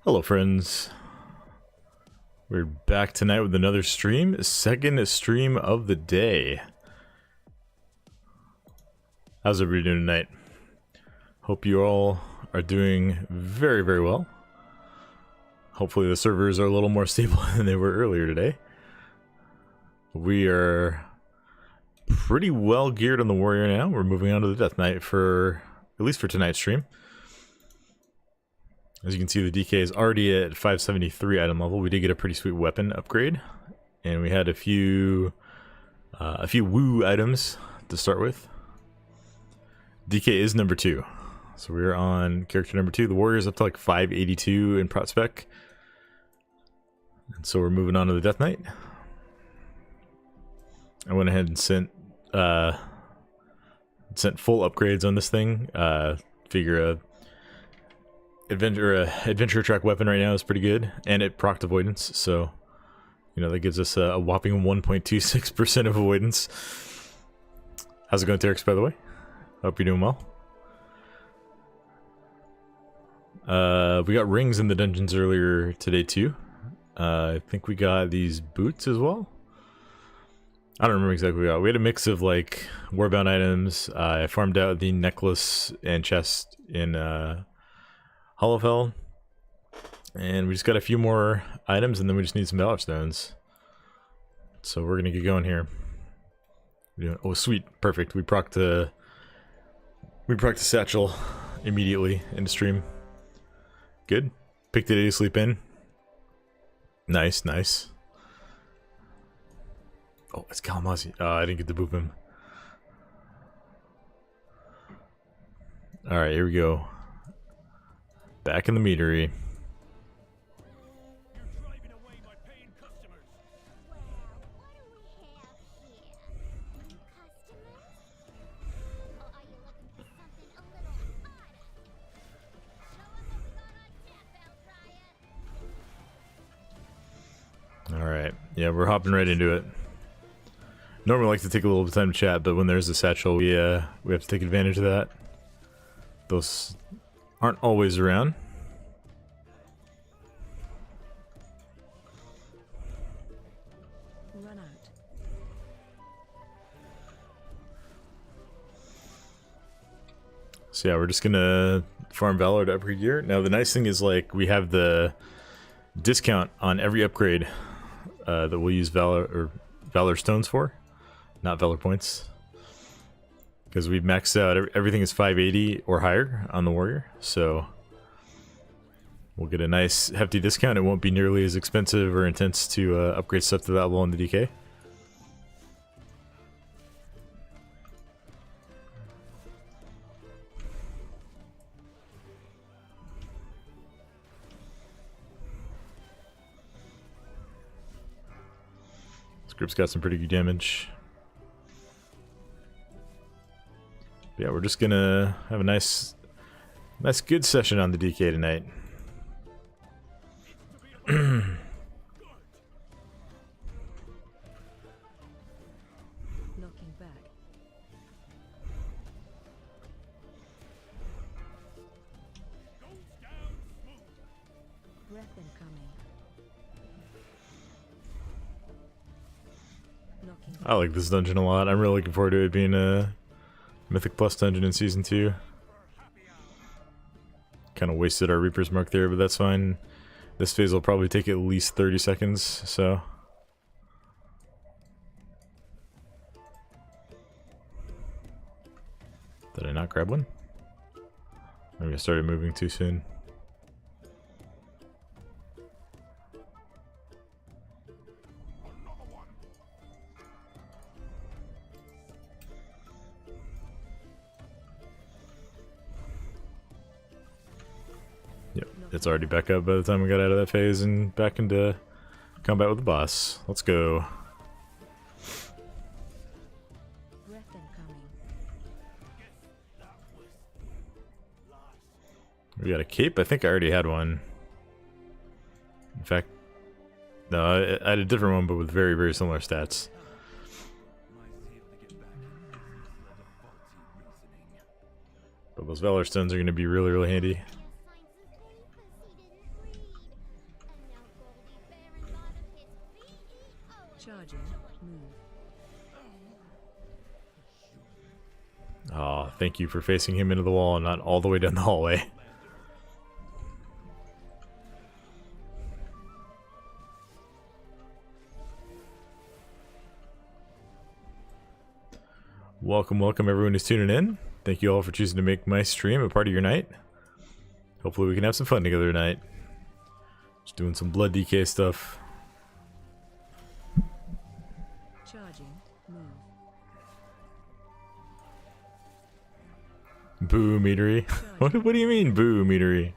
Hello friends, we're back tonight with another stream, second stream of the day. How's everybody doing tonight? Hope you all are doing very well. Hopefully the servers are a little more stable than they were earlier today. We are pretty well geared on the warrior now. We're moving on to the death knight for, at least for tonight's stream. As you can see, the DK is already at 573 item level. We did get a pretty sweet weapon upgrade, and we had a few woo items to start with. DK is number 2, so we're on character number 2. The warrior is up to like 582 in prot spec, and so we're moving on to the death knight. I went ahead and sent full upgrades on this thing. Figure a adventure track weapon right now is pretty good, and it procced avoidance, so you know that gives us a whopping 1.26% of avoidance. How's it going, Terex, by the way? Hope you're doing well. We got rings in the dungeons earlier today too. I think we got these boots as well. I don't remember exactly what we got. We had a mix of like warbound items. I farmed out the necklace and chest in Hollowfell, and we just got a few more items, and then we just need some Valor Stones. So we're gonna get going here. Oh, sweet, perfect. We procced the satchel immediately into stream. Good. Picked it to sleep in. Nice, nice. Oh, it's Kalamazi. I didn't get to boop him. All right, here we go. Back in the meadery. Alright, yeah, we're hopping right into it. Normally I like to take a little bit of time to chat, but when there's a satchel, we have to take advantage of that. Those aren't always around. Run out. So yeah, we're just gonna farm Valor to upgrade gear. Now the nice thing is, like, we have the discount on every upgrade that we'll use Valor Stones for, not Valor points, because we've maxed out everything is 580 or higher on the warrior, so we'll get a nice hefty discount. It won't be nearly as expensive or intense to upgrade stuff to that level in the DK. This group's got some pretty good damage. Yeah, we're just gonna have a nice good session on the DK tonight. Knocking back. Breath incoming. Knocking back. I like this dungeon a lot. I'm really looking forward to it being a Mythic Plus dungeon in Season 2. Kind of wasted our Reaper's Mark there, but that's fine. This phase will probably take at least 30 seconds, so... Did I not grab one? Maybe I started moving too soon. Yep, it's already back up by the time we got out of that phase and back into combat with the boss. Let's go. Breath incoming. We got a cape? I think I already had one. In fact, no, I had a different one, but with very similar stats. But those Valor Stones are going to be really handy. Charging. Move. Oh, thank you for facing him into the wall and not all the way down the hallway. Welcome, welcome everyone who's tuning in. Thank you all for choosing to make my stream a part of your night. Hopefully we can have some fun together tonight. Just doing some blood DK stuff. Charging. Move. Boo, meatery. What do you mean, boo, meatery?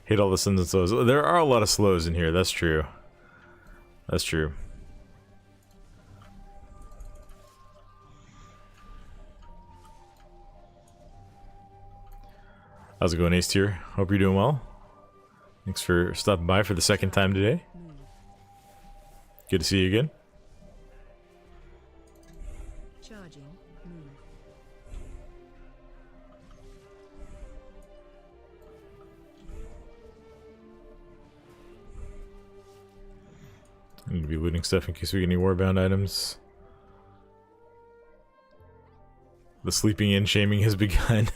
Hate all the sins and slows. There are a lot of slows in here, that's true. That's true. How's it going, Ace Tier? Hope you're doing well. Thanks for stopping by for the second time today. Move. Good to see you again. Charging. Move. I need to be looting stuff in case we get any warbound items. The sleeping in shaming has begun.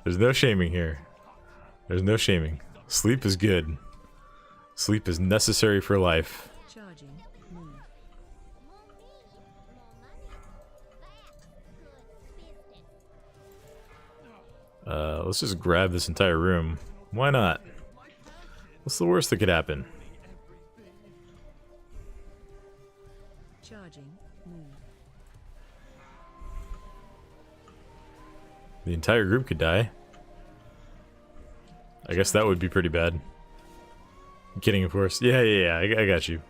There's no shaming here. There's no shaming. Sleep is good. Sleep is necessary for life. Charging. Move. Let's just grab this entire room. Why not? What's the worst that could happen? Charging. Move. The entire group could die. I guess that would be pretty bad. I'm kidding, of course. Yeah, I got you.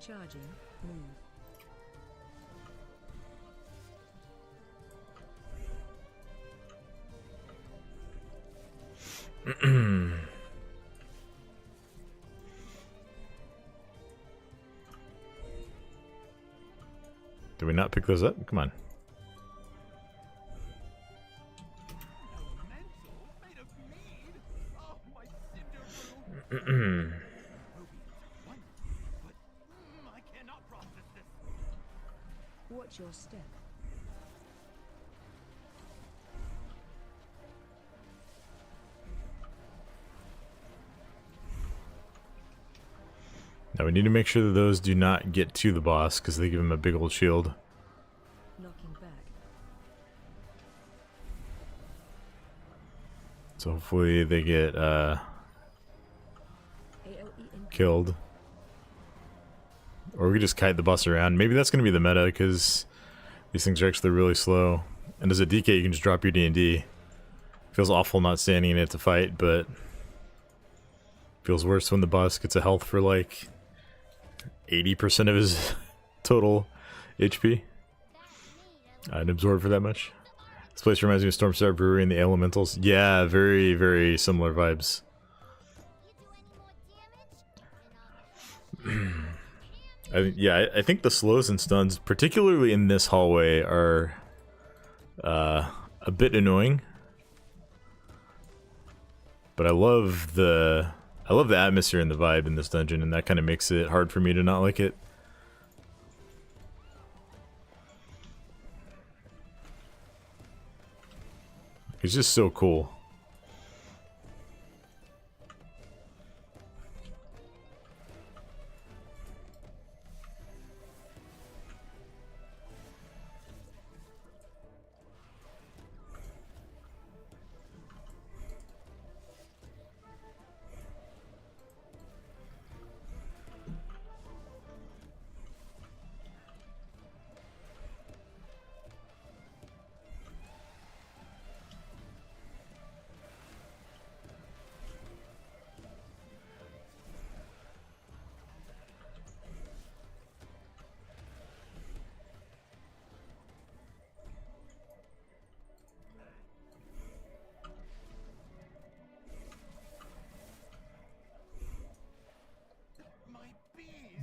Charging. Move. Did we not pick those up? Come on. Watch your step. Now we need to make sure that those do not get to the boss because they give him a big old shield. Knocking back. So hopefully they get AoE killed. Or we could just kite the boss around. Maybe that's going to be the meta because these things are actually really slow. And as a DK you can just drop your D&D. Feels awful not standing in it to fight, but feels worse when the boss gets a health for like 80% of his total HP. And absorb for that much. This place reminds me of Stormstar Brewery and the Elementals. Yeah, very, very similar vibes. I think the slows and stuns, particularly in this hallway, are a bit annoying. But I love the atmosphere and the vibe in this dungeon, and that kind of makes it hard for me to not like it. It's just so cool.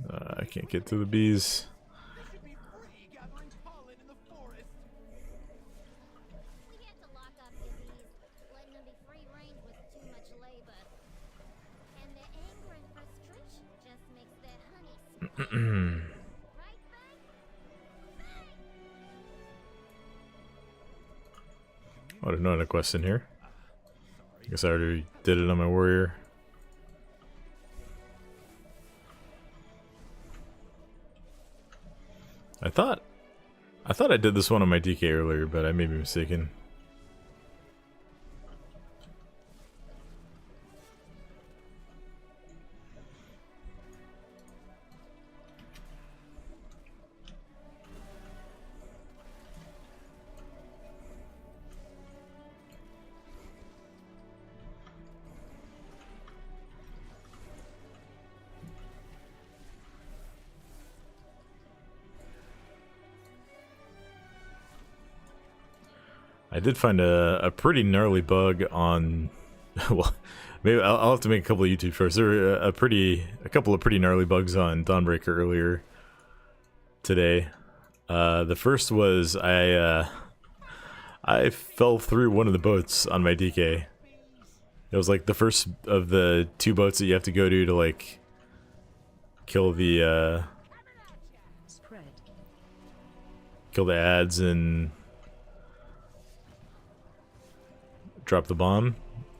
I can't get to the bees. Oh, there's not a quest in here. I guess I already did it on my warrior. I thought I did this one on my DK earlier, but I may be mistaken. I did find a pretty gnarly bug on, well, maybe I'll have to make a couple of YouTube shorts. There were a couple of pretty gnarly bugs on Dawnbreaker earlier today. The first was I fell through one of the boats on my DK. It was like the first of the 2 boats that you have to go to like kill the Spread. kill the ads and drop the bomb,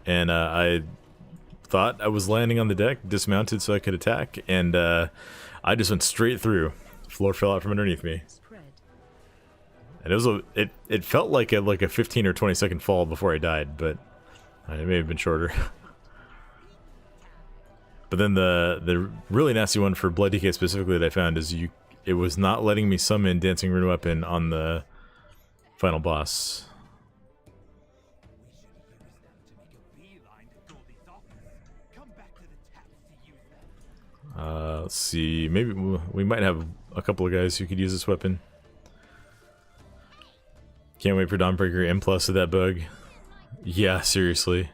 and I thought I was landing on the deck, dismounted so I could attack, and I just went straight through. The floor fell out from underneath me, Spread. and it was it felt like a 15 or 20 second fall before I died, but it may have been shorter. But then the really nasty one for Blood DK specifically that I found is it was not letting me summon Dancing Rune Weapon on the final boss. Let's see, maybe we might have a couple of guys who could use this weapon. Can't wait for Dawnbreaker M+ of that bug. Yeah, seriously.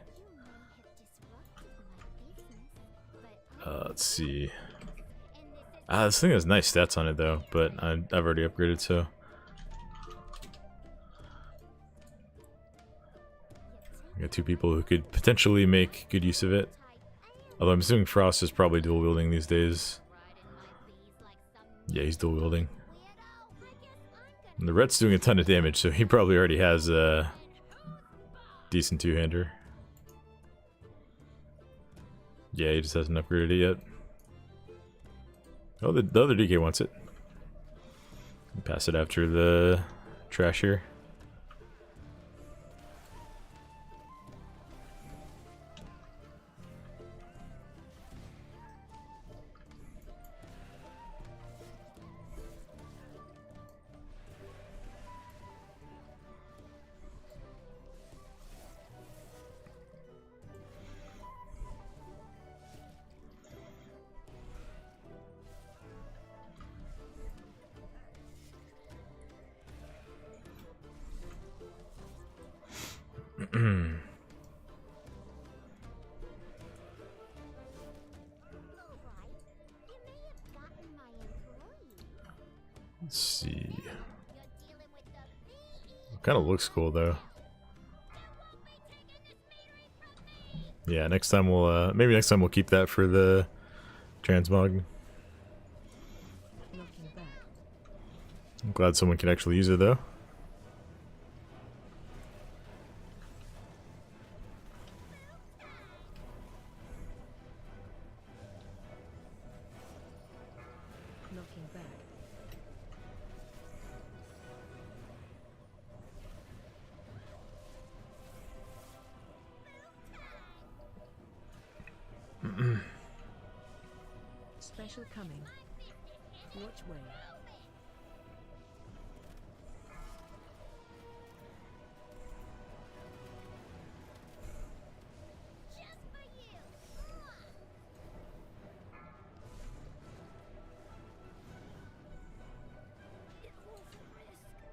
Let's see. This thing has nice stats on it though, but I've already upgraded, so. I got 2 people who could potentially make good use of it. Although I'm assuming Frost is probably dual wielding these days. Yeah, he's dual wielding. And the Ret's doing a ton of damage, so he probably already has a decent 2-hander. Yeah, he just hasn't upgraded it yet. Oh, the other DK wants it. Pass it after the trash here. Let's see. Kind of looks cool though. Yeah, next time we'll maybe next time we'll keep that for the transmog. Knocking back. I'm glad someone can actually use it though. Knocking back. Special coming. Watch way.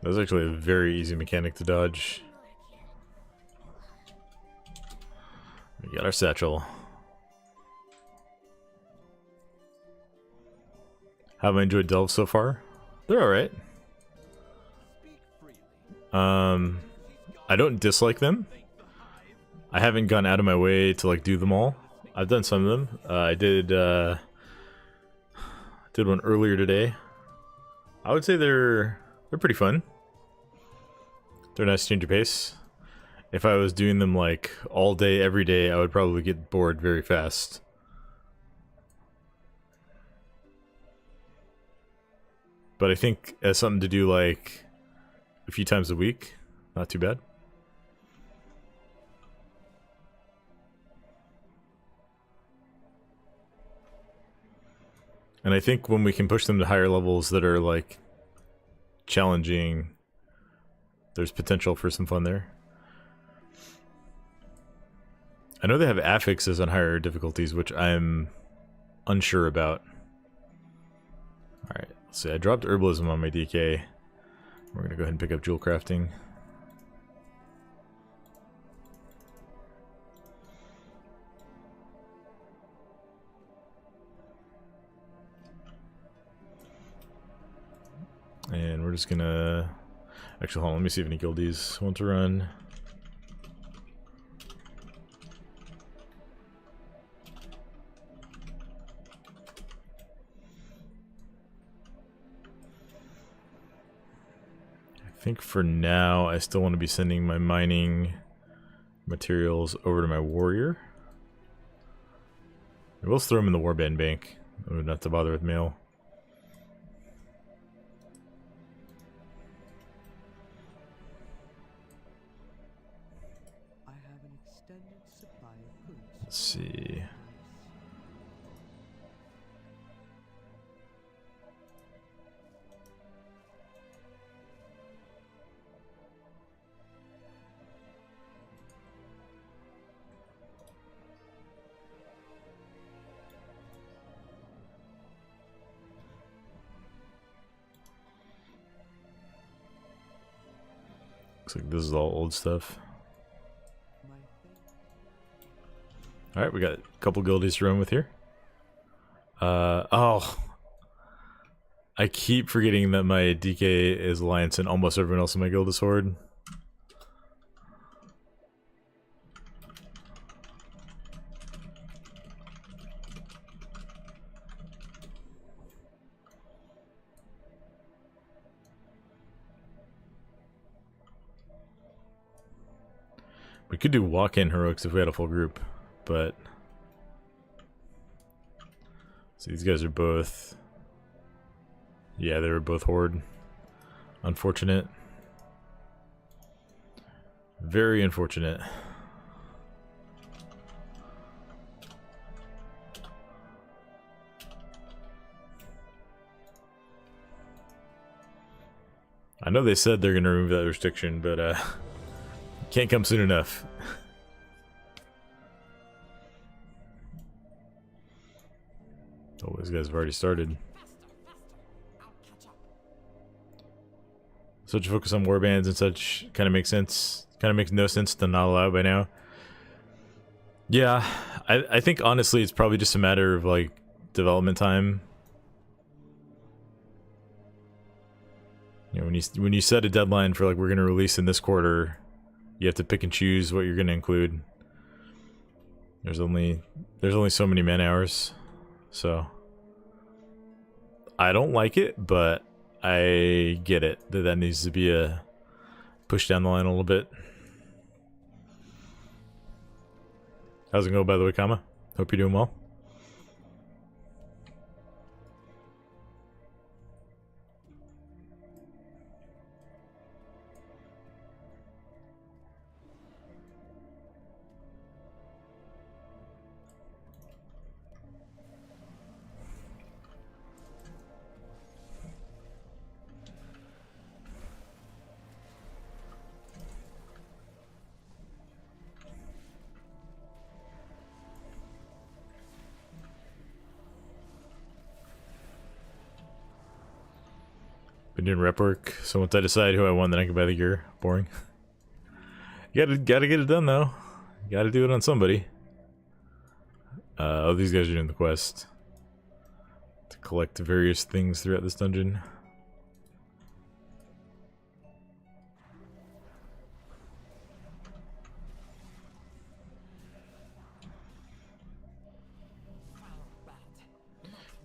That was actually a very easy mechanic to dodge. We got our satchel. Have I enjoyed delves so far? They're alright. I don't dislike them. I haven't gone out of my way to like do them all. I've done some of them. I did one earlier today. I would say they're pretty fun. They're a nice change of pace. if I was doing them like all day, every day, I would probably get bored very fast. But I think as something to do like a few times a week, not too bad. And I think when we can push them to higher levels that are like challenging, there's potential for some fun there. I know they have affixes on higher difficulties, which I'm unsure about. Alright, let's see. I dropped herbalism on my DK. We're gonna go ahead and pick up jewel crafting. And we're just gonna... Actually, hold on, let me see if any guildies want to run. I think for now, I still want to be sending my mining materials over to my warrior. We'll just throw them in the warband bank. I wouldn't have to bother with mail. I have an extended supply of goods. Let's see. Looks like this is all old stuff. Alright, we got a couple guildies to run with here. Oh. I keep forgetting that my DK is Alliance and almost everyone else in my guild is Horde. We could do walk-in heroics if we had a full group, but... So these guys are both... Yeah, they were both Horde. Unfortunate. Very unfortunate. I know they said they're going to remove that restriction, but can't come soon enough. Oh, these guys have already started. Such a focus on warbands and such kind of makes sense. Kind of makes no sense to not allow it by now. Yeah, I think honestly it's probably just a matter of like development time. You know, when you set a deadline for like we're gonna release in this quarter, you have to pick and choose what you're gonna include. There's only so many man hours, so I don't like it, but I get it that needs to be a push down the line a little bit. How's it going, by the way, Kama? Hope you're doing well. Been doing rep work, so once I decide who I want, then I can buy the gear. Boring. You gotta get it done though. You gotta do it on somebody. Oh, these guys are doing the quest to collect various things throughout this dungeon.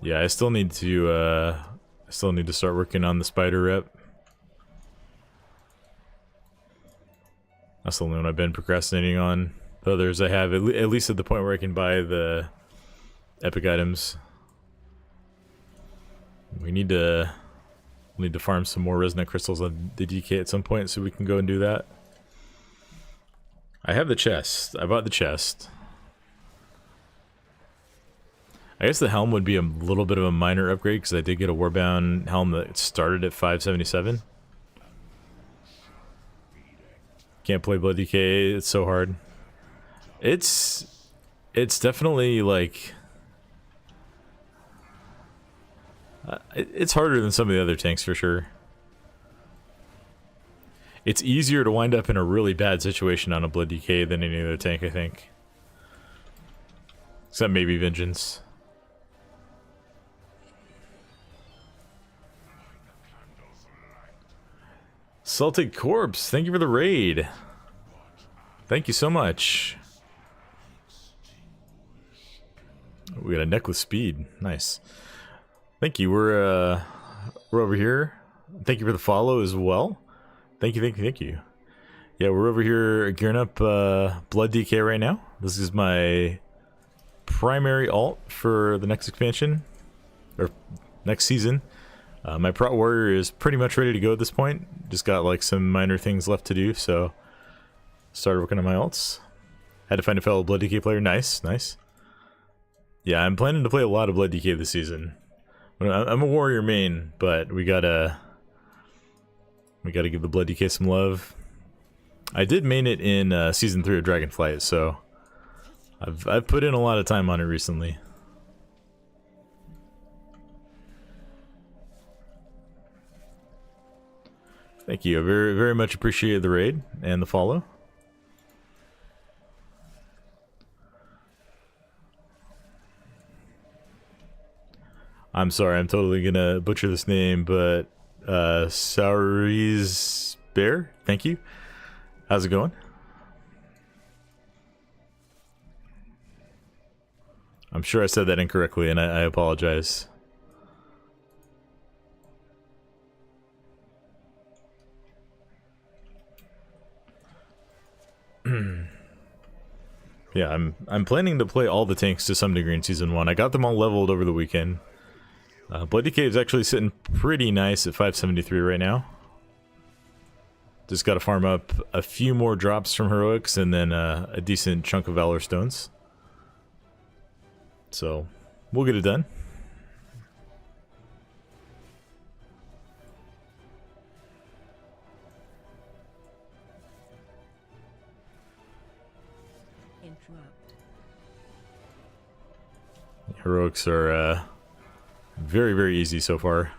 Yeah, I still need to start working on the spider rep. That's the only one I've been procrastinating on. The others I have, at least at the point where I can buy the epic items. We need to farm some more resonant crystals on the DK at some point so we can go and do that. I have the chest. I bought the chest. I guess the helm would be a little bit of a minor upgrade because I did get a Warbound helm that started at 577. Can't play Blood DK, it's so hard. It's definitely like... it's harder than some of the other tanks for sure. It's easier to wind up in a really bad situation on a Blood DK than any other tank, I think. Except maybe Vengeance. Celtic Corpse, thank you for the raid. Thank you so much. We got a neck with speed. Nice. Thank you. We're over here. Thank you for the follow as well. Thank you. Yeah, we're over here gearing up Blood DK right now. This is my primary alt for the next expansion, or next season. My Prot Warrior is pretty much ready to go at this point. Just got like some minor things left to do, so started working on my alts. Had to find a fellow Blood DK player. Nice. Yeah, I'm planning to play a lot of Blood DK this season. I'm a Warrior main, but we gotta give the Blood DK some love. I did main it in season 3 of Dragonflight, so I've put in a lot of time on it recently. Thank you. I very, very much appreciate the raid and the follow. I'm sorry, I'm totally gonna butcher this name, but Sauri's Bear, thank you. How's it going? I'm sure I said that incorrectly, and I apologize. Yeah, I'm planning to play all the tanks to some degree in Season 1. I got them all leveled over the weekend. Blood DK is actually sitting pretty nice at 573 right now. Just got to farm up a few more drops from Heroics and then a decent chunk of Valor Stones. So, we'll get it done. Interrupt. Heroics are very, very easy so far.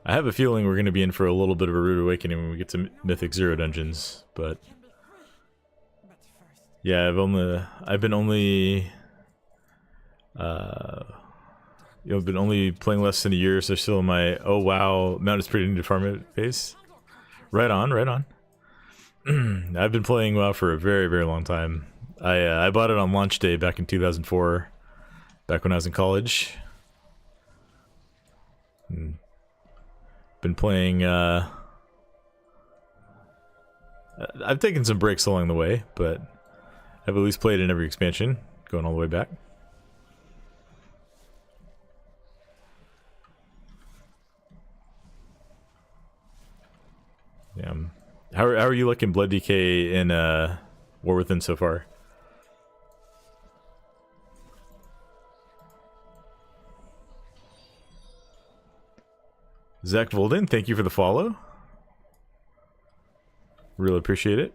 I have a feeling we're going to be in for a little bit of a rude awakening when we get to Mythic Zero dungeons, but yeah, I've been only playing less than a year, so still in my oh wow, Mount is pretty new to farm it phase. Right on. I've been playing WoW for a very, very long time. I bought it on launch day back in 2004, back when I was in college. Been playing, I've taken some breaks along the way, but I've at least played in every expansion, going all the way back. Yeah. How are you looking Blood DK in War Within so far? Zach Volden, thank you for the follow. Really appreciate it.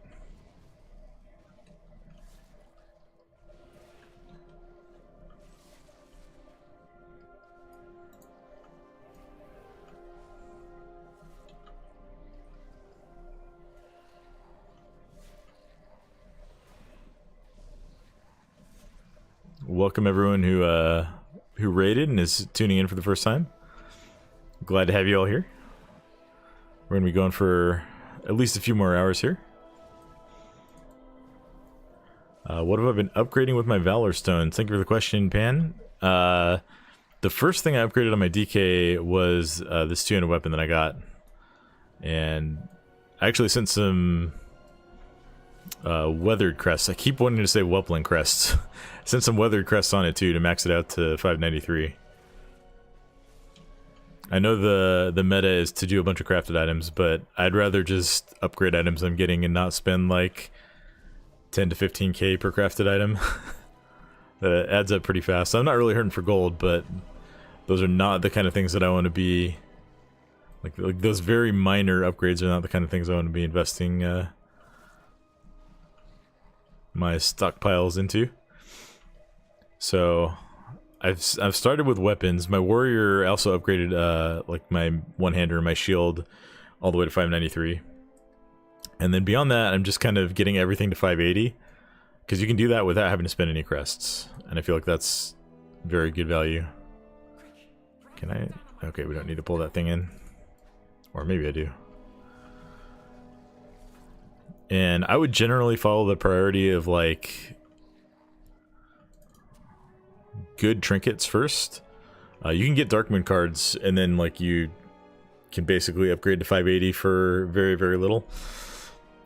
Welcome everyone who raided and is tuning in for the first time. Glad to have you all here. We're gonna be going for at least a few more hours here. What have I been upgrading with my Valor Stones? Thank you for the question, Pan. The first thing I upgraded on my DK was this two-handed weapon that I got. And I actually sent some weathered crests. I keep wanting to say Wepling crests. Sent some weathered crests on it too to max it out to 593. I know the meta is to do a bunch of crafted items, but I'd rather just upgrade items I'm getting and not spend like 10 to 15k per crafted item. That adds up pretty fast. I'm not really hurting for gold, but those are not the kind of things that I want to be... Like those very minor upgrades are not the kind of things I want to be investing my stockpiles into. So I've started with weapons. My warrior also upgraded like my one-hander and my shield all the way to 593. And then beyond that, I'm just kind of getting everything to 580. Because you can do that without having to spend any crests. And I feel like that's very good value. Can I? Okay, we don't need to pull that thing in. Or maybe I do. And I would generally follow the priority of like good trinkets first. You can get Darkmoon cards and then like you can basically upgrade to 580 for very, very little.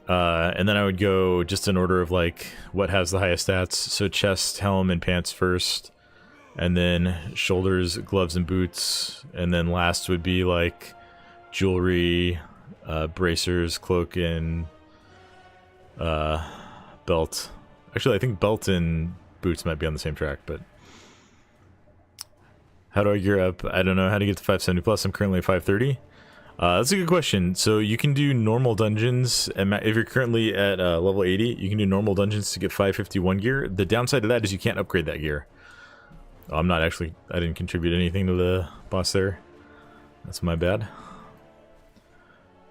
And then I would go just in order of like what has the highest stats. So chest, helm, and pants first. And then shoulders, gloves, and boots. And then last would be like jewelry, bracers, cloak, and belt. Actually, I think belt and boots might be on the same track, but how do I gear up? I don't know how to get to 570 plus. I'm currently at 530. That's a good question. So you can do normal dungeons, and if you're currently at level 80, you can do normal dungeons to get 551 gear. The downside of that is you can't upgrade that gear. Oh, I didn't contribute anything to the boss there. That's my bad.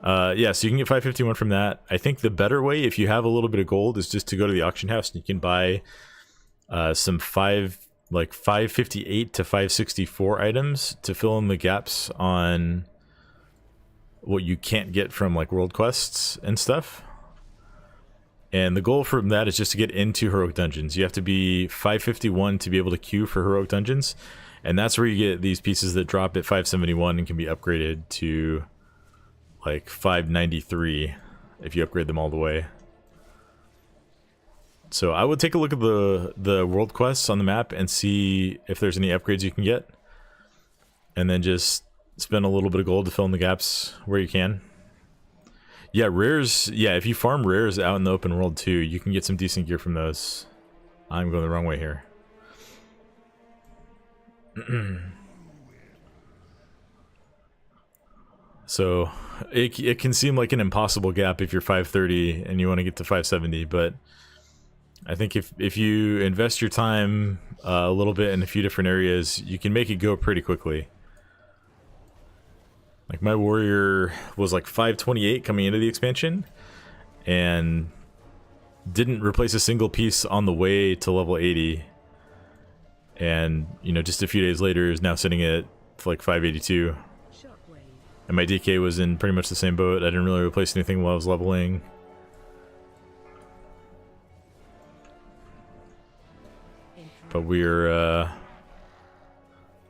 Yeah, so you can get 551 from that. I think the better way, if you have a little bit of gold, is just to go to the auction house and you can buy some 558 to 564 items to fill in the gaps on what you can't get from like world quests and stuff. And the goal from that is just to get into heroic dungeons. You have to be 551 to be able to queue for heroic dungeons, and that's where you get these pieces that drop at 571 and can be upgraded to like 593 if you upgrade them all the way. So I would take a look at the world quests on the map and see if there's any upgrades you can get, and then just spend a little bit of gold to fill in the gaps where you can. Yeah, rares. Yeah, if you farm rares out in the open world too, you can get some decent gear from those. I'm going the wrong way here. So it can seem like an impossible gap if you're 530 and you want to get to 570, but I think if you invest your time a little bit in a few different areas, you can make it go pretty quickly. Like my warrior was like 528 coming into the expansion and didn't replace a single piece on the way to level 80. And, you know, just a few days later is now sitting at like 582. And my DK was in pretty much the same boat. I didn't really replace anything while I was leveling. But we're at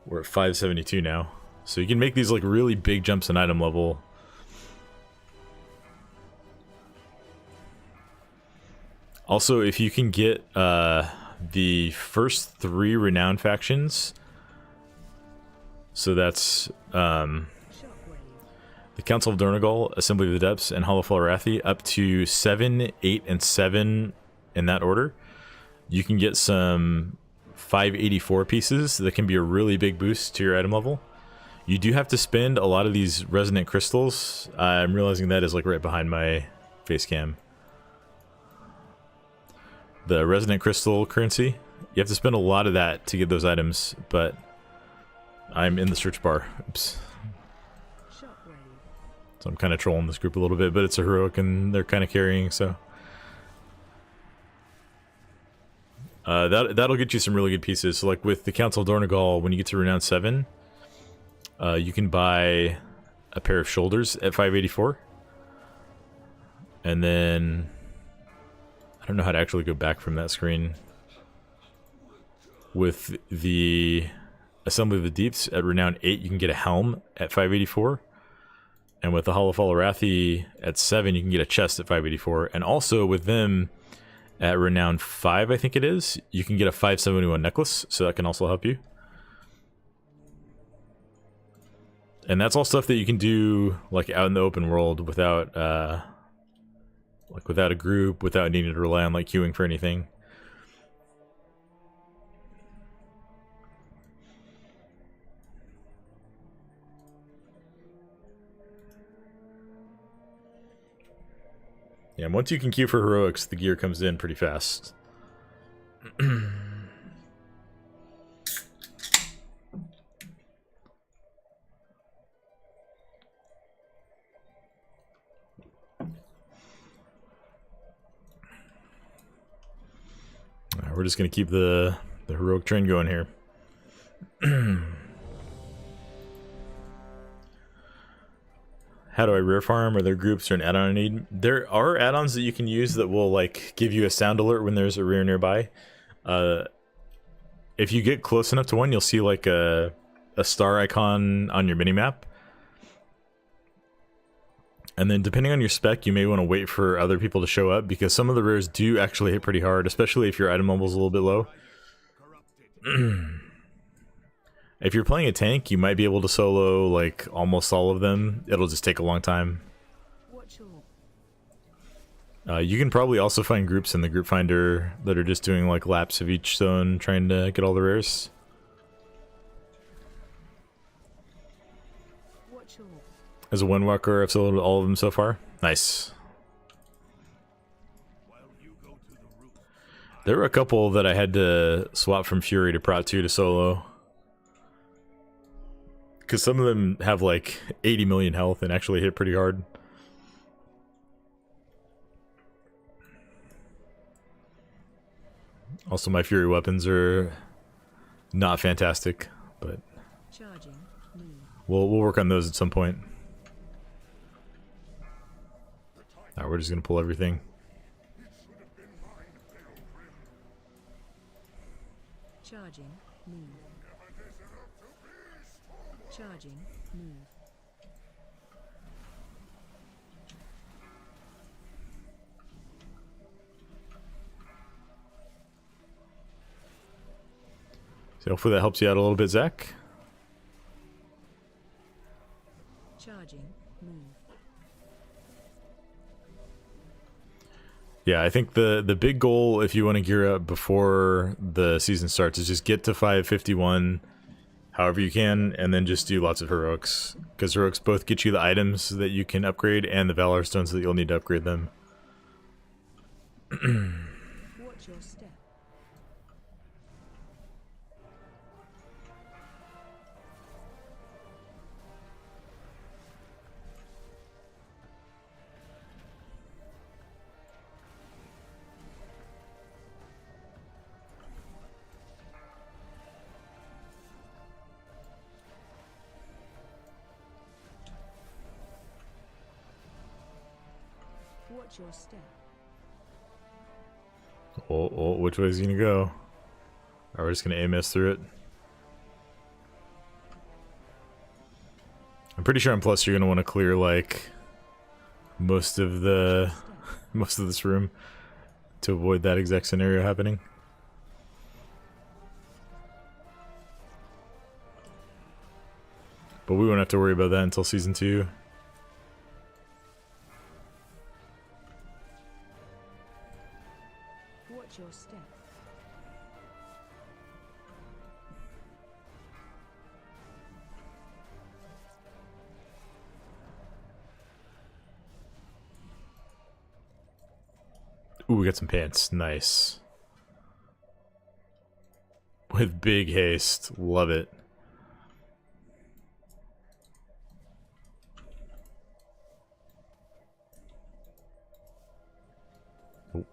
572 now. So you can make these like really big jumps in item level. Also, if you can get the first 3 renowned factions, so that's the Council of Donegal, Assembly of the Depths, and Hollowfell Arathi, up to 7, 8, and 7 in that order, you can get some 584 pieces that can be a really big boost to your item level. You do have to spend a lot of these resonant crystals. I'm realizing that is like right behind my face cam. The resonant crystal currency, you have to spend a lot of that to get those items, but I'm in the search bar. Oops. So I'm kind of trolling this group a little bit, but it's a heroic and they're kind of carrying, so. That'll get you some really good pieces. So like with the Council of Donegal, when you get to Renown 7, you can buy a pair of shoulders at 584. And then I don't know how to actually go back from that screen. With the Assembly of the Deeps at Renown 8, you can get a helm at 584. And with the Hollow Arathi at 7, you can get a chest at 584. And also with them at Renown 5, I think it is, you can get a 571 necklace, so that can also help you. And that's all stuff that you can do like out in the open world without without a group, without needing to rely on like queuing for anything. Yeah, and once you can queue for heroics, the gear comes in pretty fast. We're just gonna keep the heroic train going here. How do I rear farm? Are there groups or an add-on I need? There are add-ons that you can use that will like give you a sound alert when there's a rear nearby. If you get close enough to one, you'll see like a star icon on your minimap. And then depending on your spec, you may want to wait for other people to show up, because some of the rears do actually hit pretty hard, especially if your item level is a little bit low. If you're playing a tank, you might be able to solo like almost all of them. It'll just take a long time. You can probably also find groups in the group finder that are just doing like laps of each zone trying to get all the rares. As a Windwalker, I've soloed all of them so far. Nice. There were a couple that I had to swap from Fury to Prot 2 to solo. Because some of them have like 80 million health and actually hit pretty hard. Also, my Fury weapons are not fantastic, but we'll work on those at some point. Alright, we're just gonna pull everything. Charging, move. Charging, move. So hopefully that helps you out a little bit, Zach. Charging, move. Yeah, I think the big goal, if you want to gear up before the season starts, is just get to 551 however you can, and then just do lots of heroics, because heroics both get you the items that you can upgrade and the Valor Stones that you'll need to upgrade them. Watch your step. Watch your step. Oh, which way is he gonna go? Are we just gonna AMS through it? I'm pretty sure on plus you're gonna want to clear like most of this room to avoid that exact scenario happening. But we won't have to worry about that until season 2. Watch your step. Ooh, we got some pants. Nice. With big haste. Love it. Oh.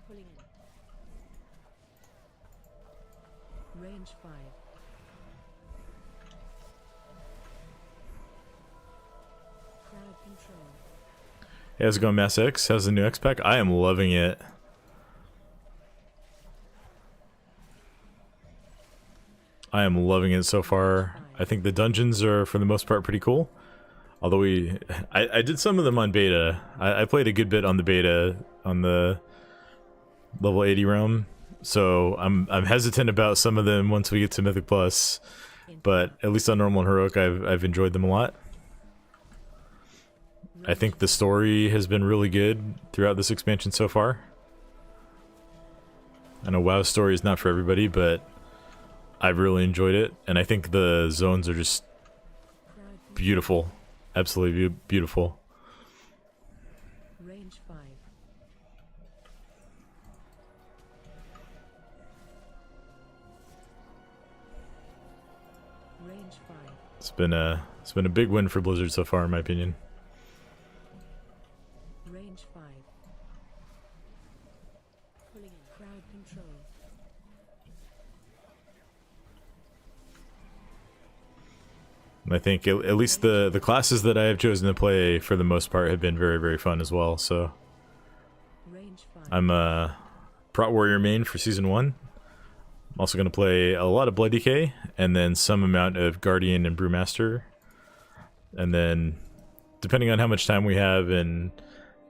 Pulling in. Range 5. Crowd control. control. Hey, how's it going, Mass X? How's the new X pack? I am loving it. I am loving it so far. I think the dungeons are, for the most part, pretty cool. Although I did some of them on beta. I played a good bit on the beta on the level 80 realm. So I'm hesitant about some of them once we get to Mythic Plus. But at least on normal and heroic, I've enjoyed them a lot. I think the story has been really good throughout this expansion so far. I know WoW's story is not for everybody, but I've really enjoyed it, and I think the zones are just beautiful. Absolutely beautiful. Range 5. Range 5. It's been a big win for Blizzard so far, in my opinion. Range 5. Pulling in. Crowd control. And I think at least the classes that I have chosen to play for the most part have been very, very fun as well. So Range 5. I'm a Prot Warrior main for Season 1. I'm also going to play a lot of Blood Decay, and then some amount of Guardian and Brewmaster. And then, depending on how much time we have and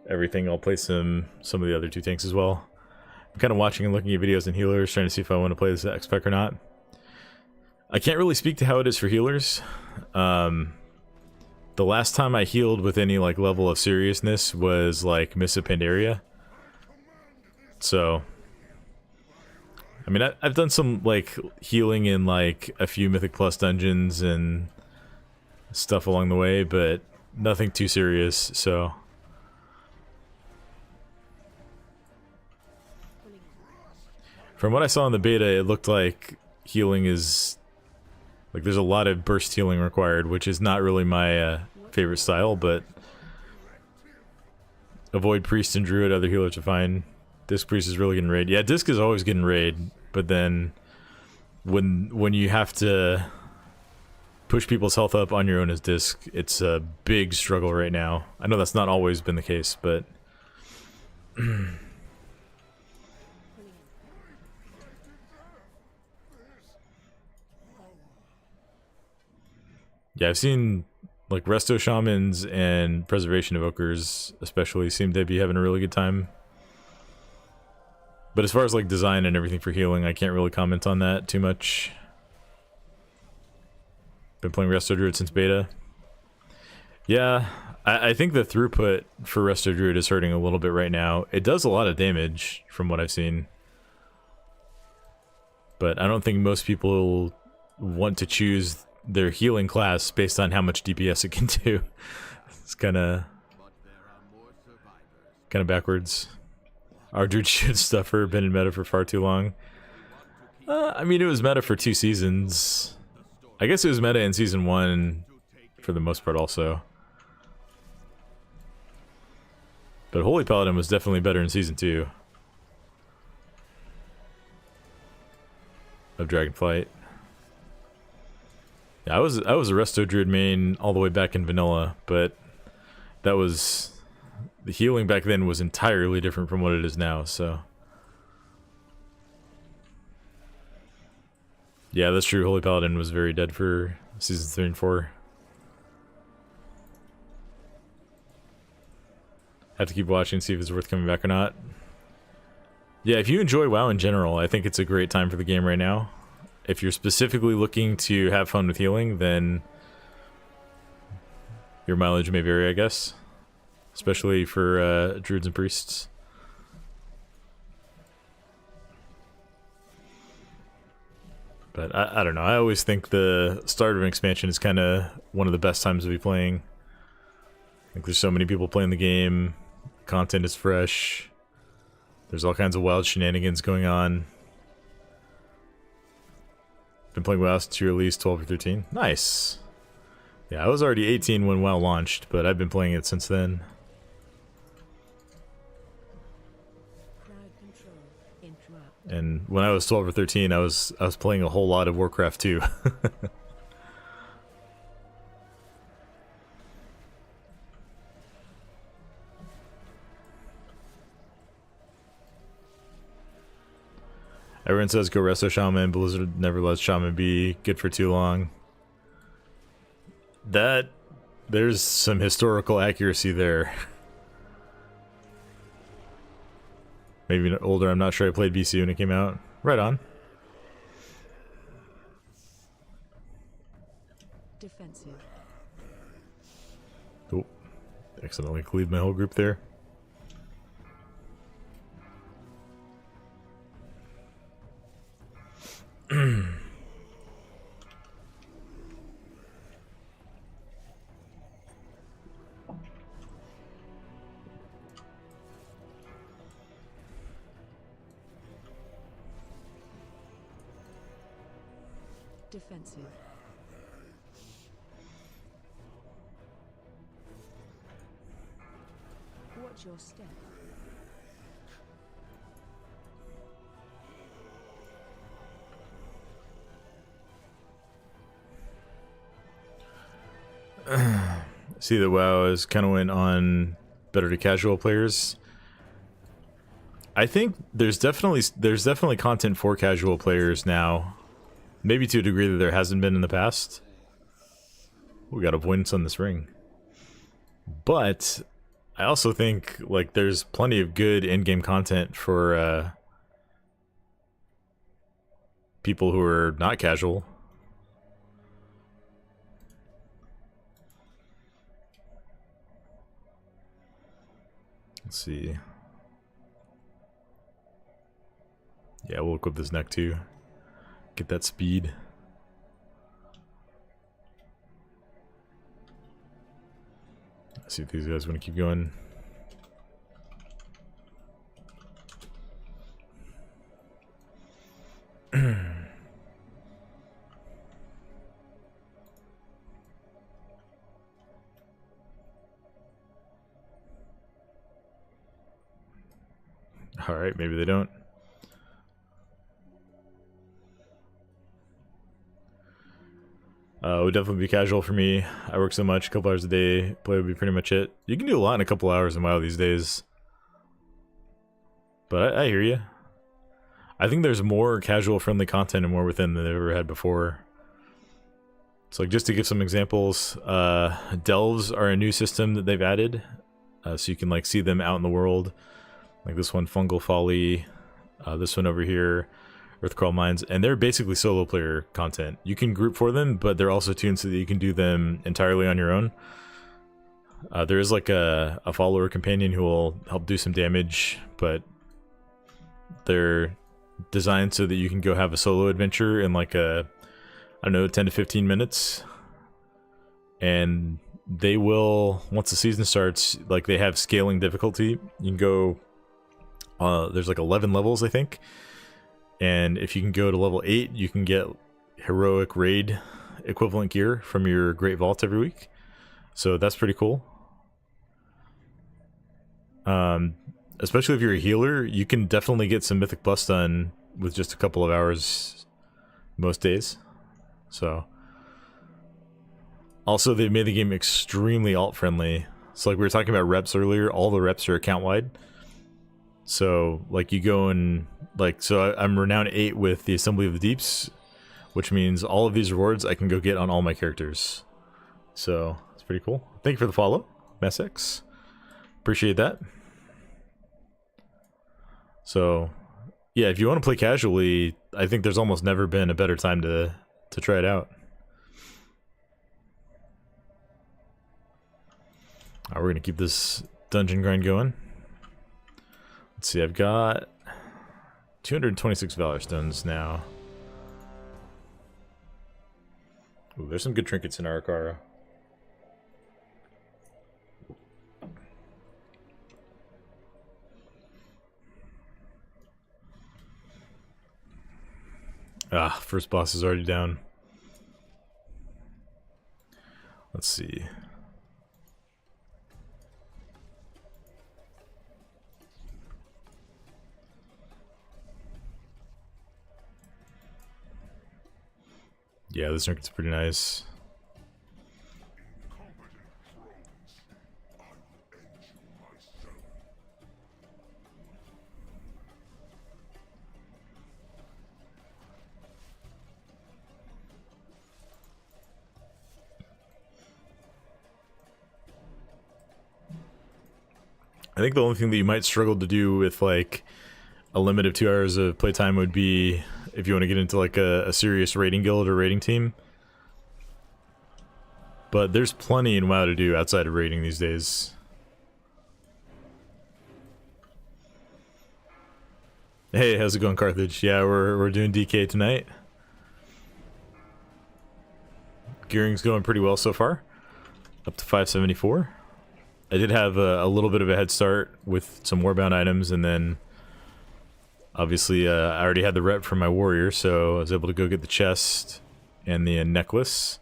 everything, I'll play some of the other two tanks as well. I'm kind of watching and looking at videos and healers, trying to see if I want to play this X-Spec or not. I can't really speak to how it is for healers. The last time I healed with any like level of seriousness was like Mists of Pandaria. So, I mean, I've done some like healing in like a few Mythic Plus dungeons and stuff along the way, but nothing too serious. So, from what I saw in the beta, it looked like healing is like there's a lot of burst healing required, which is not really my favorite style, but avoid Priest and Druid, other healers are fine. Disc Priest is really getting raid. Yeah, Disc is always getting raid, but then when you have to push people's health up on your own as Disc, it's a big struggle right now. I know that's not always been the case, but yeah, I've seen like Resto Shamans and Preservation Evokers especially seem to be having a really good time. But as far as like design and everything for healing, I can't really comment on that too much. Been playing Resto Druid since beta. Yeah, I think the throughput for Resto Druid is hurting a little bit right now. It does a lot of damage from what I've seen. But I don't think most people want to choose their healing class based on how much DPS it can do. It's kind of backwards. Our Druid Shoot Stuffer been in meta for far too long. I mean, it was meta for 2 seasons. I guess it was meta in Season 1 for the most part also. But Holy Paladin was definitely better in Season 2 of Dragonflight. Yeah, I was a Resto Druid main all the way back in vanilla, but that was the healing back then was entirely different from what it is now, so yeah, that's true. Holy Paladin was very dead for Seasons 3 and 4. Have to keep watching, see if it's worth coming back or not. Yeah, if you enjoy WoW in general, I think it's a great time for the game right now. If you're specifically looking to have fun with healing, then your mileage may vary, I guess. Especially for druids and priests. But I don't know, I always think the start of an expansion is kind of one of the best times to be playing. I think there's so many people playing the game, content is fresh, there's all kinds of wild shenanigans going on. Been playing WoW since you released 12 or 13. Nice. Yeah, I was already 18 when WoW launched, but I've been playing it since then. Crowd control. Interrupt. And when I was 12 or 13, I was playing a whole lot of Warcraft 2. Everyone says go resto Shaman. Blizzard never lets Shaman be good for too long. There's some historical accuracy there. Maybe older, I'm not sure. I played BC when it came out. Right on. Defensive. Oh, accidentally cleaved my whole group there. Defensive. Watch your step. See that WoW is kind of went on better to casual players. I think there's definitely content for casual players now. Maybe to a degree that there hasn't been in the past. We got avoidance on this ring. But I also think like there's plenty of good in-game content for people who are not casual. Let's see. Yeah, we'll equip this neck too. Get that speed. Let's see if these guys want to keep going. All right, maybe they don't. It would definitely be casual for me. I work so much, a couple hours a day. Play would be pretty much it. You can do a lot in a couple hours in WoW these days. But I hear you. I think there's more casual friendly content and more within than they've ever had before. So like just to give some examples, delves are a new system that they've added. So you can like see them out in the world. Like this one, Fungal Folly. This one over here, Earthcrawl Mines, and they're basically solo player content. You can group for them, but they're also tuned so that you can do them entirely on your own. There is like a follower companion who will help do some damage, but they're designed so that you can go have a solo adventure in like I don't know, 10 to 15 minutes. And they will, once the season starts, like they have scaling difficulty. You can go, there's like 11 levels, I think. And if you can go to level 8, you can get heroic raid equivalent gear from your Great Vault every week. So that's pretty cool. Especially if you're a healer, you can definitely get some Mythic Plus done with just a couple of hours most days. So also they've made the game extremely alt friendly. So like we were talking about reps earlier, all the reps are account wide. So like you go and like, so I'm renowned 8 with the Assembly of the Deeps, which means all of these rewards I can go get on all my characters. So it's pretty cool. Thank you for the follow, MassX. Appreciate that. So yeah, if you want to play casually, I think there's almost never been a better time to try it out. Alright, we're gonna keep this dungeon grind going. Let's see, I've got 226 Valor Stones now. Ooh, there's some good trinkets in Arakara. Ah, first boss is already down. Let's see. Yeah, this trinket's pretty nice. I think the only thing that you might struggle to do with like a limit of 2 hours of playtime would be if you want to get into like a serious raiding guild or raiding team. But there's plenty in WoW to do outside of raiding these days. Hey, how's it going, Carthage? Yeah, we're doing DK tonight. Gearing's going pretty well so far. Up to 574. I did have a little bit of a head start with some Warbound items, and then obviously I already had the rep for my warrior, so I was able to go get the chest and the necklace.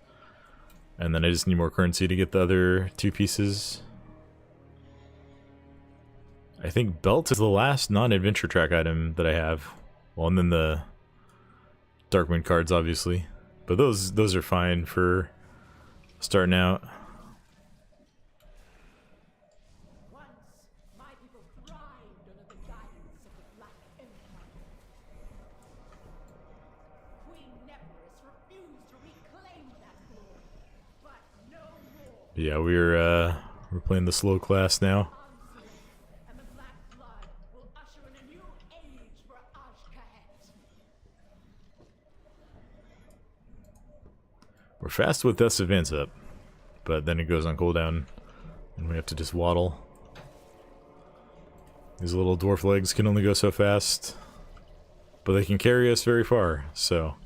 And then I just need more currency to get the other 2 pieces. I think belt is the last non-adventure track item that I have. Well, and then the Darkwind cards, obviously. But those are fine for starting out. Once, my people thrived under the guidance of the Black Empire. Queen Nephris refused to reclaim that glory, but no more. Yeah, we're playing the slow class now. And the Black Blood will usher in a new age for Ashkahet. We're fast with Death's Advance up, but then it goes on cooldown, and we have to just waddle. These little dwarf legs can only go so fast, but they can carry us very far, so...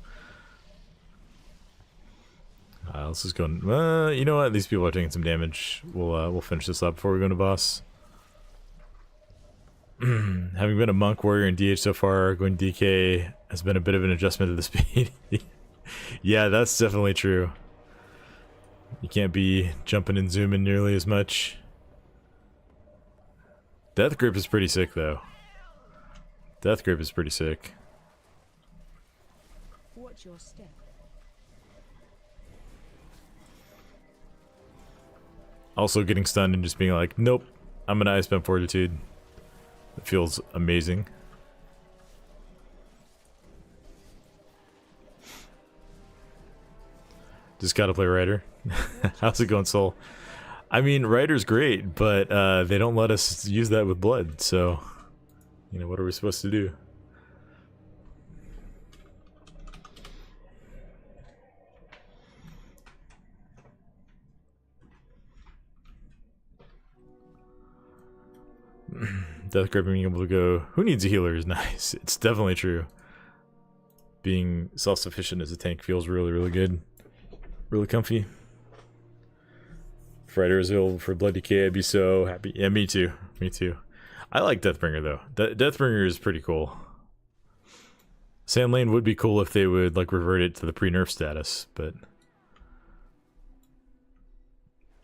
let's just go... you know what? These people are taking some damage. We'll finish this up before we go to boss. Having been a monk, warrior, and DH so far, going DK has been a bit of an adjustment to the speed. Yeah, that's definitely true. You can't be jumping and zooming nearly as much. Death Grip is pretty sick, though. Death Grip is pretty sick. Watch your step. Also getting stunned and just being like, nope, I'm gonna Ice Bend Fortitude. It feels amazing. Just gotta play Rider. How's it going, Soul? I mean, Rider's great, but they don't let us use that with blood, so... You know, what are we supposed to do? Death Grip being able to go, who needs a healer is nice. It's definitely true. Being self-sufficient as a tank feels really, really good. Really comfy. If Rider is available for Blood Decay, I'd be so happy. Yeah, me too. Me too. I like Deathbringer, though. Deathbringer is pretty cool. Sandlane would be cool if they would, like, revert it to the pre-nerf status, but...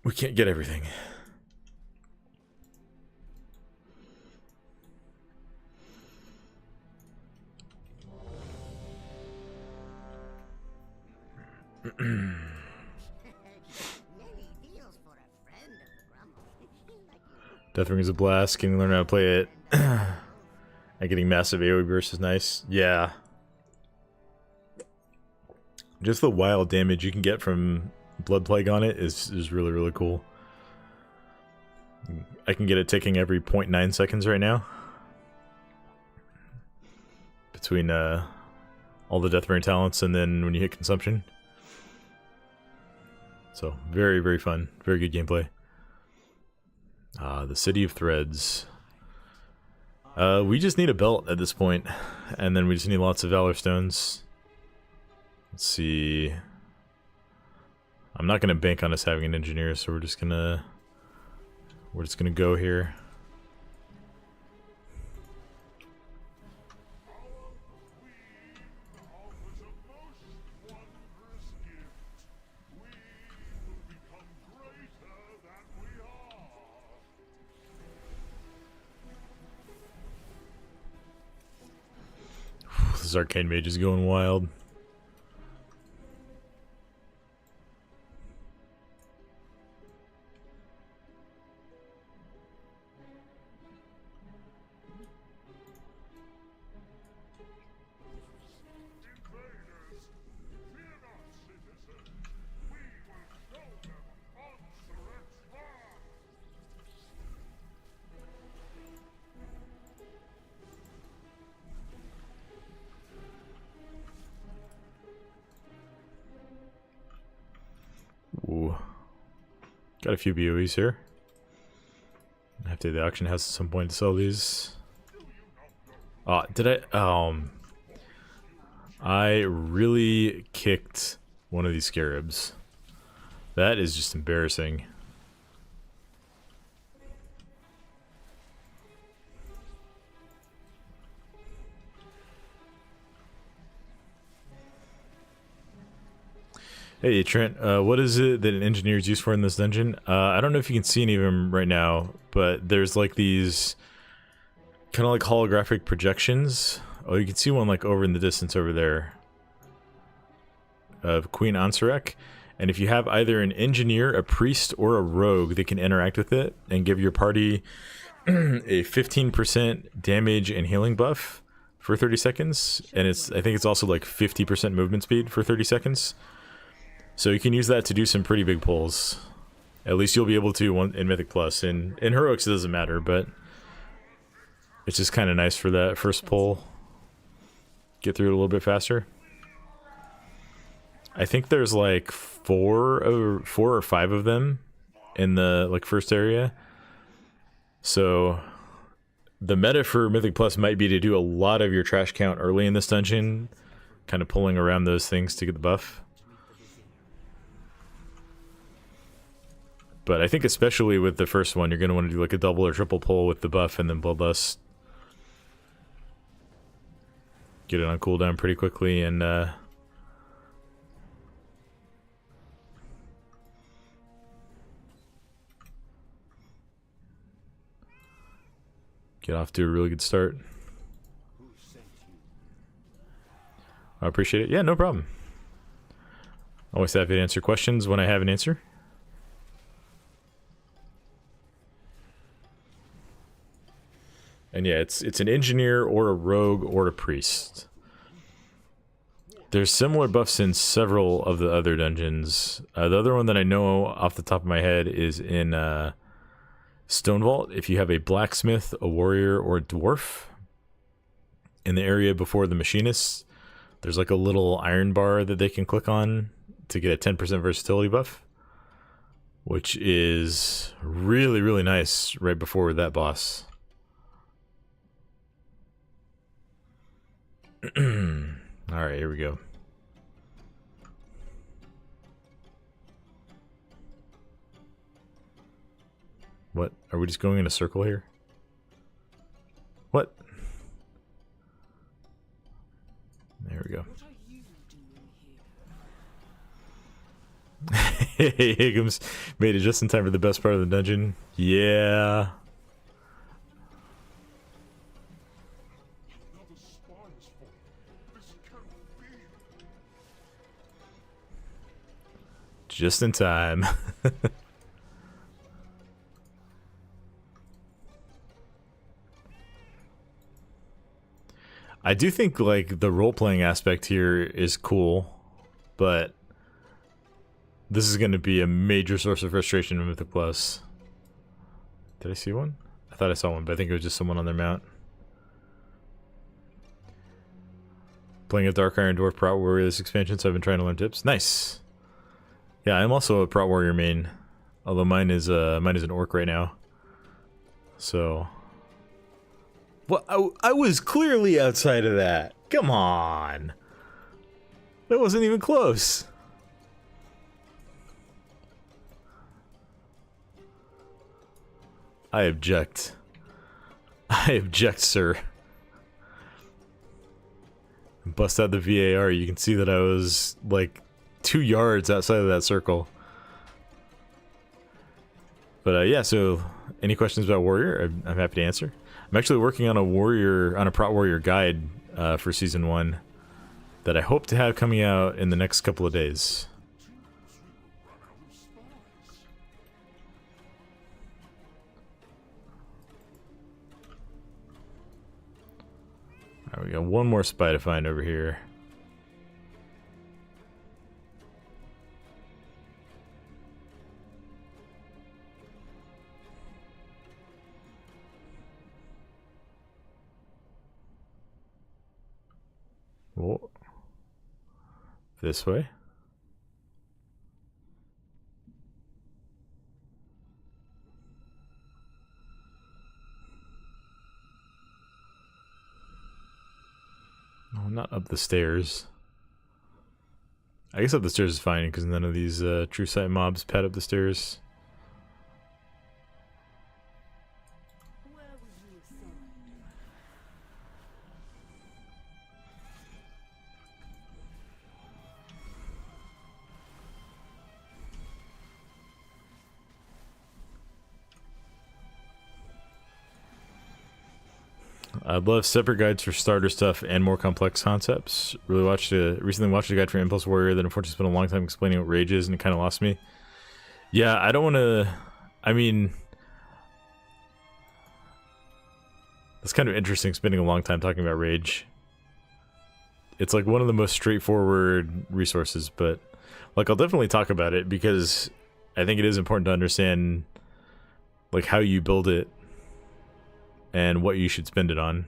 we can't get everything. Deathbringer's a blast. Can you learn how to play it? And getting massive AoE burst is nice. Yeah. Just the wild damage you can get from Blood Plague on it is really, really cool. I can get it ticking every 0.9 seconds right now. Between all the Deathbringer talents and then when you hit consumption. So, very, very fun. Very good gameplay. The City of Threads. We just need a belt at this point, and then we just need lots of Valor Stones. Let's see. I'm not gonna bank on us having an engineer, so we're just gonna go here. This Arcane Mage is going wild. Got a few BOEs here. I have to the auction house at some point to sell these. Oh, did I? I really kicked one of these scarabs. That is just embarrassing. Hey Trent, what is it that an engineer is used for in this dungeon? I don't know if you can see any of them right now, but there's like these kind of like holographic projections. Oh, you can see one like over in the distance over there of Queen Ansurek. And if you have either an engineer, a priest, or a rogue, they can interact with it and give your party a 15% damage and healing buff for 30 seconds. And I think it's also like 50% movement speed for 30 seconds. So you can use that to do some pretty big pulls. At least you'll be able to in Mythic Plus. In Heroics it doesn't matter, but it's just kind of nice for that first pull. Get through it a little bit faster. I think there's like four or five of them in the like first area. So the meta for Mythic Plus might be to do a lot of your trash count early in this dungeon, kind of pulling around those things to get the buff. But I think especially with the first one, you're going to want to do like a double or triple pull with the buff and then Bloodlust. Get it on cooldown pretty quickly and get off to a really good start. I appreciate it. Yeah, no problem. Always happy to answer questions when I have an answer. And yeah, it's an engineer or a rogue or a priest. There's similar buffs in several of the other dungeons. The other one that I know off the top of my head is in Stone Vault. If you have a blacksmith, a warrior, or a dwarf in the area before the machinists, there's like a little iron bar that they can click on to get a 10% versatility buff, which is really, really nice right before that boss. Alright, here we go. What? Are we just going in a circle here? What? There we go. Hey, Higgums made it just in time for the best part of the dungeon. Yeah. Just in time. I do think like the role-playing aspect here is cool, but this is going to be a major source of frustration in Mythic Plus. Did I see one? I thought I saw one, but I think it was just someone on their mount. Playing a Dark Iron Dwarf Prot Warrior this expansion, so I've been trying to learn tips. Nice! Yeah, I'm also a Prot Warrior main, although mine is an Orc right now. So... Well, I was clearly outside of that. Come on. That wasn't even close. I object. I object, sir. Bust out the VAR. You can see that I was like 2 yards outside of that circle. But yeah, so any questions about Warrior? I'm happy to answer. I'm actually working on a Prot Warrior guide for Season 1 that I hope to have coming out in the next couple of days. Alright, we got one more spy to find over here. Oh. This way. not up the stairs. I guess up the stairs is fine because none of these true sight mobs pad up the stairs. Where were you assigned? I'd love separate guides for starter stuff and more complex concepts. Recently watched a guide for Impulse Warrior that unfortunately spent a long time explaining what rage is and it kind of lost me. Yeah, I don't want to... I mean... It's kind of interesting spending a long time talking about rage. It's like one of the most straightforward resources, but like I'll definitely talk about it because I think it is important to understand like how you build it and what you should spend it on,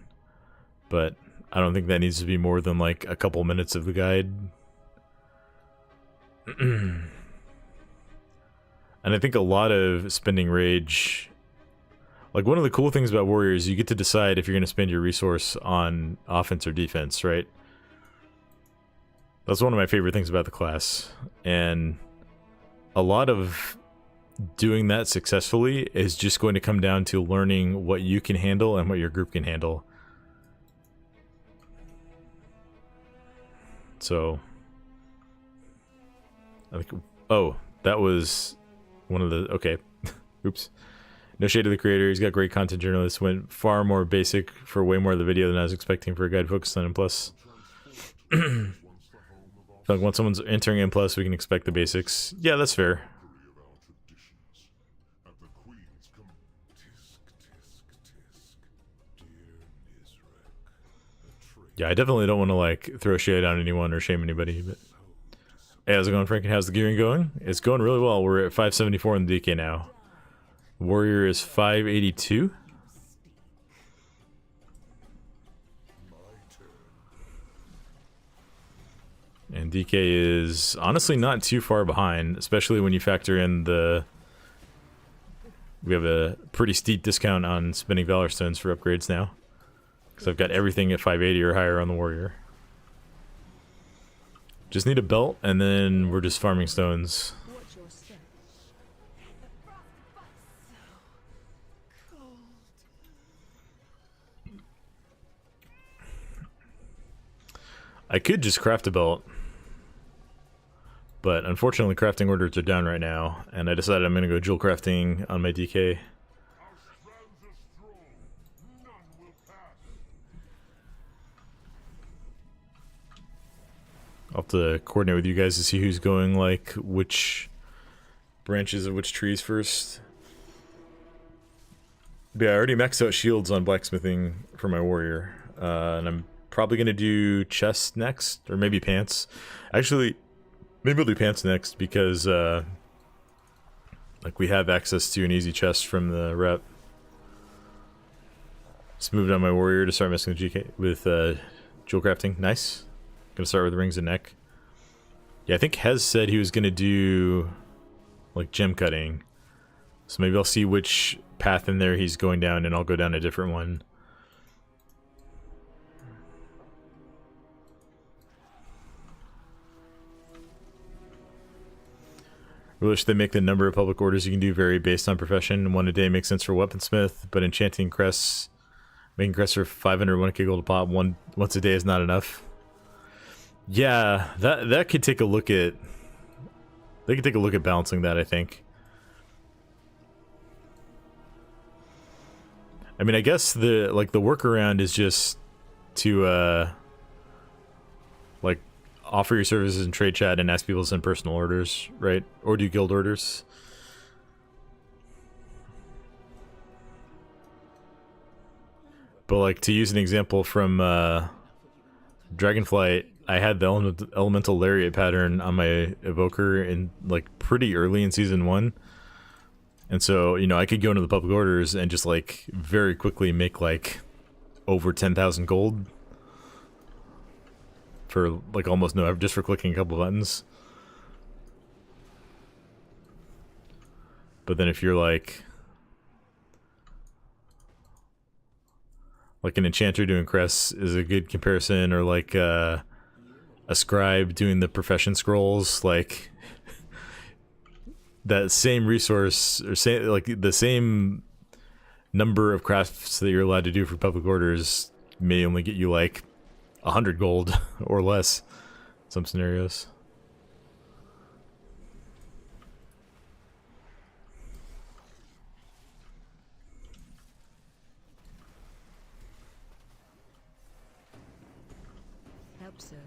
but I don't think that needs to be more than like a couple minutes of the guide. And I think a lot of spending rage, like one of the cool things about warriors, you get to decide if you're going to spend your resource on offense or defense, right? That's one of my favorite things about the class, and a lot of doing that successfully is just going to come down to learning what you can handle and what your group can handle. So I think, oh, that was one of the, okay. Oops. No shade to the creator, he's got great content. Journalists went far more basic for way more of the video than I was expecting for a guide focused on M+. Like once someone's entering M+, we can expect the basics. Yeah, that's fair. Yeah, I definitely don't want to like throw shade on anyone or shame anybody, but hey, how's it going, Frank? And how's the gearing going? It's going really well. We're at 574 in the DK now. Warrior is 582. And DK is honestly not too far behind, especially when you factor in the... We have a pretty steep discount on spending Valor Stones for upgrades now. Because I've got everything at 580 or higher on the Warrior. Just need a belt, and then we're just farming stones. Watch your step. I could just craft a belt. But unfortunately crafting orders are down right now, and I decided I'm going to go jewel crafting on my DK. I'll have to coordinate with you guys to see who's going, like, which branches of which trees first. But yeah, I already maxed out shields on blacksmithing for my warrior. And I'm probably going to do chest next, or maybe pants. Actually, maybe we'll do pants next because, like, we have access to an easy chest from the rep. Let's move down my warrior to start messing with GK with jewel crafting. Nice. Gonna start with rings and neck. Yeah, I think Hez said he was gonna do like gem cutting. So maybe I'll see which path in there he's going down and I'll go down a different one. I wish they make the number of public orders you can do vary based on profession. One a day makes sense for weaponsmith, but enchanting crests, making crests for 500 1k gold a pop once a day is not enough. Yeah, that could take a look at. They could take a look at balancing that, I think. I mean, I guess the workaround is just to like offer your services in trade chat and ask people to send personal orders, right? Or do guild orders. But like to use an example from Dragonflight, I had the elemental lariat pattern on my evoker in like pretty early in season 1. And so, you know, I could go into the public orders and just like very quickly make like over 10,000 gold for like almost no effort, just for clicking a couple buttons. But then if you're like like an enchanter doing crests is a good comparison, or like a scribe doing the profession scrolls. Like that same resource, or say like the same number of crafts that you're allowed to do for public orders may only get you like 100 gold or less in some scenarios. Help soak.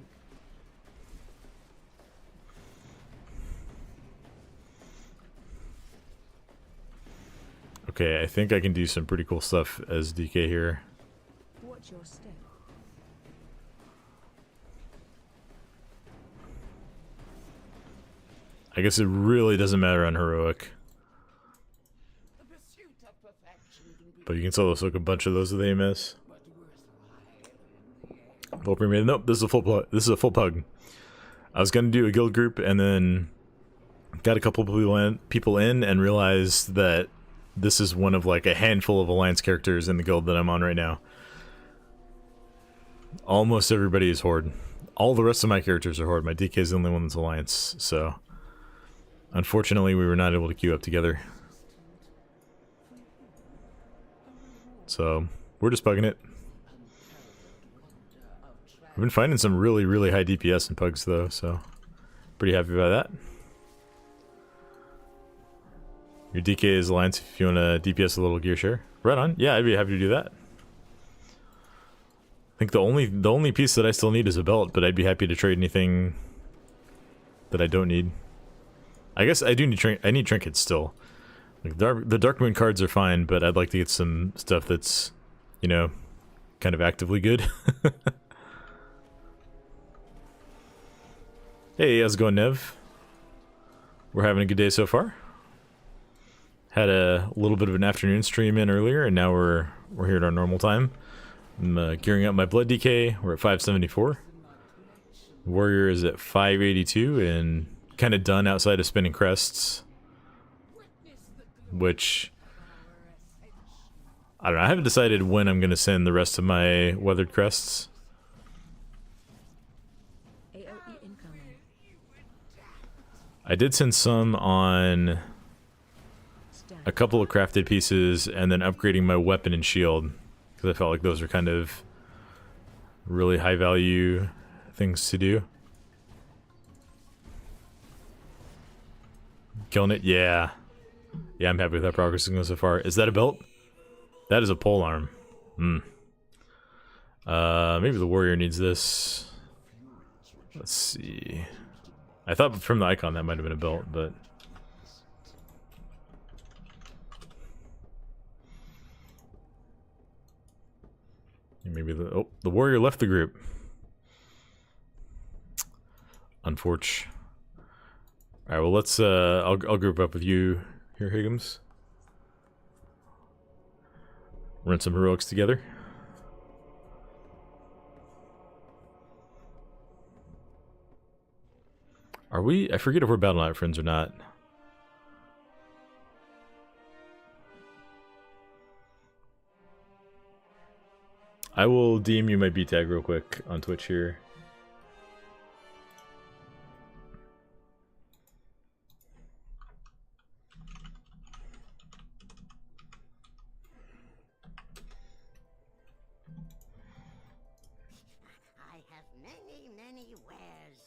Okay, I think I can do some pretty cool stuff as DK here. Watch your step. I guess it really doesn't matter on heroic, The pursuit of perfection can be but you can solo soak a bunch of those with AMS. but worthwhile. Full premium. Nope, this is a full this is a full pug. I was gonna do a guild group and then got a couple people in and realized that this is one of like a handful of alliance characters in the guild that I'm on right now. Almost everybody is horde. All the rest of my characters are horde. My DK is the only one that's alliance, so unfortunately we were not able to queue up together. So we're just pugging it. I've been finding some really, really high DPS in pugs though, so pretty happy about that. Your DK is alliance if you want to DPS a little gear share. Right on. Yeah, I'd be happy to do that. I think the only piece that I still need is a belt, but I'd be happy to trade anything that I don't need. I guess I do need I need trinkets still. Like the Dark Moon cards are fine, but I'd like to get some stuff that's, you know, kind of actively good. Hey, how's it going, Nev? We're having a good day so far. Had a little bit of an afternoon stream in earlier, and now we're here at our normal time. I'm gearing up my blood DK. We're at 574. Warrior is at 582, and kind of done outside of spinning crests. Which, I don't know, I haven't decided when I'm going to send the rest of my weathered crests. AOE incoming. I did send some on Stand. a couple of crafted pieces and then upgrading my weapon and shield, because I felt like those are kind of really high value things to do. Killing it? Yeah. Yeah, I'm happy with that progress so far. Is that a belt? That is a pole arm. Maybe the warrior needs this. Let's see. I thought from the icon that might have been a belt, but maybe the warrior left the group. Unfortunate. All right, well let's I'll group up with you here, Higgums. Run some heroics together. Are we? I forget if we're Battle Knight friends or not. I will DM you my B tag real quick on Twitch here. I have many wares.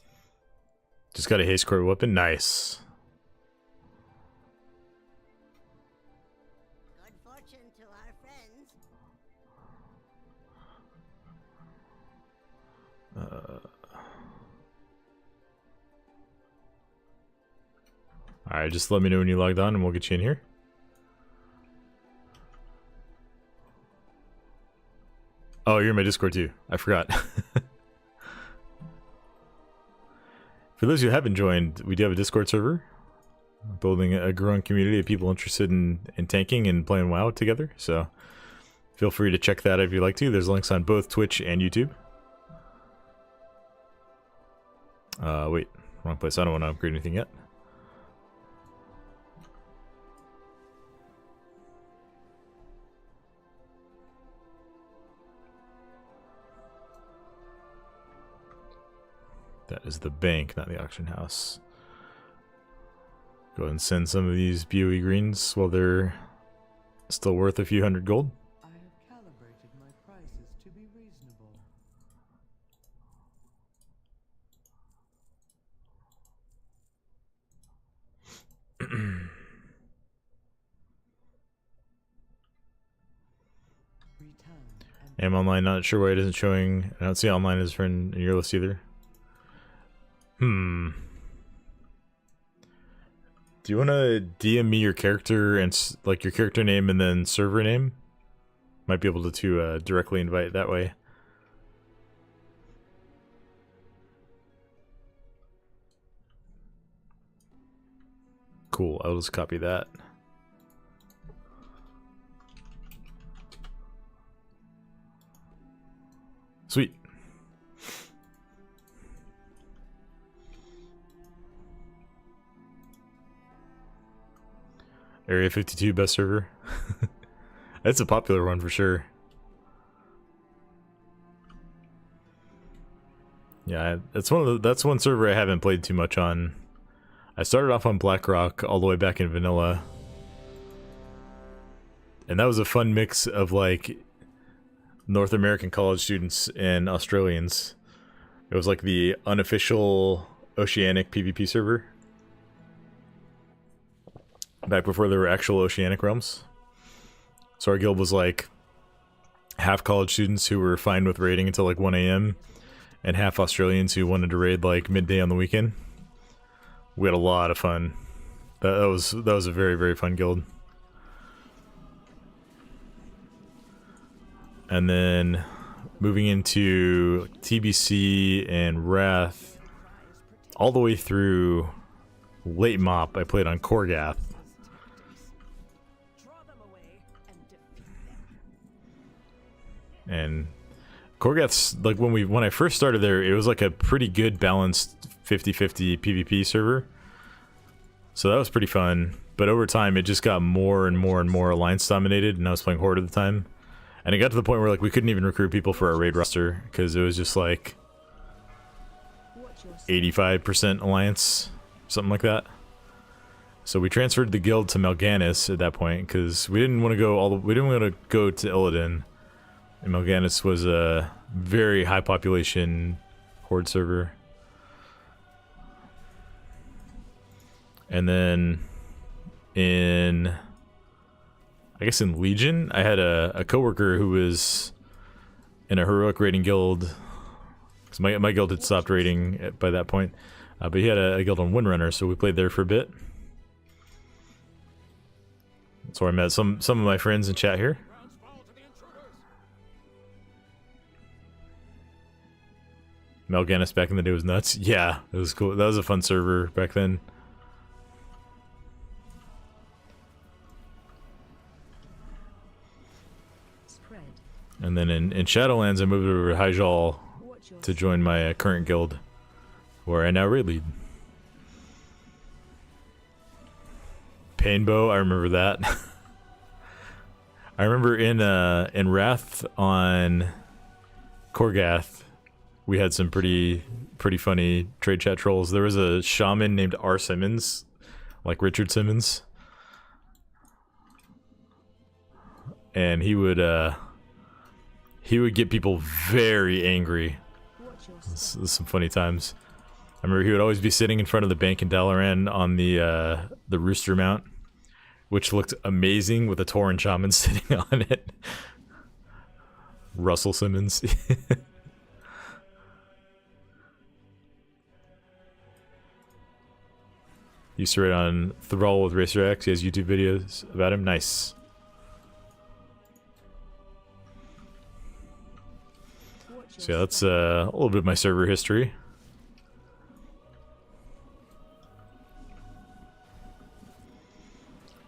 Just got a haste core weapon. Nice. Good fortune to our friends. Alright, just let me know when you logged on and we'll get you in here. Oh, you're in my Discord too. I forgot. For those who haven't joined, we do have a Discord server. Building a growing community of people interested in tanking and playing WoW together. So feel free to check that out if you'd like to. There's links on both Twitch and YouTube. Wait, wrong place. I don't want to upgrade anything yet. That is the bank, not the auction house. Go ahead and send some of these BOE greens while they're still worth a few hundred gold. I have calibrated my prices to be reasonable. Am online, not sure why it isn't showing. I don't see online as friend in your list either. Do you want to DM me your character and like your character name and then server name? Might be able to directly invite that way. Cool, I'll just copy that. Sweet. Area 52 best server. That's a popular one for sure. Yeah, that's one server I haven't played too much on. I started off on Blackrock all the way back in vanilla. And that was a fun mix of like North American college students and Australians. It was like the unofficial Oceanic PvP server. Back before there were actual Oceanic realms. So our guild was like half college students who were fine with raiding until like 1 AM and half Australians who wanted to raid like midday on the weekend. We had a lot of fun. That was a very, very fun guild. And then moving into TBC and Wrath all the way through late mop, I played on Korgath. And Korgath's like when I first started there, it was like a pretty good balanced 50-50 PvP server. So that was pretty fun. But over time it just got more and more and more alliance dominated, and I was playing Horde at the time. And it got to the point where like we couldn't even recruit people for our raid roster because it was just like 85% alliance, something like that. So we transferred the guild to Mal'Ganis at that point because we didn't want to go to Illidan. And Mal'Ganis was a very high population Horde server. And then in Legion, I had a coworker who was in a heroic raiding guild. Because my guild had stopped raiding by that point. But he had a guild on Windrunner, so we played there for a bit. That's where I met some of my friends in chat here. Mal'Ganis back in the day was nuts. Yeah, it was cool. That was a fun server back then. Spread. And then in Shadowlands, I moved over to Hyjal Watch your to join my current guild, where I now raid lead. Painbow, I remember that. I remember in Wrath on Korgath, we had some pretty funny trade chat trolls. There was a shaman named R. Simmons, like Richard Simmons, and he would get people very angry. watch your This is some funny times. I remember he would always be sitting in front of the bank in Dalaran on the Rooster Mount, which looked amazing with a Tauren shaman sitting on it. Russell Simmons. Used to write on Thrall with Racer X. He has YouTube videos about him. Nice. watch your So yeah, that's a little bit of my server history.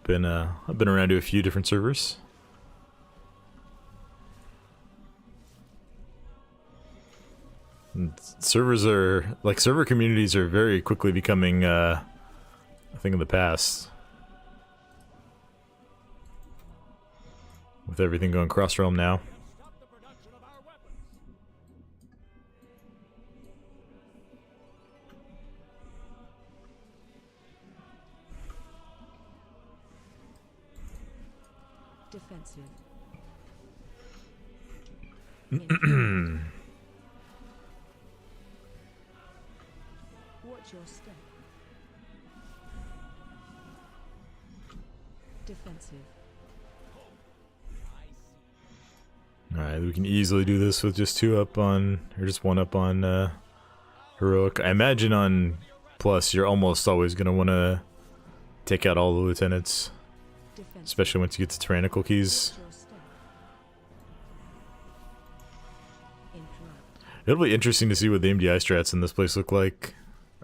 I've been around to a few different servers. And server communities are very quickly becoming a thing of the past. With everything going cross-realm now. Defensive. Watch your step. Defensive. Alright, we can easily do this with just 2 up on, or just 1 up on heroic. I imagine on plus you're almost always going to want to take out all the lieutenants, Defensive. especially once you get to tyrannical keys. Watch your step. Interrupt. It'll be interesting to see what the MDI strats in this place look like.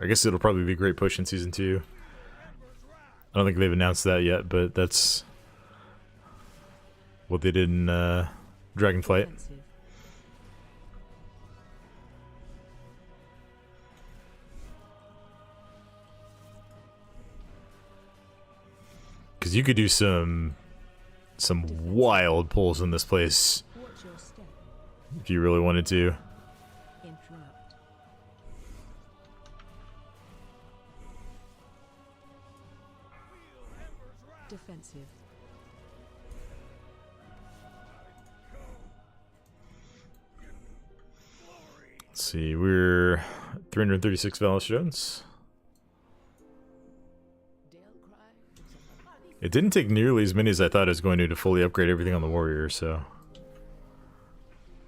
I guess it'll probably be a great push in Season 2. I don't think they've announced that yet, but that's what they did in Dragonflight. Defensive. Because you could do some wild pulls in this place Watch your step. if you really wanted to. Interrupt. Defensive. Let's see, we're 336 Valestrones. It didn't take nearly as many as I thought it was going to fully upgrade everything on the warrior, so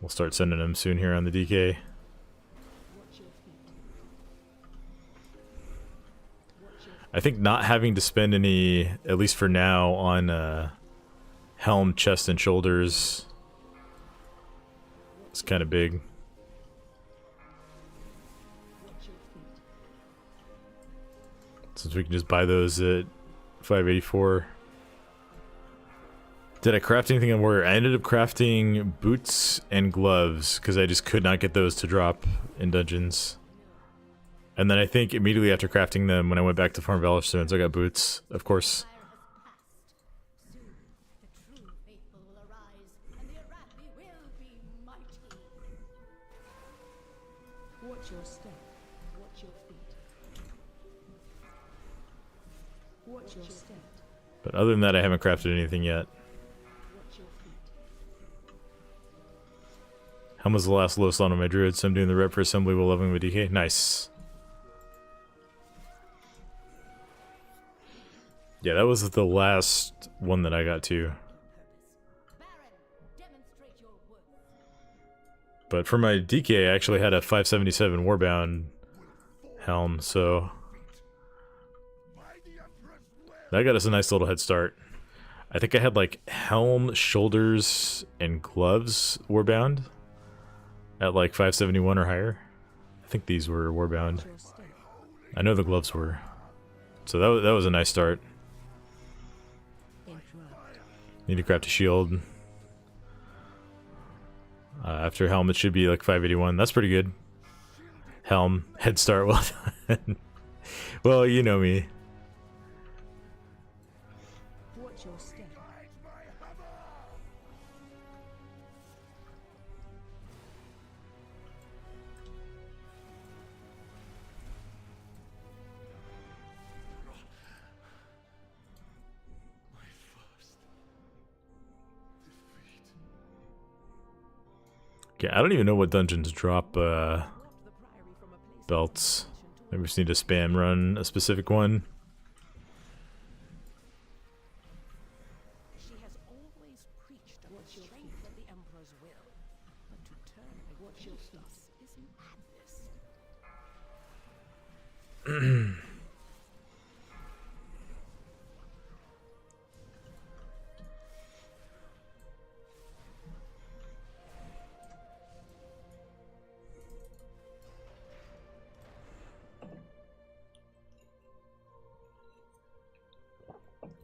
we'll start sending them soon here on the DK. I think not having to spend any, at least for now, on helm, chest, and shoulders is kind of big. Since we can just buy those at 584. Did I craft anything on warrior? I ended up crafting boots and gloves because I just could not get those to drop in dungeons. And then I think immediately after crafting them, when I went back to farm Valor Stones, I got boots, of course. Soon the true faithful will arise, and the Arathi will be mighty. Watch your step. Watch your feet. Watch your step. But other than that, I haven't crafted anything yet. Watch your feet. How was the last low slot on my druid? So I'm doing the rep for assembly while leveling with DK. Nice. Yeah, that was the last one that I got to. Baron, demonstrate your worth. But for my DK, I actually had a 577 Warbound helm, so that got us a nice little head start. I think I had like helm, shoulders, and gloves Warbound at like 571 or higher. I think these were Warbound. Watch your step. I know the gloves were. So that was a nice start. Interrupt. Need to craft a shield. After helm, it should be like 581. That's pretty good. Helm, head start, well done. Well, you know me. Watch your step. Okay, I don't even know what dungeons drop belts. Maybe we just need to spam run a specific one. She has always preached of the strength of the Emperor's will, but to turn against us is madness.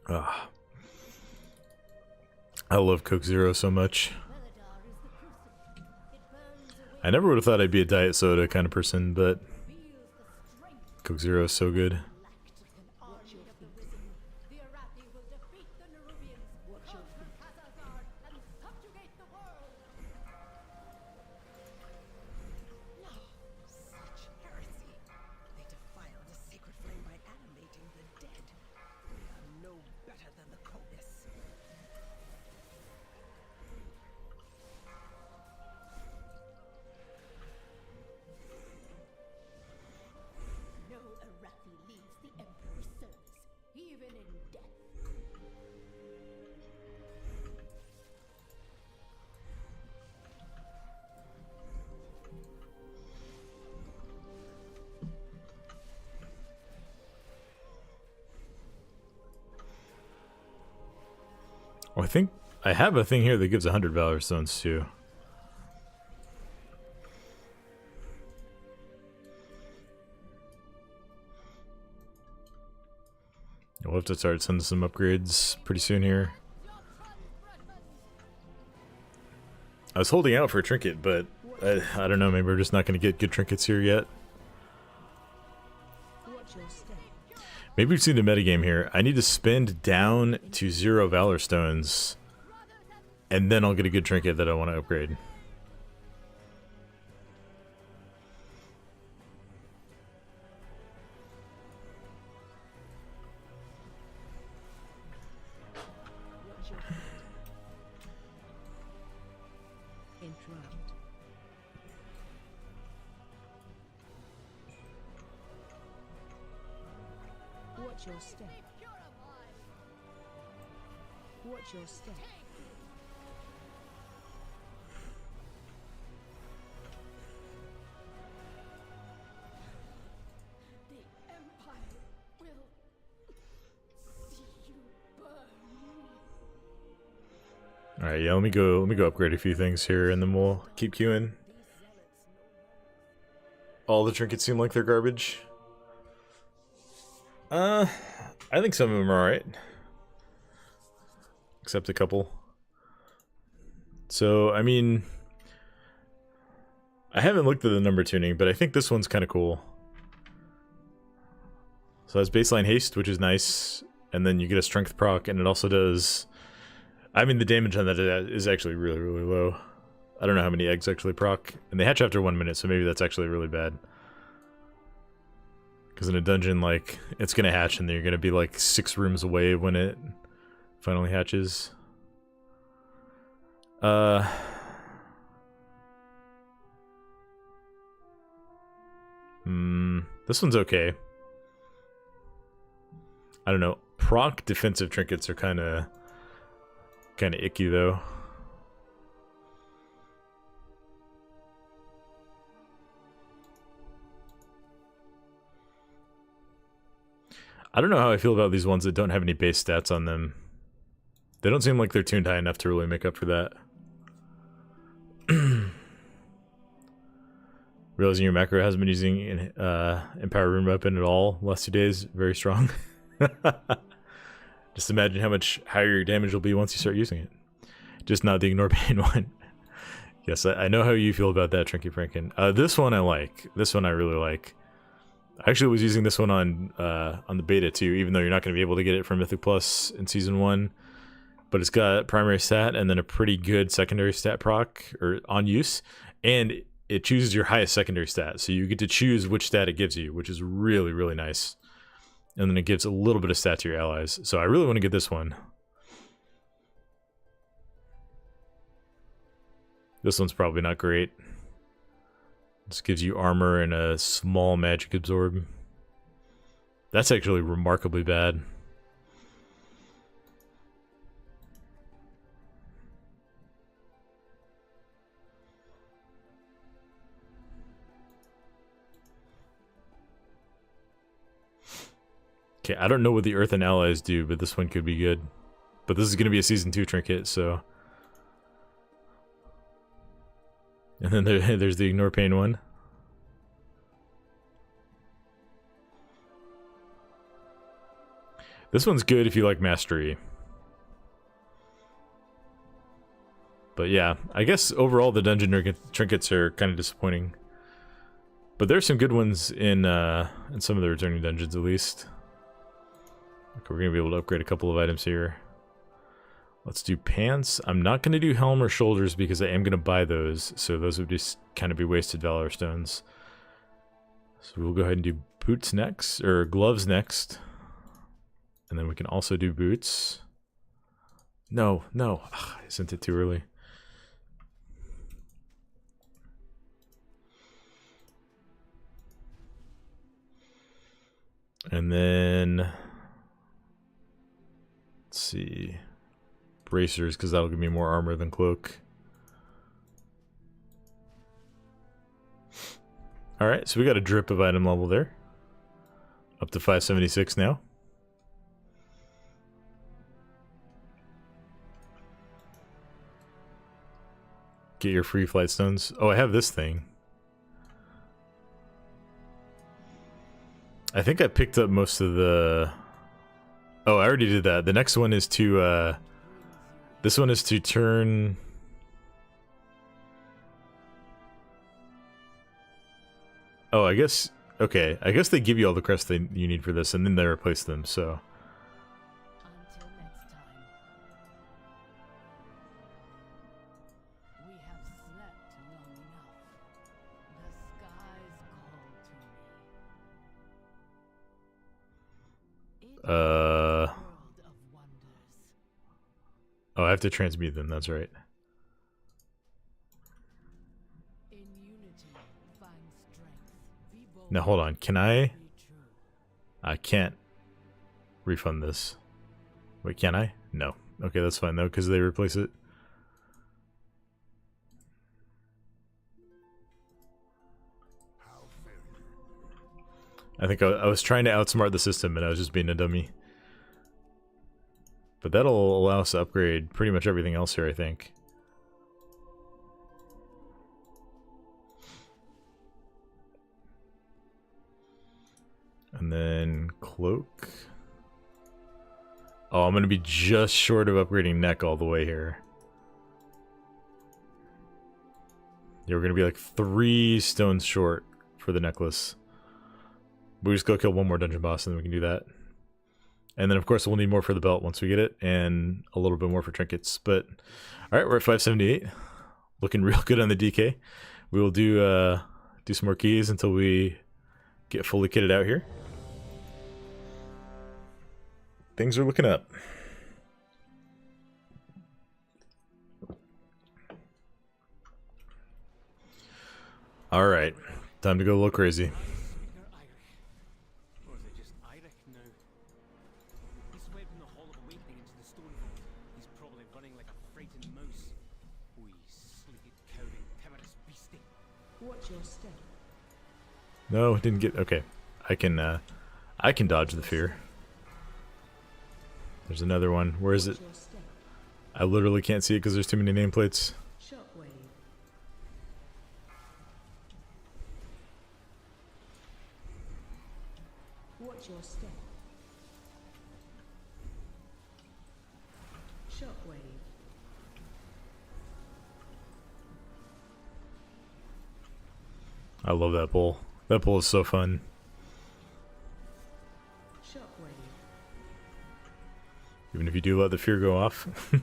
Ah. I love Coke Zero so much. Beledar is the crucible. It burns away, I never would have thought I'd be a diet soda kind of person, but reveals the strength Coke Zero is so good. lacked an army of the risen. The Arathi will defeat the Nerubians, conquer Khazar, and subjugate the world. No, such heresy. They defiled the sacred flame by animating the dead. They are no better than the Covis. Oh, I think I have a thing here that gives 100 Valor Stones too. We'll have to start sending some upgrades pretty soon here. I was holding out for a trinket, but I don't know, maybe we're just not going to get good trinkets here yet. Watch your step. Maybe we've seen the metagame here. I need to spend down to 0 Valor Stones, and then I'll get a good trinket that I want to upgrade. Watch your feet. Interrupt. Watch your step. Watch your step. The Empire will see you burn. All right, yeah, let me go upgrade a few things here, and then we'll keep queuing. All the trinkets seem like they're garbage. I think some of them are alright. Except a couple. So, I mean, I haven't looked at the number tuning, but I think this one's kind of cool. So it has baseline haste, which is nice, and then you get a strength proc, and it also does... I mean, the damage on that is actually really, really low. I don't know how many eggs actually proc, and they hatch after 1 minute, so maybe that's actually really bad. Because in a dungeon, like, it's gonna hatch, and then you're gonna be like 6 rooms away when it finally hatches. This one's okay. I don't know. Proc defensive trinkets are kind of icky though. I don't know how I feel about these ones that don't have any base stats on them. They don't seem like they're tuned high enough to really make up for that. Realizing your macro hasn't been using Empower Rune Weapon at all the last 2 days. Very strong. Just imagine how much higher your damage will be once you start using it. Just not the Ignore Pain one. Yes, I know how you feel about that, Trinky Franken. This one I like. This one I really like. I actually was using this one on the beta too, even though you're not going to be able to get it from Mythic Plus in Season 1. But it's got primary stat and then a pretty good secondary stat proc, or on use. And it chooses your highest secondary stat. So you get to choose which stat it gives you, which is really, really nice. And then it gives a little bit of stat to your allies. So I really want to get this one. This one's probably not great. This gives you armor and a small magic absorb. That's actually remarkably bad. Okay, I don't know what the Earth and Allies do, but this one could be good. But this is going to be a Season 2 trinket, so... And then there's the Ignore Pain one. This one's good if you like Mastery. But yeah, I guess overall the dungeon trinkets are kind of disappointing. But there's some good ones in some of the returning dungeons at least. Okay, we're going to be able to upgrade a couple of items here. Let's do pants. I'm not going to do helm or shoulders because I am going to buy those. So those would just kind of be wasted Valor Stones. So we'll go ahead and do boots next, or gloves next. And then we can also do boots. No. Ugh, I sent it too early. And then... let's see... bracers, because that'll give me more armor than cloak. Alright, so we got a drip of item level there. Up to 576 now. get your free flight stones. Oh, I have this thing. I think I picked up most of the... Oh, I already did that. The next one is to, this one is to turn... Oh, I guess... Okay, I guess they give you all the crests you need for this, and then they replace them, so... Until next time. We have slept long enough. The skies call to me. It is a world of wonders. Oh, I have to transmute them, that's right. In unity, find strength. Be bold, Now hold on, can I? be true. I can't refund this. Wait, can I? No. Okay, that's fine though, because they replace it. I think I was trying to outsmart the system and I was just being a dummy. But that'll allow us to upgrade pretty much everything else here, I think. And then cloak. Oh, I'm gonna be just short of upgrading neck all the way here. Yeah, we're gonna be like 3 stones short for the necklace. We just go kill one more dungeon boss and then we can do that. And then of course we'll need more for the belt once we get it, and a little bit more for trinkets. But alright, we're at 578. Looking real good on the DK. We will do some more keys until we get fully kitted out here. Things are looking up. Alright, time to go a little crazy. They're Irish. Or is it just Irish now? He swept from the Hall of Awakening into the Stone Vault. He's probably running like a frightened mouse. Wee, sleepy, cowering, timorous beastie. Watch your step. No, didn't get... Okay. I can dodge the fear. There's another one. Where is it? Watch your step. I literally can't see it because there's too many nameplates. Shockwave. Watch your step. Shockwave. I love that pull. That pull is so fun. Shockwave. Even if you do let the fear go off. What's this?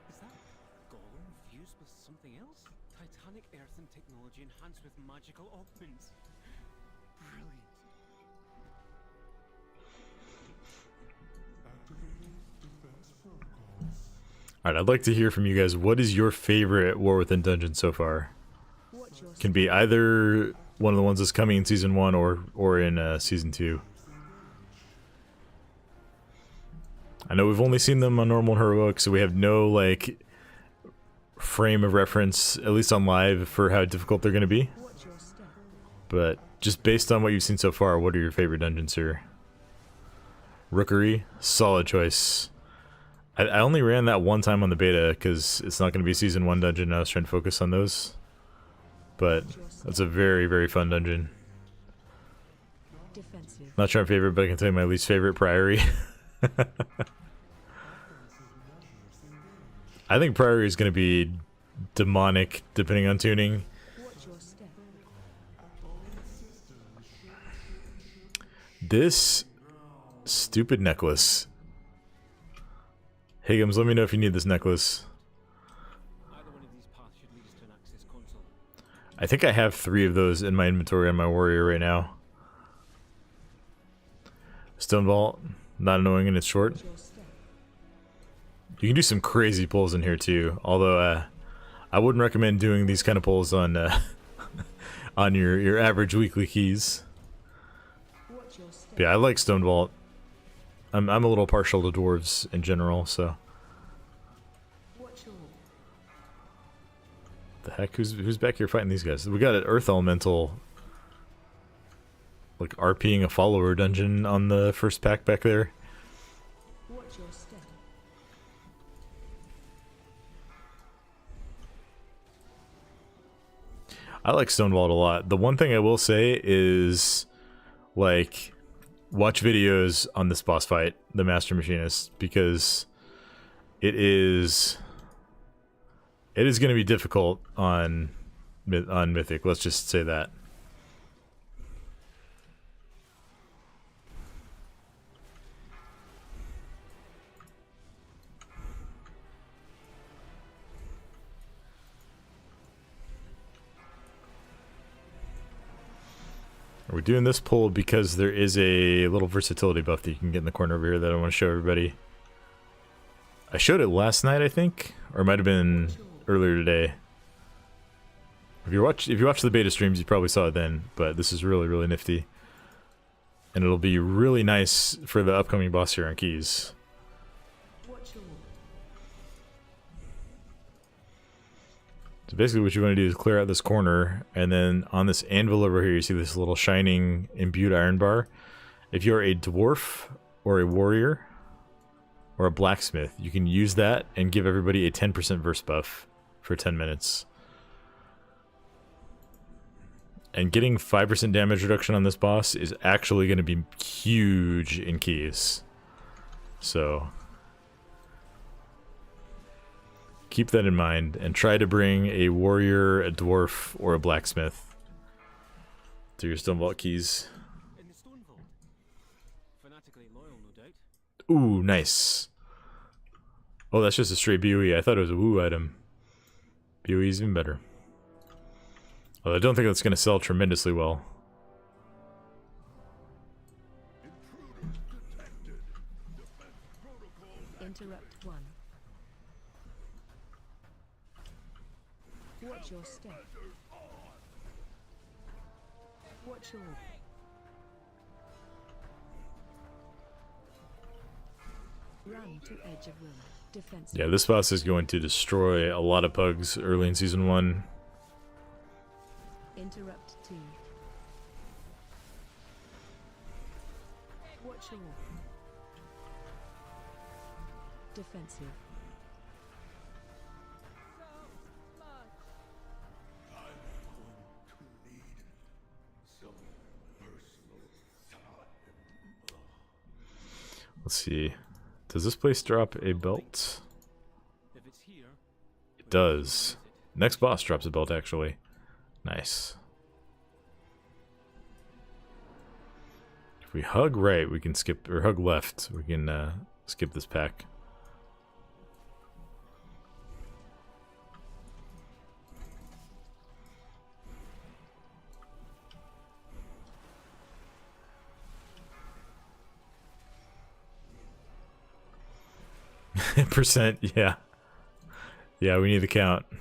Is that Gollum fused with something else? Titanic earth and technology enhanced with magical augments. Brilliant. Alright, I'd like to hear from you guys. What is your favorite War Within Dungeon so far? Watch your Can be either one of the ones that's coming in Season 1 or in Season 2. I know we've only seen them on normal and heroic, so we have no, like, frame of reference, at least on live, for how difficult they're going to be. Watch your step. But just based on what you've seen so far, what are your favorite dungeons here? Rookery, solid choice. I only ran that one time on the beta because it's not going to be Season 1 dungeon, and I was trying to focus on those. But that's a very, very fun dungeon. Defensive. Not sure I'm favorite, but I can tell you my least favorite, Priory. I think Priory is going to be demonic, depending on tuning. Watch your step. This stupid necklace. Higgums, let me know if you need this necklace. Either one of these paths should lead us to an access console. I think I have 3 of those in my inventory on my warrior right now. Stone Vault, not annoying and it's short. Watch your step. You can do some crazy pulls in here too, although I wouldn't recommend doing these kind of pulls on on your average weekly keys. Watch your step. But yeah, I like Stone Vault. I'm a little partial to dwarves in general, so. Watch your. The heck? Who's back here fighting these guys? We got an Earth Elemental, like RPing a follower dungeon on the first pack back there. Watch your step. I like Stonewalled a lot. The one thing I will say is, like, watch videos on this boss fight, the Master Machinist, because it is going to be difficult on Mythic. Let's just say that. We're doing this pull because there is a little versatility buff that you can get in the corner over here that I want to show everybody. I showed it last night, I think, or it might have been earlier today. If you watch the beta streams, you probably saw it then, but this is really, really nifty. And it'll be really nice for the upcoming boss here on Keys. Watch your So basically what you want to do is clear out this corner, and then on this anvil over here you see this little shining imbued iron bar. If you're a dwarf or a warrior or a blacksmith, you can use that and give everybody a 10% verse buff for 10 minutes. And getting 5% damage reduction on this boss is actually going to be huge in Keys. So keep that in mind, and try to bring a warrior, a dwarf, or a blacksmith to your Stonevault Keys. In the Stone Vault. Fanatically loyal, no doubt. Ooh, nice. Oh, that's just a straight BOE. I thought it was a woo item. BOE is even better. Although I don't think that's going to sell tremendously well. interrupt one. Watch your step. Watch your. Run to edge of room. Defensive. Yeah, this boss is going to destroy a lot of pugs early in Season 1. Interrupt 2. Watch your. Defensive. Let's see. Does this place drop a belt? If it's here, It does. Next boss drops a belt, actually. Nice. If we hug right, we can skip, or hug left, we can skip this pack. Percent, yeah. Yeah, we need the count. I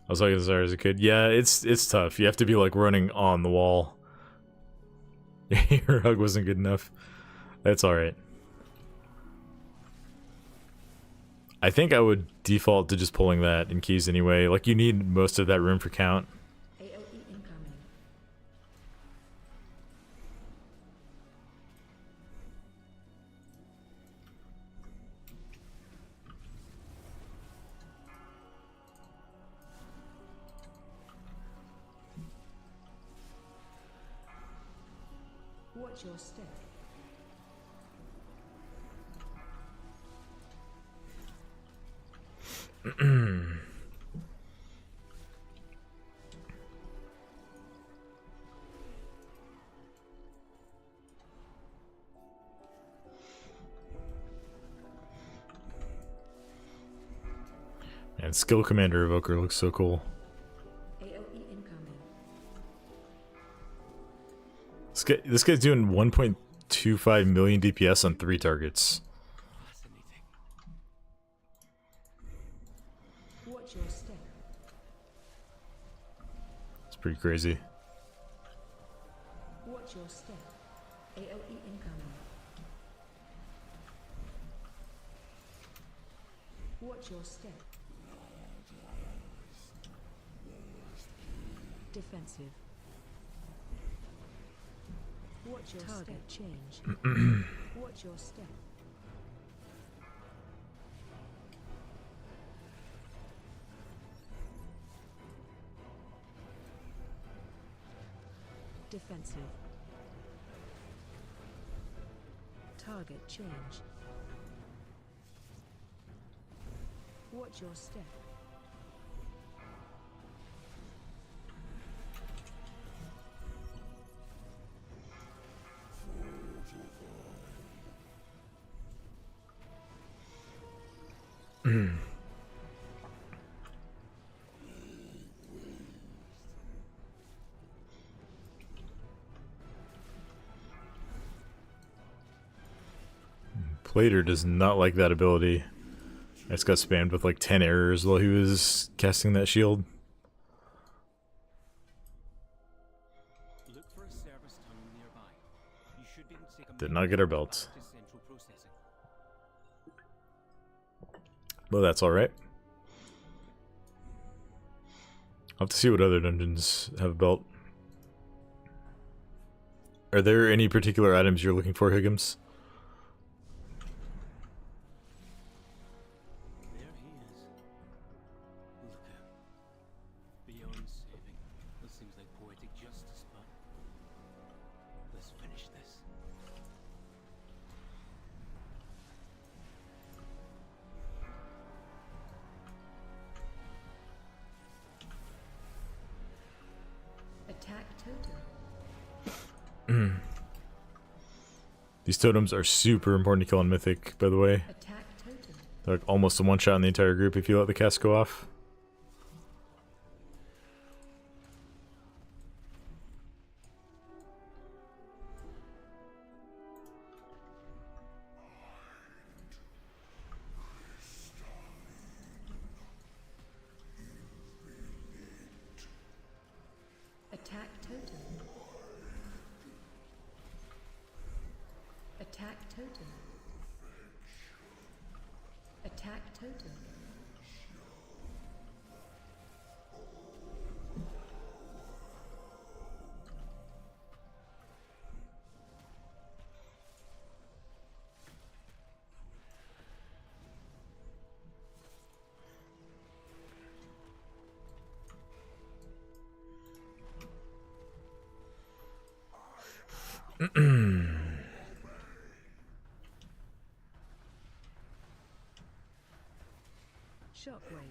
was like this as a kid. Yeah, it's tough. You have to be like running on the wall. Your hug wasn't good enough. That's alright. I think I would default to just pulling that in Keys anyway. Like, you need most of that room for count. AOE incoming. Watch your step. And Skill Commander Evoker looks so cool. AOE incoming. This guy's doing 1.25 million DPS on 3 targets. fascinating. Watch your step. It's pretty crazy. Watch your step. AOE incoming. Watch your step. Defensive. Watch your target change. Watch your step. Defensive. Target change. Watch your step. Plater does not like that ability. I just got spammed with like 10 errors while he was casting that shield. Look for a service tunnel nearby. You should be able to take a Did not get our belts. back to central processing. Well, that's alright. I'll have to see what other dungeons have a belt. Are there any particular items you're looking for, Higgins? There he is. Look out. Beyond saving. That seems like poetic justice, but let's finish this. Attack totem. These totems are super important to kill on Mythic, by the way. Attack totem. They're like almost a one-shot in the entire group if you let the cast go off. Attack totem. Attack totem. Attack totem. Shockwave.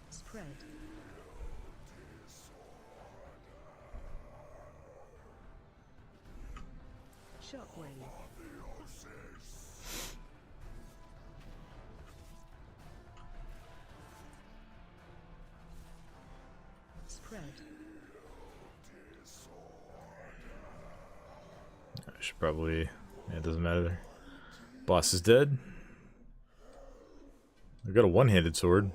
Spread. Shockwave. Spread. I should probably... yeah, it doesn't matter. Boss is dead. I've got a one-handed sword.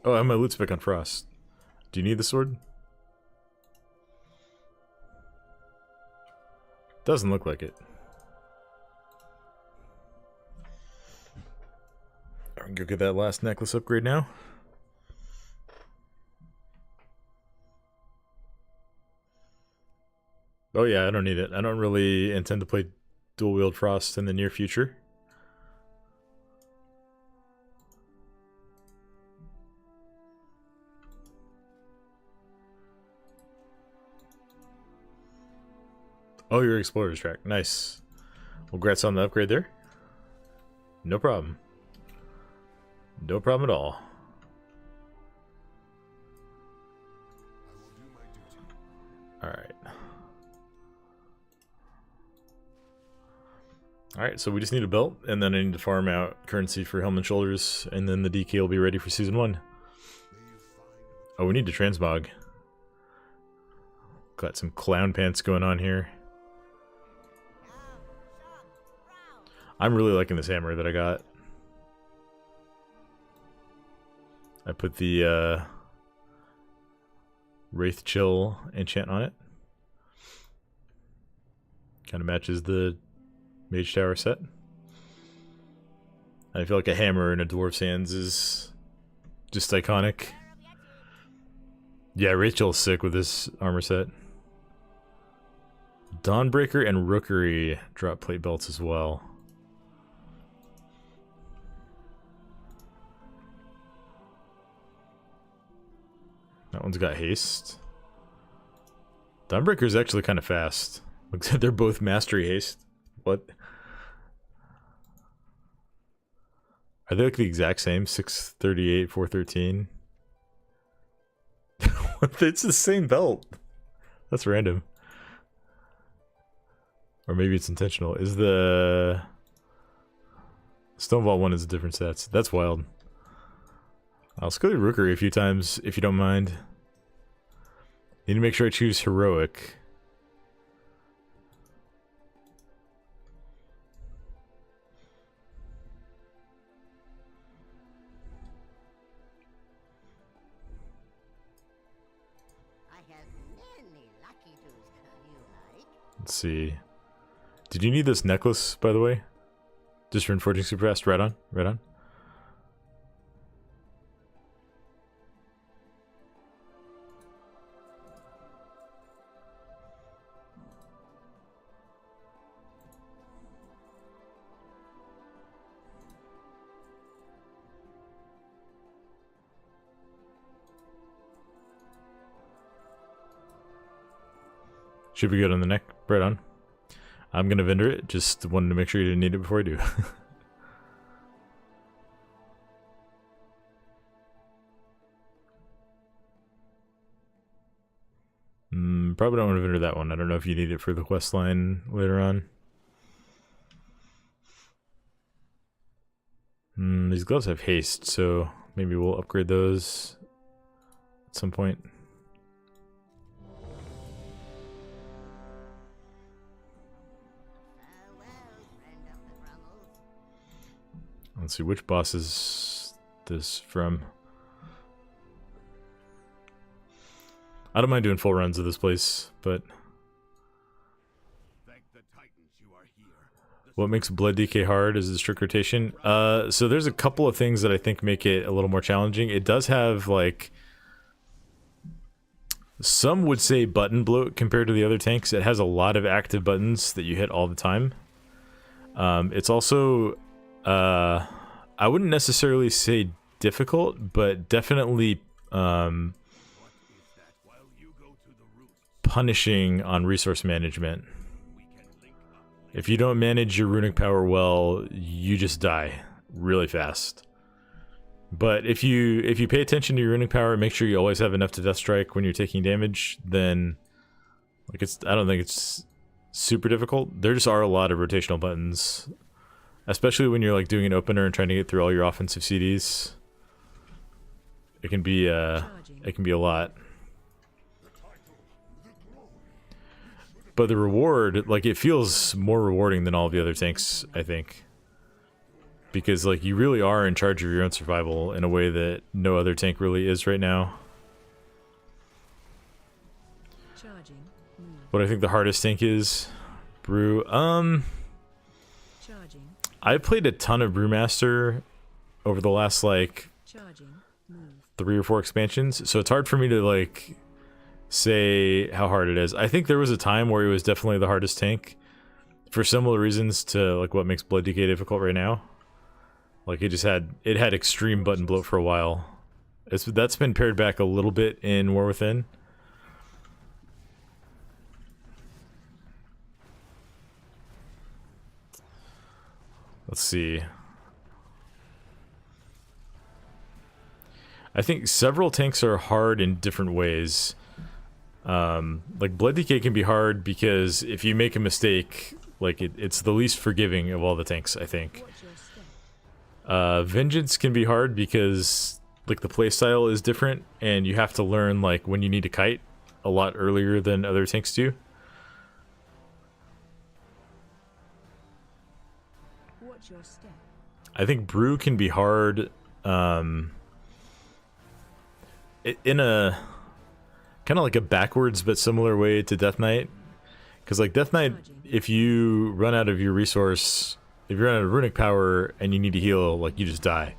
Oh, I have my loot spec on Frost. Do you need the sword? Doesn't look like it. I can go get that last necklace upgrade now. Oh yeah, I don't need it. I don't really intend to play dual wield Frost in the near future. Oh, your Explorer's track. Nice. Well, congrats on the upgrade there. No problem. No problem at all. Alright. Alright, so we just need a belt, and then I need to farm out currency for Helm and Shoulders, and then the DK will be ready for Season 1. Oh, we need to transmog. Got some clown pants going on here. I'm really liking this hammer that I got. I put the Wraith Chill enchant on it. Kind of matches the Mage Tower set. I feel like a hammer in a dwarf's hands is just iconic. Yeah, Rachel's sick with this armor set. Dawnbreaker and Rookery drop plate belts as well. That one's got haste. Dawnbreaker is actually kind of fast. Looks like they're both mastery haste. What? Are they like the exact same? 638, 413? It's the same belt. That's random. Or maybe it's intentional. Is the Stonewall one is different sets? That's wild. I'll go to Rookery a few times if you don't mind. Need to make sure I choose heroic. Let's see. Did you need this necklace, by the way? Just reinforcing super fast. Right on. Right on. Should be good on the neck. Right on. I'm gonna vendor it. Just wanted to make sure you didn't need it before I do. Probably don't want to vendor that one. I don't know if you need it for the quest line later on. These gloves have haste, so maybe we'll upgrade those at some point. Let's see, which boss is this from? I don't mind doing full runs of this place, but what makes Blood DK hard is the strict rotation. So there's a couple of things that I think make it a little more challenging. It does have, like, some would say button bloat compared to the other tanks. It has a lot of active buttons that you hit all the time. It's also, I wouldn't necessarily say difficult, but definitely punishing on resource management. If you don't manage your runic power well, you just die really fast. But if you pay attention to your runic power and make sure you always have enough to death strike when you're taking damage, then like I don't think it's super difficult. There just are a lot of rotational buttons, especially when you're like doing an opener and trying to get through all your offensive CDs. It can be a lot. But the reward, like, it feels more rewarding than all the other tanks, I think. Because, like, you really are in charge of your own survival in a way that no other tank really is right now. What I think the hardest tank is? Brew. I played a ton of Brewmaster over the last, like, 3 or 4 expansions, so it's hard for me to, like, say how hard it is. I think there was a time where it was definitely the hardest tank for similar reasons to, like, what makes Blood DK difficult right now. Like, it had extreme button bloat for a while. That's been pared back a little bit in War Within. Let's see. I think several tanks are hard in different ways. Like, Blood DK can be hard because if you make a mistake, like, it's the least forgiving of all the tanks, I think. Vengeance can be hard because, like, the playstyle is different and you have to learn, like, when you need to kite a lot earlier than other tanks do. I think Brew can be hard in a kind of like a backwards but similar way to Death Knight. Because, like, Death Knight, if you run out of your resource if you're on a runic power and you need to heal, like, you just die.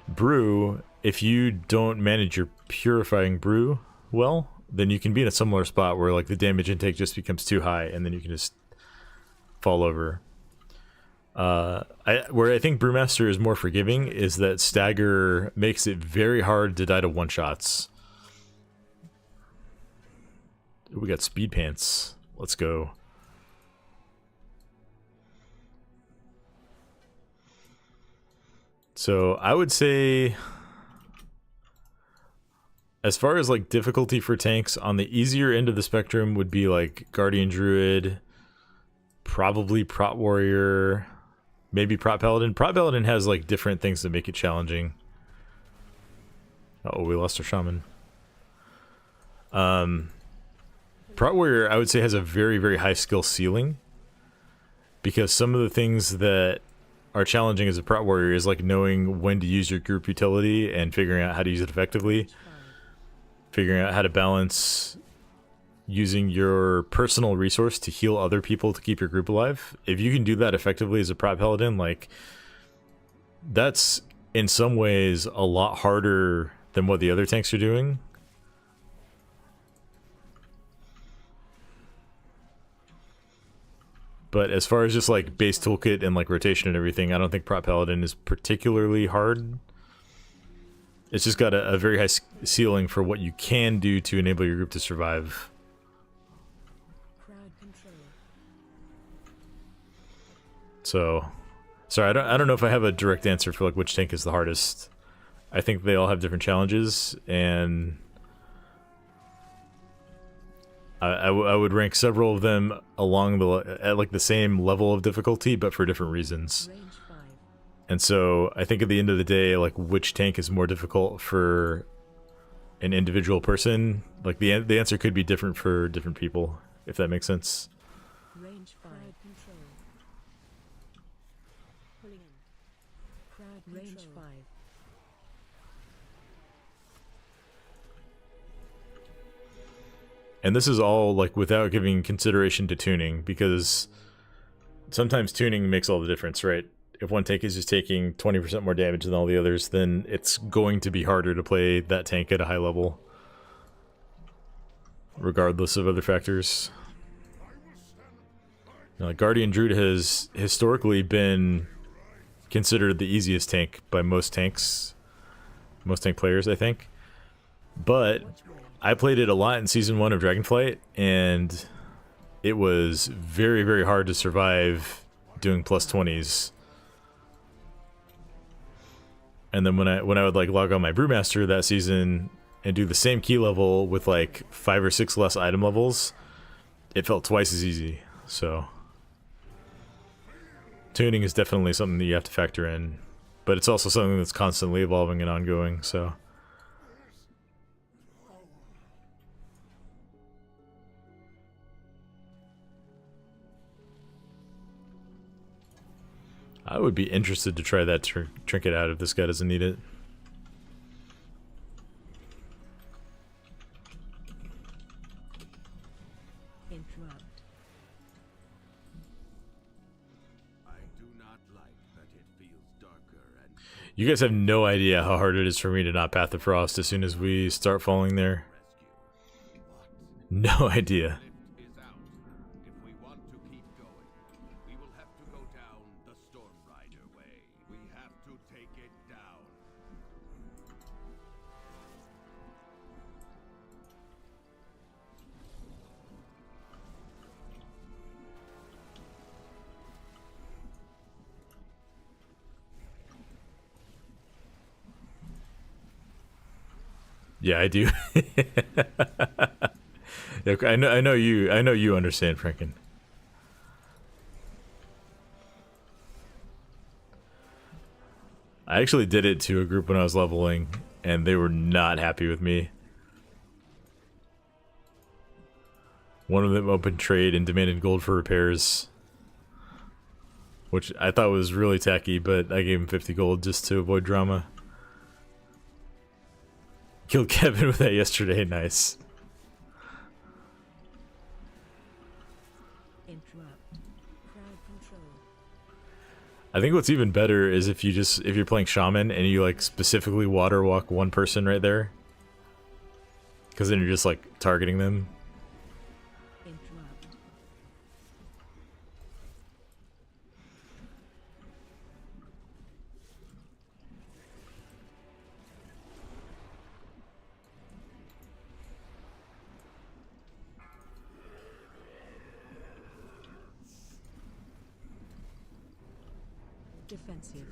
Brew, if you don't manage your purifying brew well, then you can be in a similar spot where, like, the damage intake just becomes too high and then you can just fall over. Where I think Brewmaster is more forgiving is that Stagger makes it very hard to die to one-shots. We got Speed Pants. Let's go. So I would say, as far as like difficulty for tanks, on the easier end of the spectrum would be like Guardian Druid, probably Prot Warrior, maybe Prot Paladin. Prot Paladin has like different things that make it challenging. Oh, we lost our Shaman. Prot Warrior, I would say, has a very, very high skill ceiling, because some of the things that are challenging as a Prot Warrior is like knowing when to use your group utility and figuring out how to use it effectively, figuring out how to balance using your personal resource to heal other people to keep your group alive. If you can do that effectively as a Prot Paladin, like, that's in some ways a lot harder than what the other tanks are doing. But as far as just like base toolkit and like rotation and everything, I don't think Prot Paladin is particularly hard. It's just got a very high ceiling for what you can do to enable your group to survive. Crowd control. So, sorry, I don't know if I have a direct answer for like which tank is the hardest. I think they all have different challenges, and I would rank several of them along at like the same level of difficulty, but for different reasons. Range 5. And so I think at the end of the day, like, which tank is more difficult for an individual person, like the answer could be different for different people, if that makes sense. Range 5. Crowd control. Pulling in. Crowd range 5. And this is all like without giving consideration to tuning, because sometimes tuning makes all the difference, right? If one tank is just taking 20% more damage than all the others, then it's going to be harder to play that tank at a high level, regardless of other factors. Now, Guardian Druid has historically been considered the easiest tank by most tank players, I think. But I played it a lot in Season 1 of Dragonflight, and it was very, very hard to survive doing plus 20s. And then when I would like log on my Brewmaster that season and do the same key level with like 5 or 6 less item levels, it felt twice as easy. So tuning is definitely something that you have to factor in, but it's also something that's constantly evolving and ongoing, so. I would be interested to try that trinket out if this guy doesn't need it. Interrupt. I do not like that it feels darker and You guys have no idea how hard it is for me to not Path of Frost as soon as we start falling there. rescue. No idea. Lift is out. If we want to keep going, we will have to go down the Storm Rider way. We have to take it down. Yeah, I do. I know you understand, Franken. I actually did it to a group when I was leveling, and they were not happy with me. One of them opened trade and demanded gold for repairs, which I thought was really tacky, but I gave him 50 gold just to avoid drama. Killed Kevin with that yesterday, nice. Interrupt. Crowd control. I think what's even better is if you're playing shaman and you like specifically water walk one person right there. Because then you're just like targeting them. Interrupt. Defensive.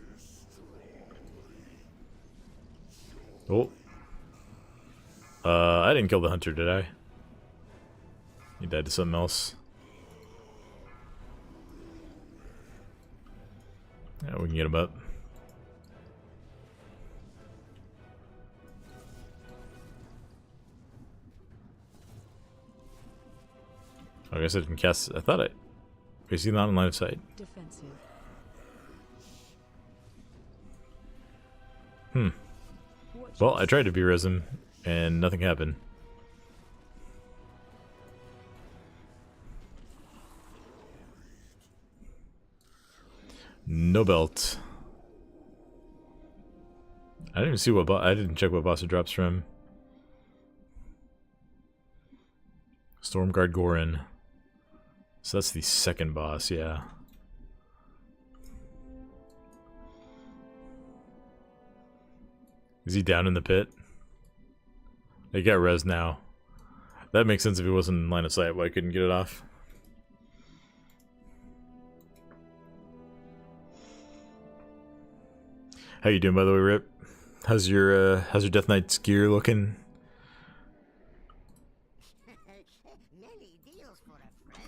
Oh. I didn't kill the hunter, did I? He died to something else. Yeah, we can get him up. I guess I didn't cast. I thought is he not in line of sight? Defensive. Watch Well, your I tried to be-res him, and nothing happened. No belt. I didn't even see what I didn't check what boss it drops from. Stormguard Gorin. So that's the second boss, yeah. Is he down in the pit? He got res now. That makes sense if he wasn't in line of sight, why I couldn't get it off. How you doing, by the way, Rip? How's your Death Knight's gear looking?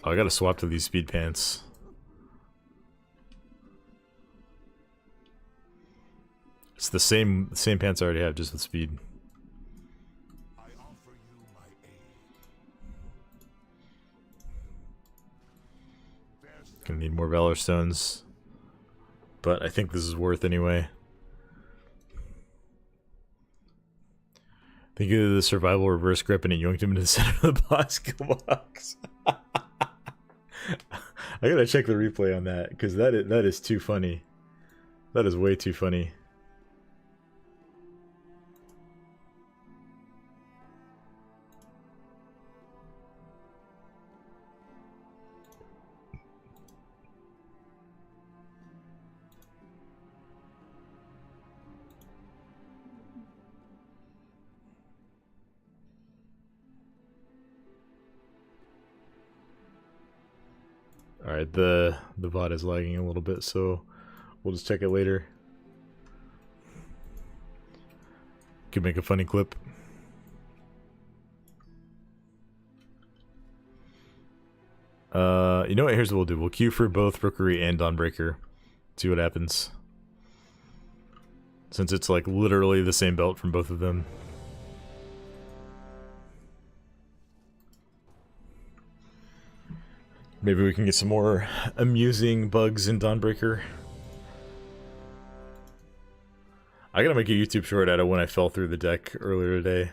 Oh, I gotta swap to these speed pants. It's the same pants I already have, just with speed. I offer you my aid. Gonna need more Valor Stones. But I think this is worth anyway. Think of the survival reverse grip and it yoinked him into the center of the boss kill box. I gotta check the replay on that, because that is too funny. That is way too funny. Alright, the VOD is lagging a little bit, so we'll just check it later. Could make a funny clip. You know what? Here's what we'll do. We'll queue for both Rookery and Dawnbreaker. See what happens. Since it's like literally the same belt from both of them. Maybe we can get some more amusing bugs in Dawnbreaker. I gotta make a YouTube short out of when I fell through the deck earlier today.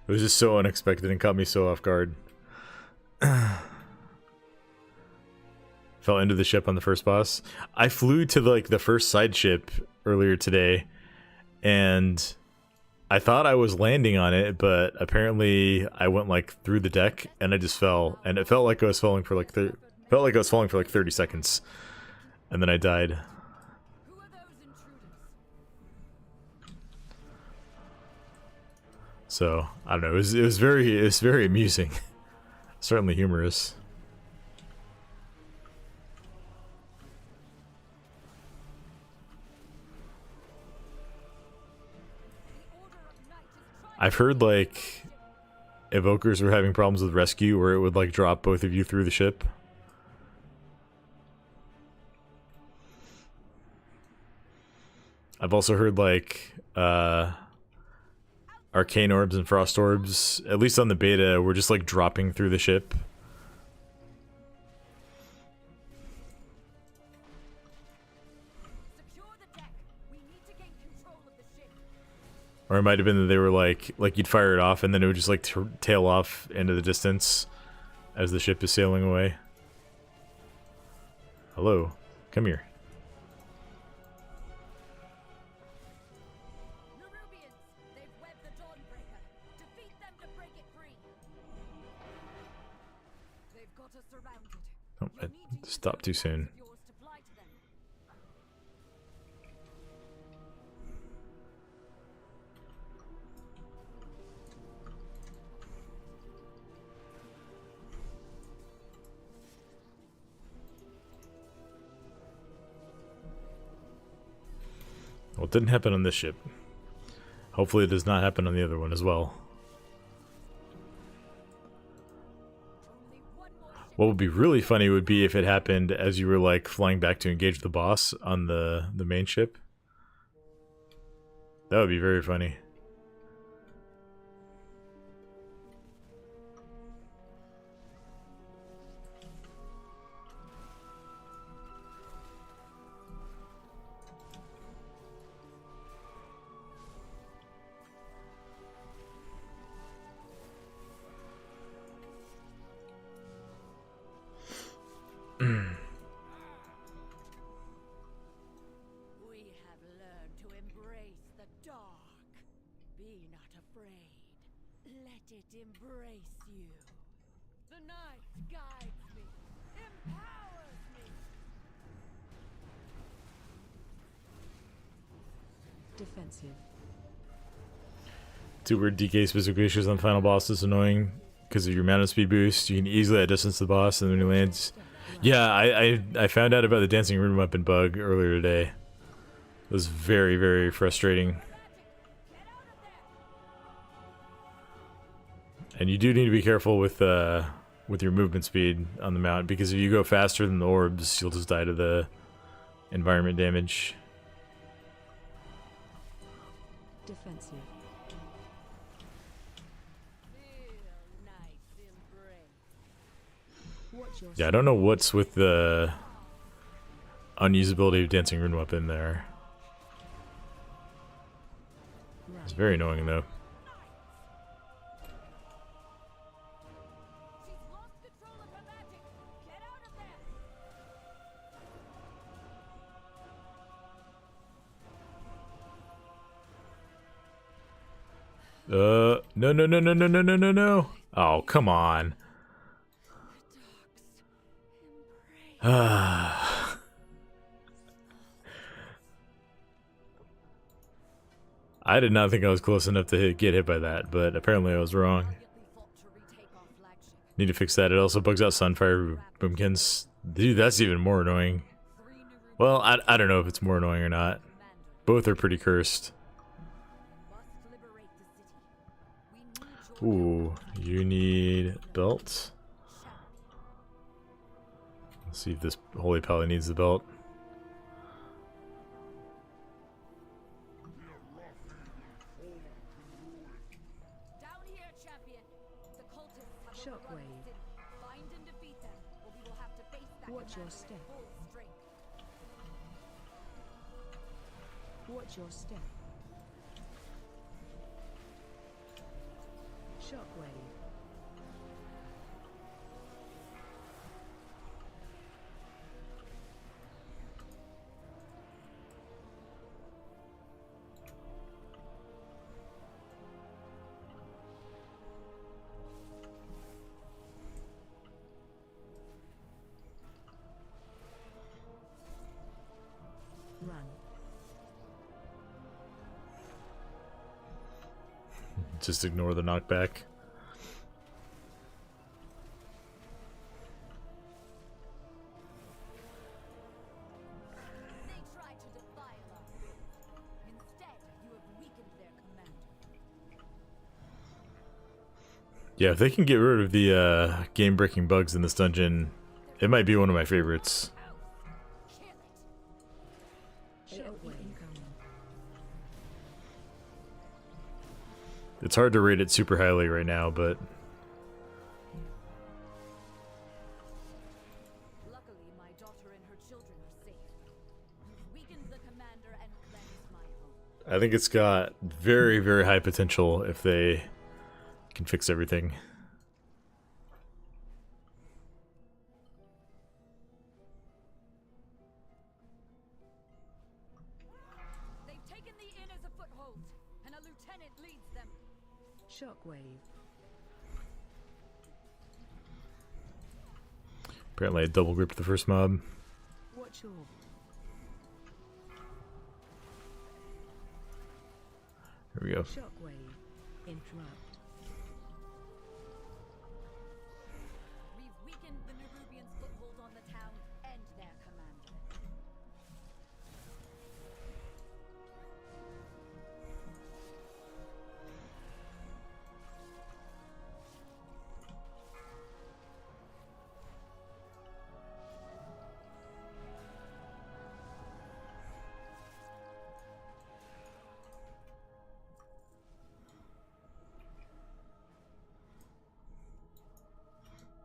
It was just so unexpected and caught me so off guard. Fell into the ship on the first boss. I flew to the first side ship earlier today, and I thought I was landing on it, but apparently I went like through the deck and I just fell, and it felt like I was falling for like 30 seconds, and then I died. Who are those intruders? So I don't know. It was very amusing, certainly humorous. I've heard like evokers were having problems with rescue where it would like drop both of you through the ship. I've also heard like arcane orbs and frost orbs, at least on the beta, were just like dropping through the ship. Secure the deck. We need to gain control of the ship. Or it might have been that they were like you'd fire it off and then it would just like tail off into the distance as the ship is sailing away. Hello, come here. surrounded. Oh, I You'll need to use stopped too those soon. weapons of yours to fly to them. Well, it didn't happen on this ship. Hopefully it does not happen on the other one as well. Only one more ship. What would be really funny would be if it happened as you were like flying back to engage the boss on the main ship. That would be very funny. We have learned to embrace the dark. Be not afraid. Let it embrace you. The night guides me, empowers me. Defensive. Two word DK specific issues on final boss is annoying because of your mana speed boost. You can easily outdistance the boss and when he lands. Yeah, I found out about the dancing rune weapon bug earlier today. It was very, very frustrating. And you do need to be careful with your movement speed on the mount, because if you go faster than the orbs, you'll just die to the environment damage. Defensive. Feel night's embrace. Watch your Yeah, I don't know what's with the unusability of dancing rune weapon there. It's very annoying though. She's lost control of her magic. Get out of there. No, no, no, no, no, no, no, no, no. Oh, come on. I did not think I was close enough to get hit by that, but apparently I was wrong. Valiantly fought to retake our flagship. Need to fix that. It also bugs out Sunfire Boomkins. Dude, that's even more annoying. 3 new rubies Well, I don't know if it's more annoying or not. commander. Both are pretty cursed. Must liberate the city. We need your Ooh, you need belt. Let's see if this Holy Pally needs the belt. Down here, champion. The cultists have Shockwave. overrun the city. Find and defeat them, or we will have to face that Watch your commander step. at full strength. Watch your step. Shockwave. Run. Just ignore the knockback. They tried to defile us. Instead, you have weakened their commander. Yeah, if they can get rid of the game-breaking bugs in this dungeon, it might be one of my favorites. Kill it. Shockwave incoming. It's hard to rate it super highly right now, but Luckily, my daughter and her children are safe. You've weakened the commander and cleansed my home. I think it's got very, very high potential if they can fix everything. They've taken the inn as a foothold, and a lieutenant leads them. Shockwave. Apparently I double gripped the first mob. Watch your Here we go. shockwave. Interrupt. We've weakened the Nerubians' foothold on the town and their commander.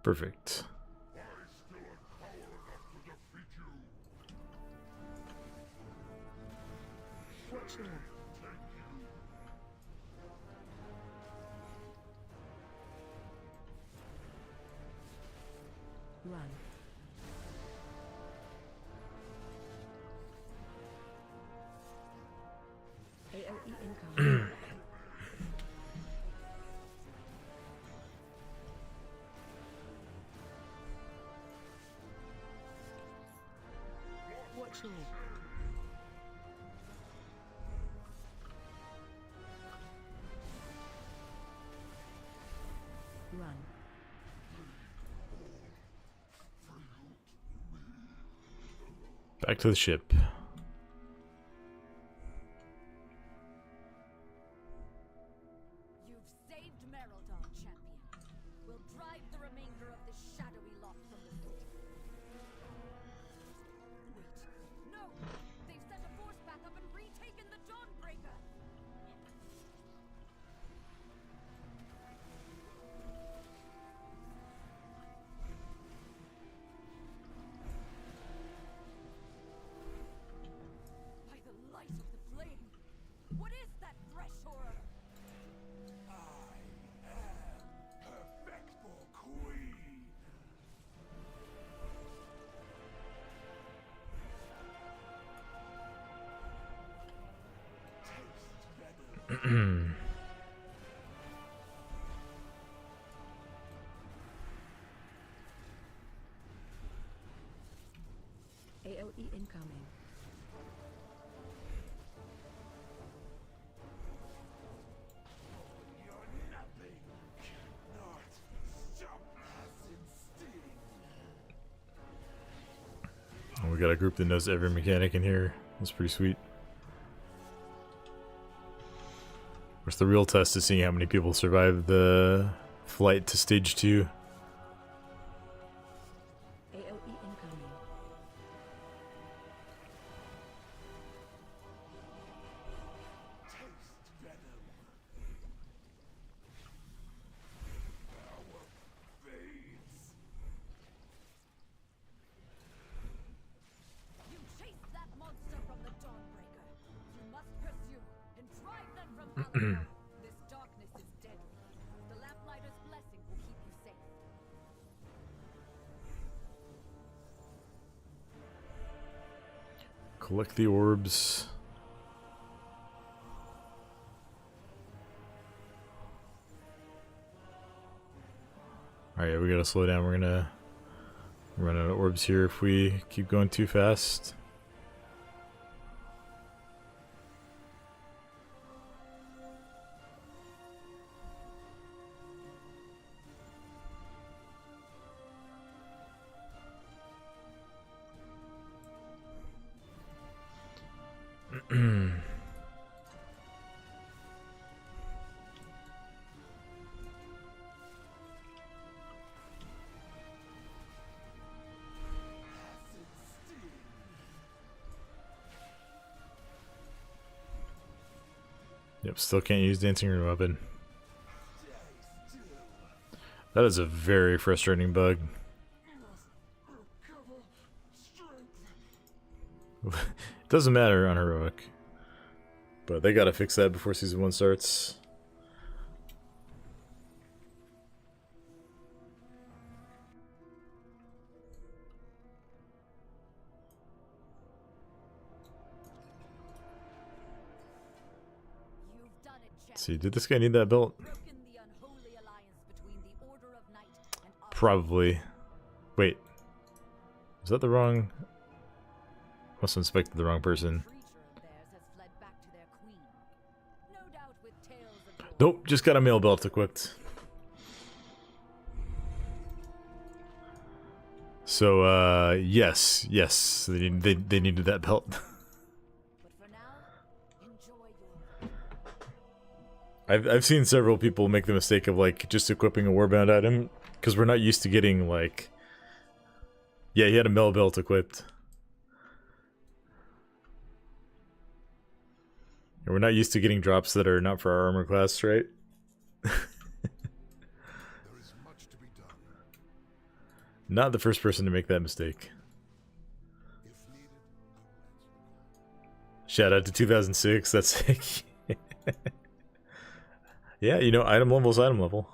Perfect. Watch your run. AOE incoming. Watch your run. Back to the ship. You've saved Merildon, champion. We'll drive the remainder of this shadowy lot from the city. Wait, no! They've sent a force back up and retaken the Dawnbreaker! By the light of the flame! What is that fresh horror? Perfecto Queen. AOE incoming. You're nothing. Cannot stop us in sting. We got a group that knows every mechanic in here. That's pretty sweet. Of course, the real test is seeing how many people survive the flight to stage 2. AOE incoming. Taste venom. Power fades. You chased that monster from the Dawnbreaker. You must pursue and drive them from Alamar. This darkness is deadly. The Lamplighter's blessing will keep you safe. Collect the orbs. Alright, we gotta slow down. We're gonna run out of orbs here if we keep going too fast. Yep, still can't use Dancing Room Weapon. That is a very frustrating bug. It doesn't matter on Heroic. But they gotta fix that before Season 1 starts. You've done it, champion. See, did this guy need that belt? Broken the unholy alliance between the Order of Night and our Probably. Wait. Is that the wrong? Must have inspected the wrong person. Creature of theirs has fled back to their queen. No doubt with tales of your Nope, just got a mail belt equipped. So, yes, they needed that belt. But for now, enjoy your I've seen several people make the mistake of like just equipping a warband item because we're not used to getting like. Yeah, he had a mail belt equipped. And we're not used to getting drops that are not for our armor class, right? There is much to be done. Not the first person to make that mistake. If needed, Shout out to 2006. That's sick. Yeah, you know, item level is item level.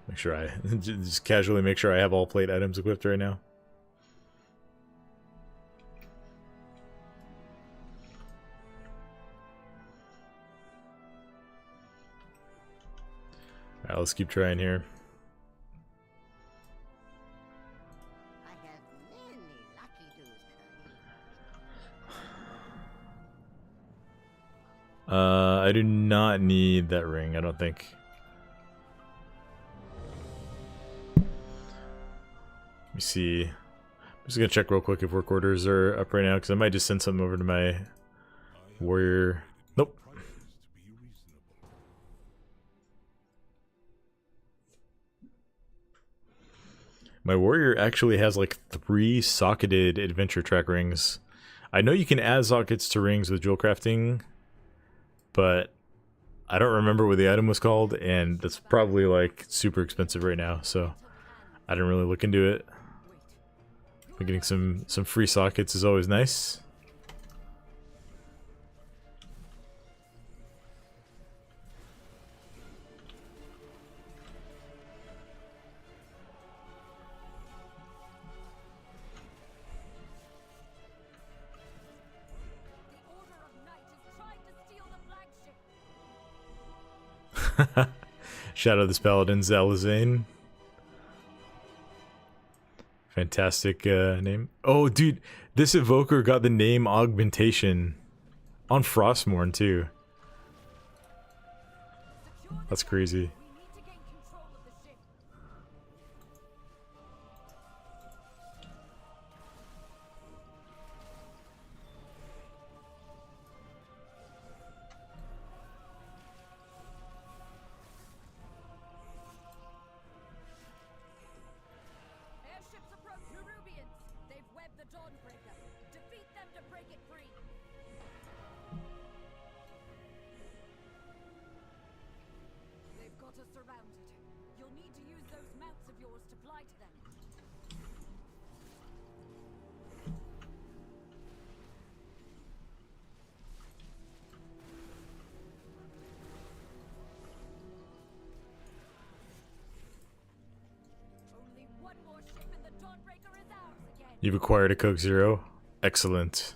Make sure I just casually make sure I have all plate items equipped right now. Alright, let's keep trying here. I have many lucky do's coming. I do not need that ring, I don't think. Let me see. I'm just gonna check real quick if work orders are up right now, because I might just send something over to my warrior. Nope. prices to be reasonable. My warrior actually has like 3 socketed adventure track rings. I know you can add sockets to rings with jewel crafting, but I don't remember what the item was called, and that's probably like super expensive right now, so I didn't really look into it. But getting some free sockets is always nice. The Order of Night is trying to steal the flagship. Shadow of the Paladins, Alizane. Fantastic name. Oh, dude, this evoker got the name augmentation on Frostmourne too. Secure the That's tower. crazy. We need to gain control of the ship. Airships approach Nerubians. They've webbed the Dawnbreaker. Defeat them to break it free. They've got us surrounded. You'll need to use those mounts of yours to fly to them. Only one more ship and the Dawnbreaker is ours again. You've acquired a Coke Zero. Excellent.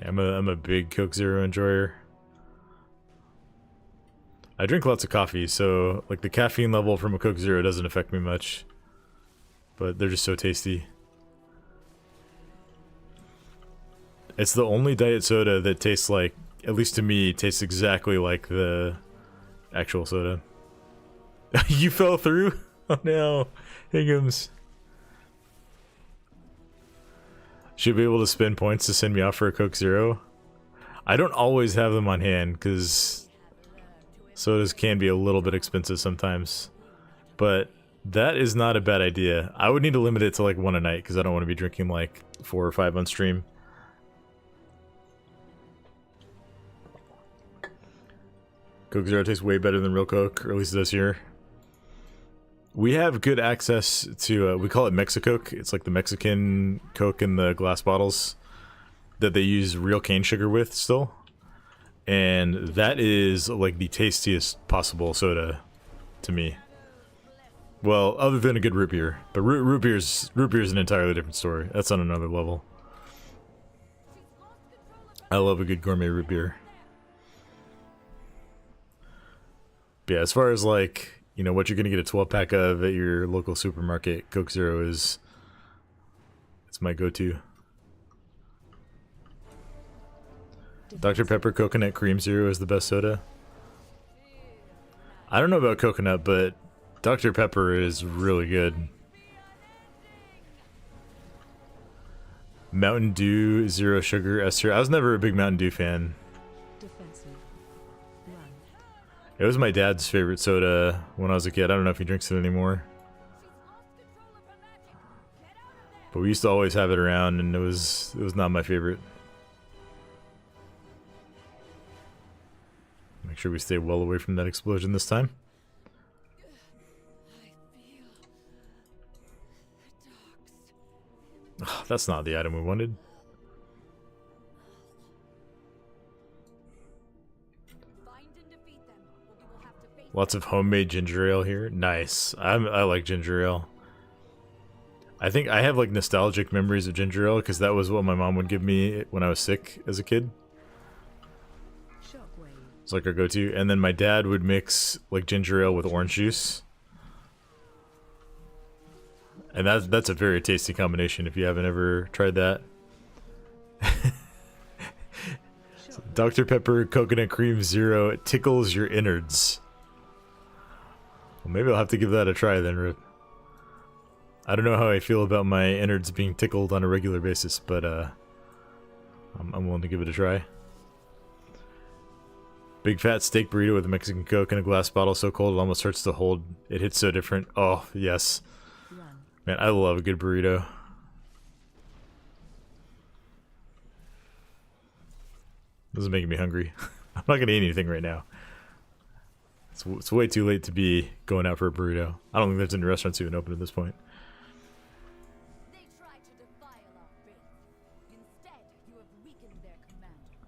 I'm a big Coke Zero enjoyer. I drink lots of coffee, so like the caffeine level from a Coke Zero doesn't affect me much. But they're just so tasty. It's the only diet soda that tastes like, at least to me, tastes exactly like the actual soda. You fell through? Oh no, Higgums. Should be able to spend points to send me off for a Coke Zero. I don't always have them on hand, because sodas can be a little bit expensive sometimes. But that is not a bad idea. I would need to limit it to like 1 a night, because I don't want to be drinking like 4 or 5 on stream. Coke Zero tastes way better than real Coke, or at least it does here. We have good access to, we call it Mexicoke. It's like the Mexican Coke in the glass bottles that they use real cane sugar with still. And that is like the tastiest possible soda to me. Well, other than a good root beer. But root beer's an entirely different story. That's on another level. I love a good gourmet root beer. But yeah, as far as like, you know, what you're gonna get a 12 pack of at your local supermarket, Coke Zero is it's my go-to. Dr. Pepper Coconut Cream Zero is the best soda. I don't know about coconut, but Dr. Pepper is really good. Mountain Dew Zero Sugar S tier. I was never a big Mountain Dew fan. Defensive. Run. It was my dad's favorite soda when I was a kid. I don't know if he drinks it anymore. But we used to always have it around, and it was not my favorite. Make sure we stay well away from that explosion this time. Oh, that's not the item we wanted. Lots of homemade ginger ale here. Nice. I like ginger ale. I think I have like nostalgic memories of ginger ale because that was what my mom would give me when I was sick as a kid. Shockwave. It's like our go-to. And then my dad would mix like ginger ale with orange juice. And that's a very tasty combination if you haven't ever tried that. Dr. Pepper Coconut Cream Zero, it tickles your innards. Well, maybe I'll have to give that a try then, Rip. I don't know how I feel about my innards being tickled on a regular basis, but I'm willing to give it a try. Big fat steak burrito with a Mexican Coke in a glass bottle so cold it almost hurts to hold. It hits so different. Oh, yes. Run. Man, I love a good burrito. This is making me hungry. I'm not gonna eat anything right now. It's way too late to be going out for a burrito. I don't think there's any restaurants even open at this point. They tried to defile our faith. Instead, you have weakened their commander.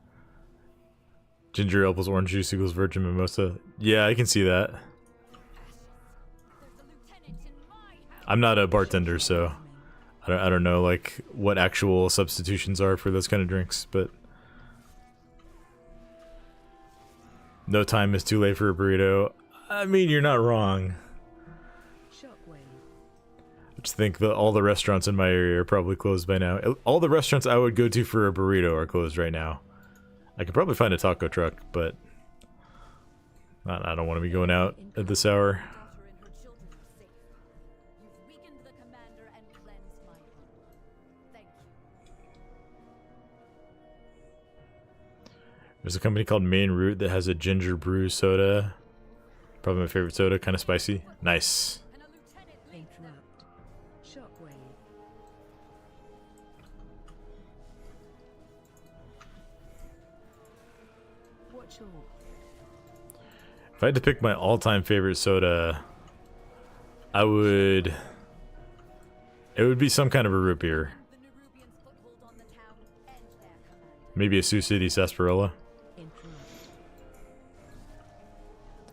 Ginger ale plus orange juice equals virgin mimosa. Yeah, I can see that. There's a lieutenant in my house. I'm not a bartender, so I don't know like what actual substitutions are for those kind of drinks, but no time is too late for a burrito. I mean, you're not wrong. Shockwave. I just think that all the restaurants in my area are probably closed by now. All the restaurants I would go to for a burrito are closed right now. I could probably find a taco truck, but I don't want to be going out at this hour. Daughter and her children are safe. You've weakened the commander and cleansed my home. Thank you. There's a company called Main Root that has a ginger brew soda. Probably my favorite soda, kind of spicy. Nice. And a lieutenant leads them. Interrupt. Shockwave. Watch all. If I had to pick my all-time favorite soda, it would be some kind of a root beer. The Nerubians' foothold on the town and their commander. Maybe a Sioux City Sarsaparilla. Interrupt.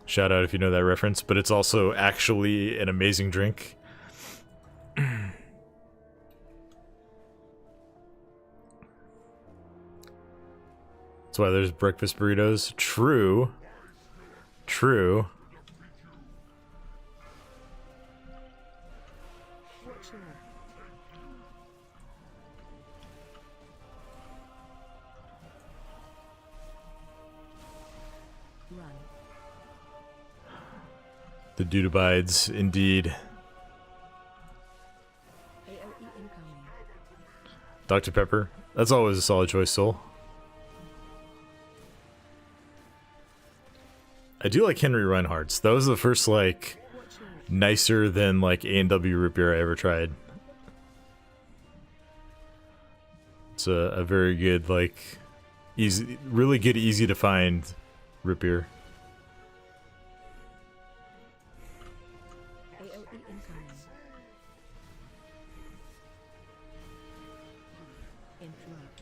Shout out if you know that reference, but it's also actually an amazing drink. That's why there's breakfast burritos. True. True. Watch all. Run. The dude abides, indeed. AOE incoming. Dr. Pepper. That's always a solid choice, Soul. I do like Henry Reinhardt's. That was the first, like, Watch all. nicer than, like, A&W root beer I ever tried. It's a very good, like, easy, really good, easy to find root beer. AOE incoming. Interrupt.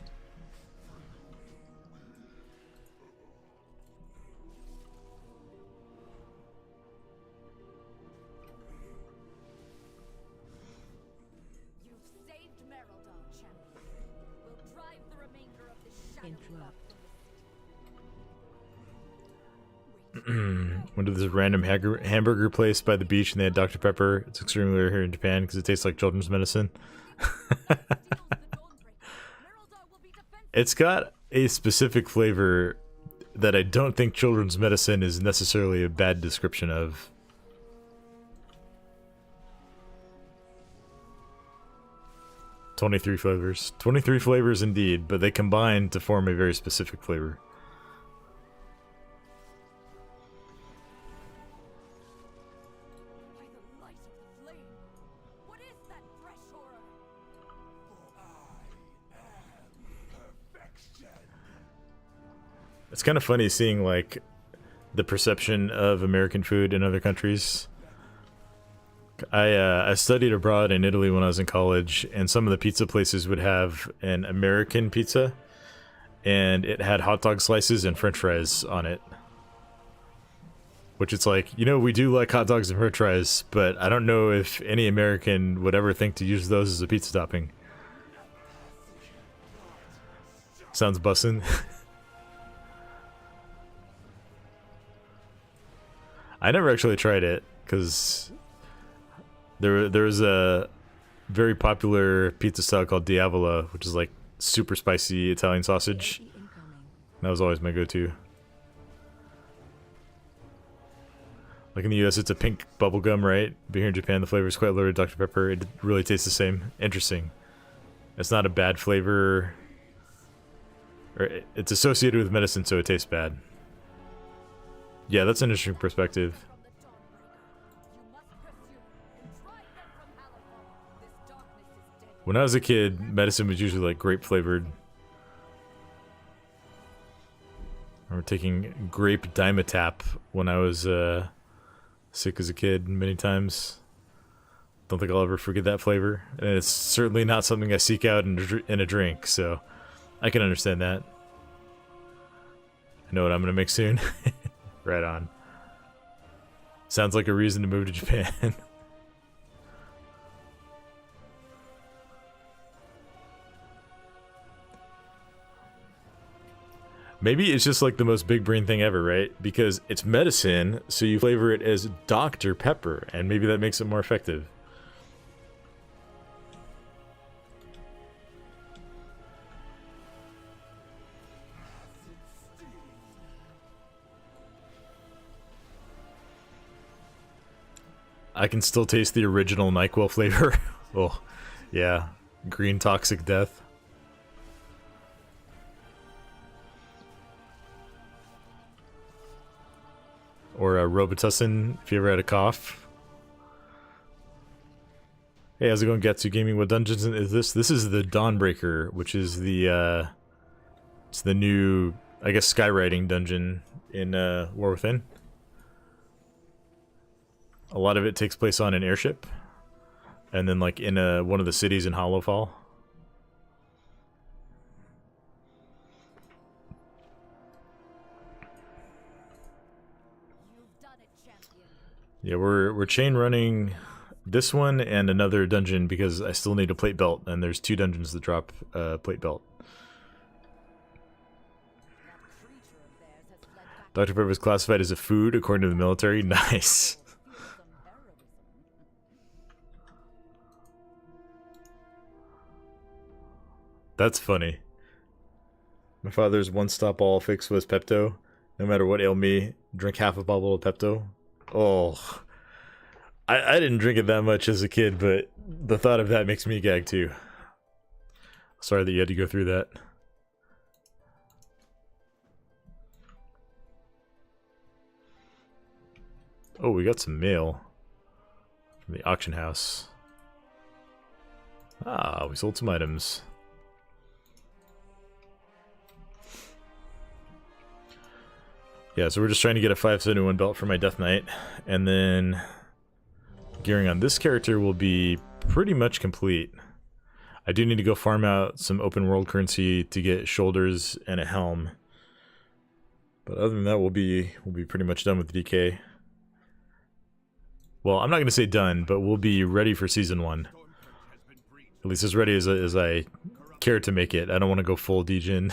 You've saved Merildon, champion. We'll drive the remainder of this shadow Interrupt. Went to this random hamburger place by the beach and they had Dr. Pepper. It's extremely rare here in Japan because it tastes like children's medicine. It's got a specific flavor that I don't think children's medicine is necessarily a bad description of. "23 flavors. 23 flavors indeed, but they combine to form a very specific flavor. By the light of the flame, what is that fresh horror? It's kind of funny seeing, like, the perception of American food in other countries. I studied abroad in Italy when I was in college, and some of the pizza places would have an American pizza, and it had hot dog slices and french fries on it. Which it's like, you know, we do like hot dogs and french fries, but I don't know if any American would ever think to use those as a pizza topping. Sounds bussin'. I never actually tried it, because there was a very popular pizza style called Diavola, which is like super spicy Italian sausage. That was always my go-to. Like in the US, it's a pink bubblegum, right? But here in Japan, the flavor is quite low to Dr. Pepper. It really tastes the same. Interesting. It's not a bad flavor. Or it's associated with medicine, so it tastes bad. Yeah, that's an interesting perspective. When I was a kid, medicine was usually like grape flavored. I remember taking grape Dimetap when I was sick as a kid many times. Don't think I'll ever forget that flavor. And it's certainly not something I seek out in a drink, so I can understand that. I know what I'm gonna make soon. Right on. Sounds like a reason to move to Japan. Maybe it's just like the most big brain thing ever, right? Because it's medicine, so you flavor it as Dr. Pepper, and maybe that makes it more effective. I can still taste the original NyQuil flavor. Oh, yeah. Green toxic death. Or Robitussin, if you ever had a cough. Hey, how's it going, Gatsu Gaming? What dungeon is this? This is the Dawnbreaker, which is the, it's the new, I guess, skywriting dungeon in, War Within. A lot of it takes place on an airship. And then, like, in, one of the cities in Hollowfall. Yeah, we're chain running this one and another dungeon because I still need a plate belt, and there's 2 dungeons that drop plate belt. Dr. Pepper is classified as a food according to the military. Nice. That's funny. My father's one-stop all fix was Pepto. No matter what ailed me, drink half a bottle of Pepto. Oh, I didn't drink it that much as a kid, but the thought of that makes me gag too. Sorry that you had to go through that. Oh, we got some mail from the auction house. Ah, we sold some items. Yeah, so we're just trying to get a 571 belt for my Death Knight, and then gearing on this character will be pretty much complete. I do need to go farm out some open world currency to get shoulders and a helm. But other than that, we'll be pretty much done with the DK. Well, I'm not going to say done, but we'll be ready for Season 1. At least as ready as I care to make it. I don't want to go full Djinn.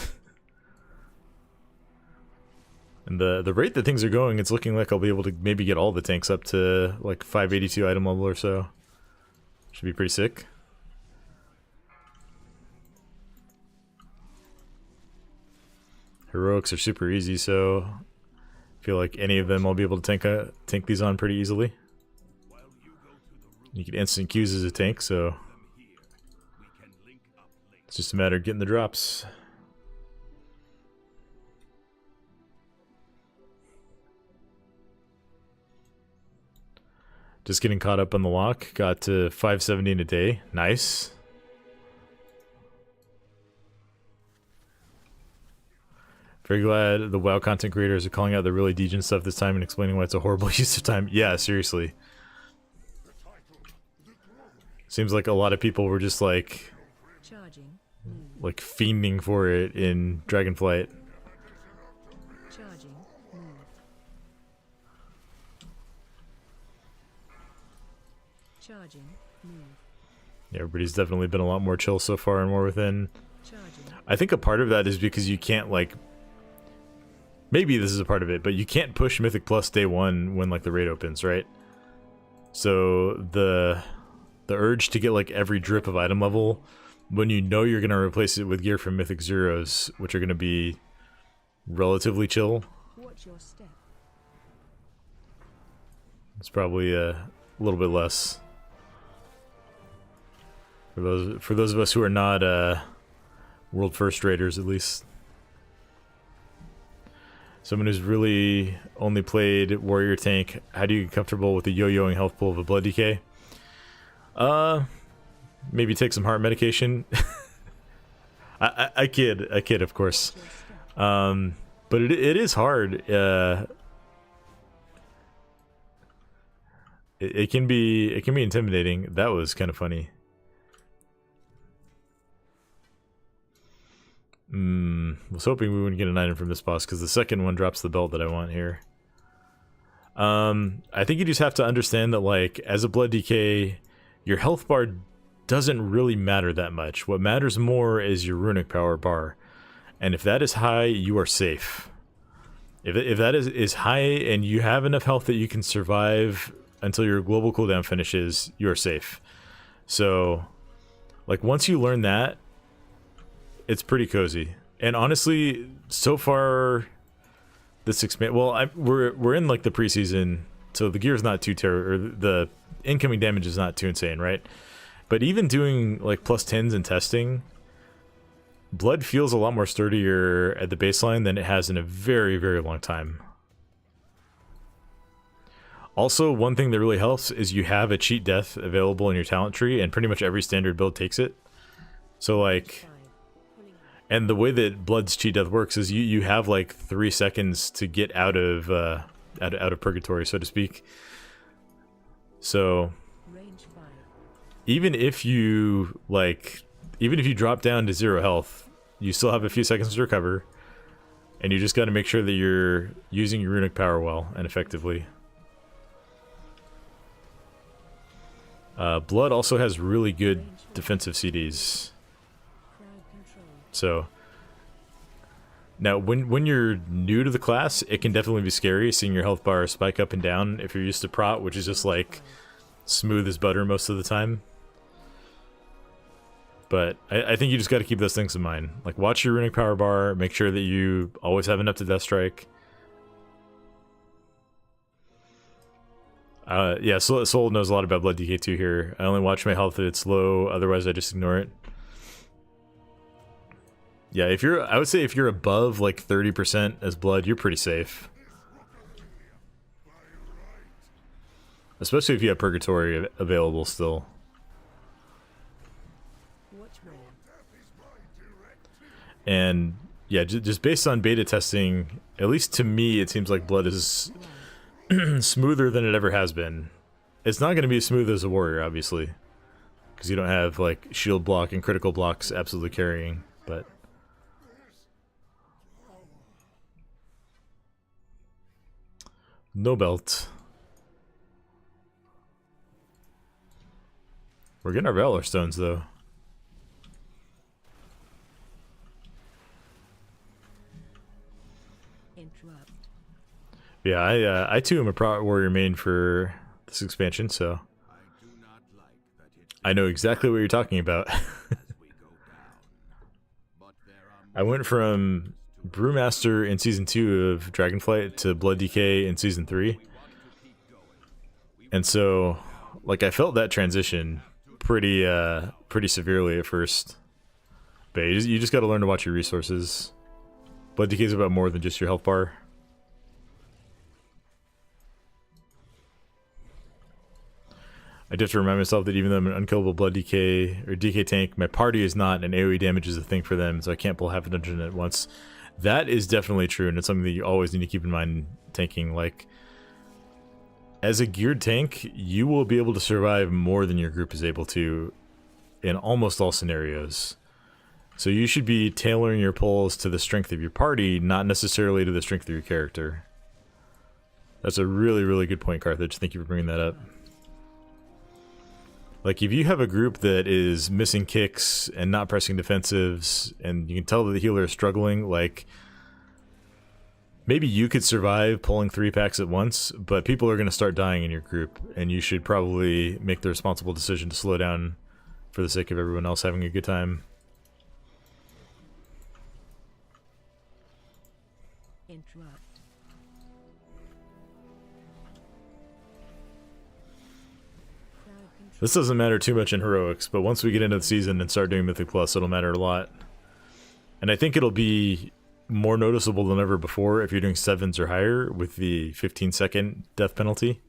And the rate that things are going, it's looking like I'll be able to maybe get all the tanks up to like 582 item level or so. Should be pretty sick. Heroics are super easy, so I feel like any of them I'll be able to tank these on pretty easily. You can instant Qs as a tank, so it's just a matter of getting the drops. Just getting caught up on the lock. Got to 570 in a day. Nice. Very glad the WoW content creators are calling out the really degen stuff this time and explaining why it's a horrible use of time. Yeah, seriously. Seems like a lot of people were just like fiending for it in Dragonflight. Charging. Move. Charging. Move. Yeah, everybody's definitely been a lot more chill so far and more within. Charging. I think a part of that is because you can't like... Maybe this is a part of it, but you can't push Mythic Plus day one when like the raid opens, right? So the urge to get like every drip of item level when you know you're gonna replace it with gear from Mythic Zeros, which are gonna be relatively chill. Watch your step. It's probably a little bit less for those of us who are not world first raiders, at least. Someone who's really only played warrior tank, how do you get comfortable with the yo-yoing health pool of a blood DK? Maybe take some heart medication. I kid, of course. But it is hard. It can be intimidating. That was kind of funny. Was hoping we wouldn't get an item from this boss because the second one drops the belt that I want here. I think you just have to understand that like as a blood DK, your health bar doesn't really matter that much. What matters more is your runic power bar, and if that is high, you are safe. If that is high and you have enough health that you can survive until your global cooldown finishes, you are safe. So, like once you learn that, it's pretty cozy. And honestly, so far, this expand. Well, we're in like the preseason, so the gear's not too or the incoming damage is not too insane, right? But even doing like plus 10s and testing, blood feels a lot more sturdier at the baseline than it has in a very, very long time. Also, one thing that really helps is you have a cheat death available in your talent tree, and pretty much every standard build takes it. So like, and the way that Blood's cheat death works is you have like 3 seconds to get out of purgatory, so to speak. So even if you drop down to 0 health, you still have a few seconds to recover, and you just got to make sure that you're using your runic power well and effectively. Blood also has really good defensive CDs. So now when you're new to the class, it can definitely be scary seeing your health bar spike up and down if you're used to prot, which is just like smooth as butter most of the time. But I think you just got to keep those things in mind. Like watch your runic power bar, make sure that you always have enough to death strike. Yeah, Soul knows a lot about Blood DK2 here. I only watch my health if it's low, otherwise I just ignore it. Yeah, I would say if you're above like 30% as Blood, you're pretty safe. Especially if you have Purgatory available still. And yeah, just based on beta testing, at least to me, it seems like Blood is smoother than it ever has been. It's not going to be as smooth as a warrior, obviously, because you don't have like shield block and critical blocks absolutely carrying, but no belt. We're getting our Valor Stones though. Interrupt. Yeah, I too am a Prot Warrior main for this expansion, so I do not like that it I know exactly what you're talking about. as we go down. But there are I went from Brewmaster in Season 2 of Dragonflight to Blood DK in Season 3. And so, like, I felt that transition pretty severely at first. But you just gotta learn to watch your resources. Blood DK is about more than just your health bar. I just have to remind myself that even though I'm an unkillable Blood DK or DK tank, my party is not, and AoE damage is a thing for them, so I can't pull half a dungeon at once. That is definitely true, and it's something that you always need to keep in mind tanking. Like, as a geared tank, you will be able to survive more than your group is able to in almost all scenarios. So you should be tailoring your pulls to the strength of your party, not necessarily to the strength of your character. That's a really, really good point, Carthage. Thank you for bringing that up. Like, if you have a group that is missing kicks and not pressing defensives, and you can tell that the healer is struggling, like, maybe you could survive pulling 3 packs at once, but people are going to start dying in your group, and you should probably make the responsible decision to slow down for the sake of everyone else having a good time. Interrupt. This doesn't matter too much in Heroics, but once we get into the season and start doing Mythic Plus, it'll matter a lot. And I think it'll be more noticeable than ever before if you're doing 7s or higher with the 15-second death penalty.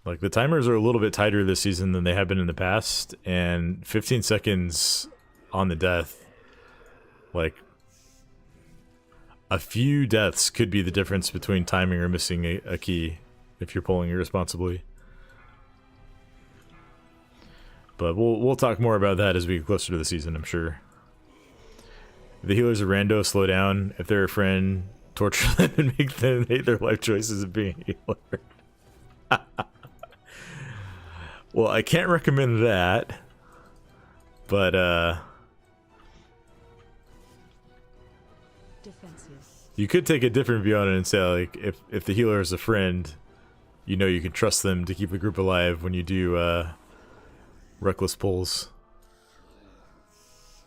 Like, the timers are a little bit tighter this season than they have been in the past, and 15 seconds on the death, like, a few deaths could be the difference between timing or missing a key if you're pulling irresponsibly. But we'll talk more about that as we get closer to the season, I'm sure. If the healers are rando, slow down. If they're a friend, torture them and make them hate their life choices of being a healer. Well, I can't recommend that. But, Defenses. you could take a different view on it and say, like, if the healer is a friend, you know you can trust them to keep the group alive when you do, reckless pulls.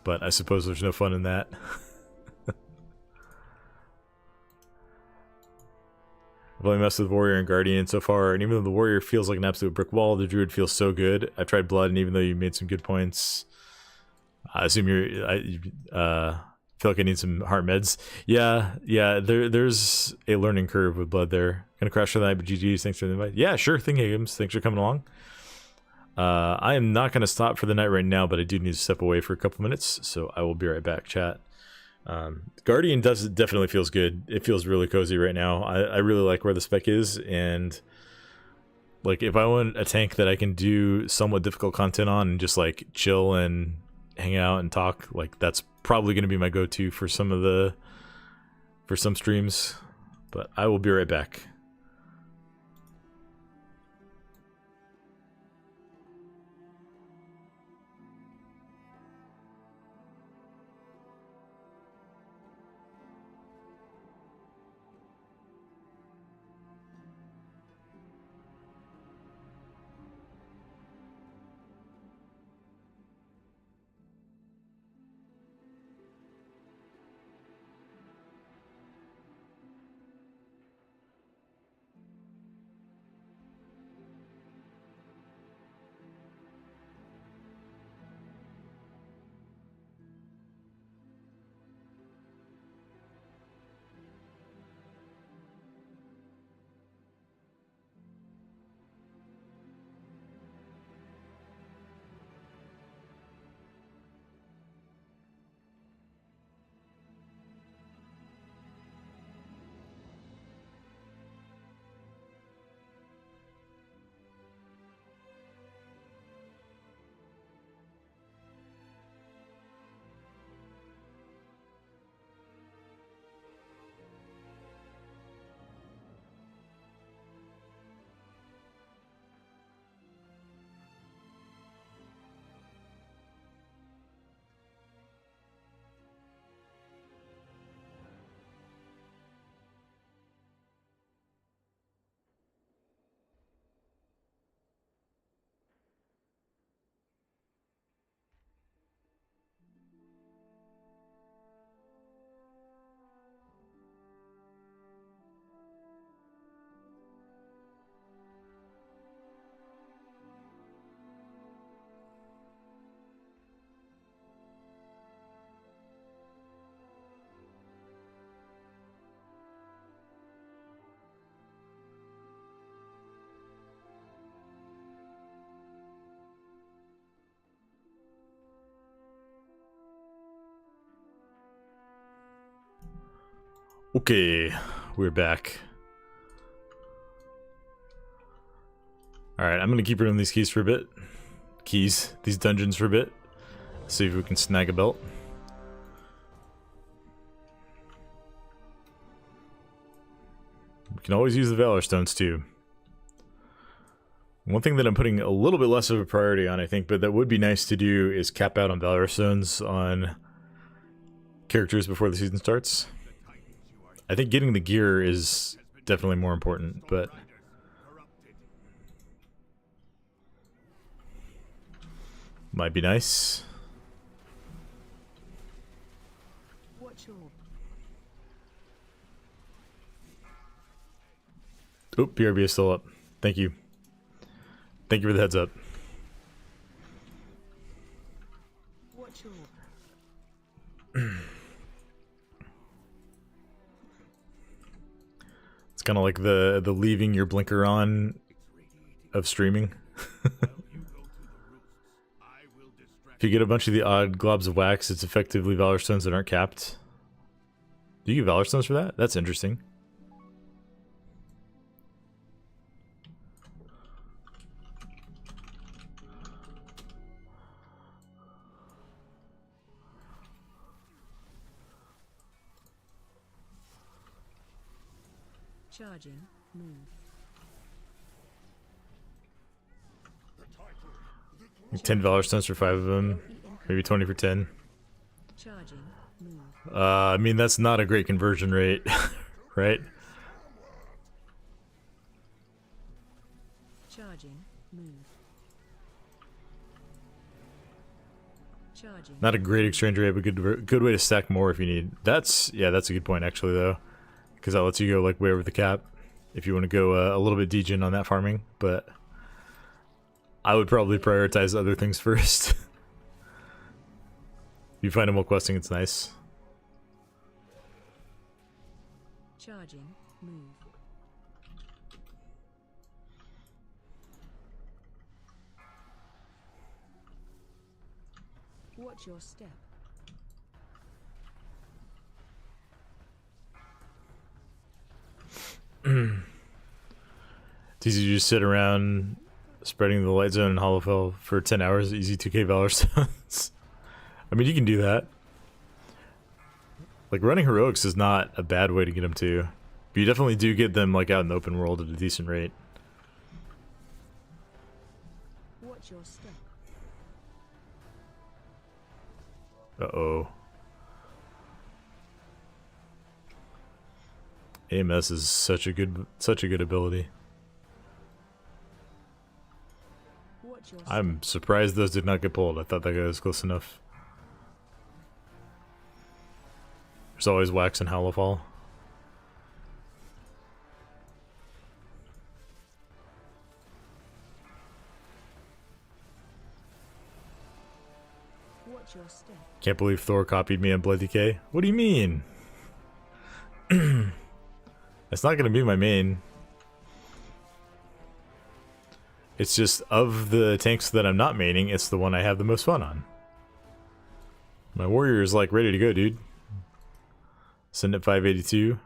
But I suppose there's no fun in that. I've only messed with Warrior and Guardian so far, and even though the Warrior feels like an absolute brick wall, the Druid feels so good. I've tried Blood, and even though you made some good points, I assume feel like I need some heart meds. Yeah, there's a learning curve with Blood there. Gonna crash for the night, but GG's, thanks for the invite. Yeah, sure thing, Higgins. Thanks for coming along. I am not going to stop for the night right now, but I do need to step away for a couple minutes, so I will be right back, chat. Guardian definitely feels good. It feels really cozy right now. I really like where the spec is, and like, if I want a tank that I can do somewhat difficult content on and just like chill and hang out and talk, like, that's probably going to be my go-to for some streams. But I will be right back. Okay, we're back. Alright, I'm gonna keep running these keys for a bit. These dungeons for a bit. See if we can snag a belt. We can always use the Valor Stones too. One thing that I'm putting a little bit less of a priority on, I think, but that would be nice to do is cap out on Valor Stones on characters before the season starts. I think getting the gear is definitely more important, but might be nice. Watch your Oh, PRB is still up. Thank you. Thank you for the heads up. watch your It's kind of like the leaving your blinker on of streaming. If you get a bunch of the odd globs of wax, it's effectively Valor Stones that aren't capped. Do you get Valor Stones for that? That's interesting. charging. Move. 10 Valor Stones for 5 of them. Maybe 20 for 10. Charging. Move. I mean, that's not a great conversion rate, right? Charging. Move. Charging. Not a great exchange rate, but good way to stack more if you need. That's a good point actually though, because that lets you go like way over the cap if you want to go a little bit degen on that farming. But I would probably prioritize other things first. You find them while questing, it's nice. Charging. Move. Watch your step. It's easy to just sit around spreading the light zone in Hollowfell for 10 hours, easy 2k Valor Stones. I mean, you can do that. Like, running heroics is not a bad way to get them too. But you definitely do get them like out in the open world at a decent rate. Watch your step. Uh-oh. AMS is such a good ability. Watch your step. I'm surprised those did not get pulled. I thought that guy was close enough. There's always wax in Howlfall. Watch your step. Can't believe Thor copied me on Blood DK. What do you mean? It's not gonna be my main. It's just, of the tanks that I'm not maining, it's the one I have the most fun on. My warrior is like ready to go, dude. Send it 582.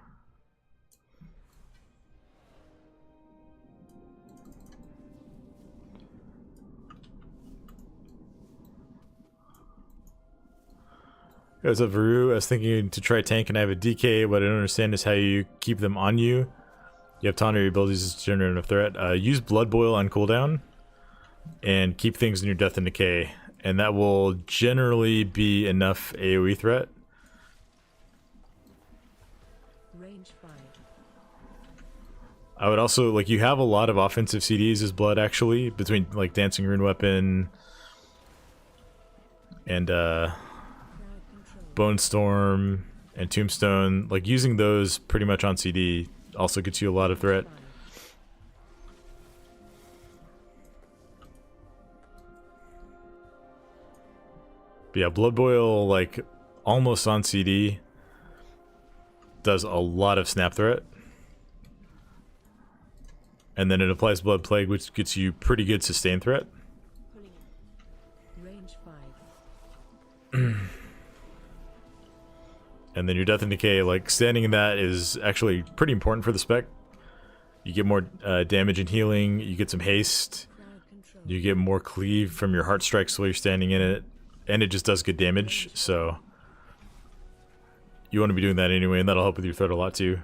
Hey, what's up, Varu? I was thinking to try tank and I have a DK. What I don't understand is how you keep them on you. You have taunt or your abilities to generate enough threat. Use Blood Boil on cooldown and keep things in your death and decay. And that will generally be enough AoE threat. Range 5. I would also, like, you have a lot of offensive CDs as Blood, actually, between, like, Dancing Rune Weapon and, Crowd control. Bone Storm and Tombstone. Like, using those pretty much on CD also gets you a lot of threat. 5. But yeah, Blood Boil, like, almost on CD, does a lot of snap threat. And then it applies Blood Plague, which gets you pretty good sustain threat. Pulling in. Range 5. And then your death and decay, like standing in that is actually pretty important for the spec. You get more damage and healing, you get some haste, Crowd control. you get more cleave from your heart strikes while you're standing in it, and it just does good damage, so you want to be doing that anyway, and that'll help with your threat a lot too.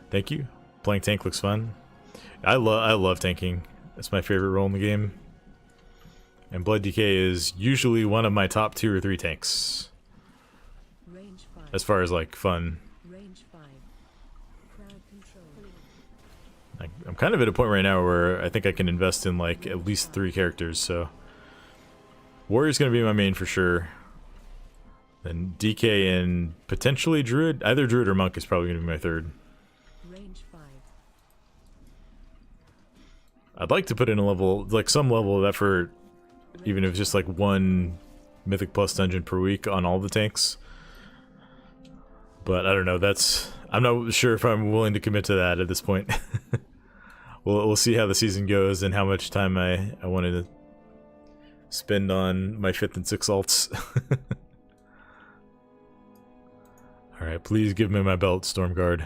Thank you. Playing tank looks fun. I love tanking. That's my favorite role in the game. And Blood Decay is usually one of my top 2 or 3 tanks. Range 5. As far as like fun. Range 5. Crowd control. I'm kind of at a point right now where I think I can invest in like at least 3 characters, so Warrior's gonna be my main for sure. Then DK and potentially Druid. Either Druid or Monk is probably gonna be my third. Range 5. I'd like to put in a level, like some level of effort, even if it's just like 1 Mythic Plus dungeon per week on all the tanks. But I don't know, I'm not sure if I'm willing to commit to that at this point. We'll see how the season goes and how much time I wanted to spend on my 5th and 6th alts. Alright, please give me my belt, Stormguard.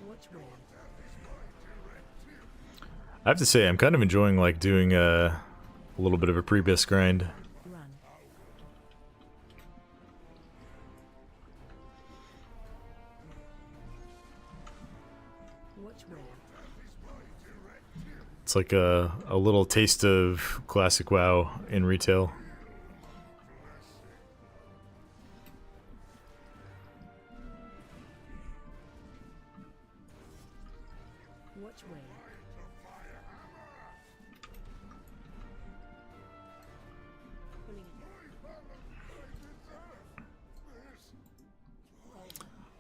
Watch where. I have to say, I'm kind of enjoying like doing a little bit of a pre-bis grind. Run. Watch where. It's like a little taste of classic WoW in retail. Watch where.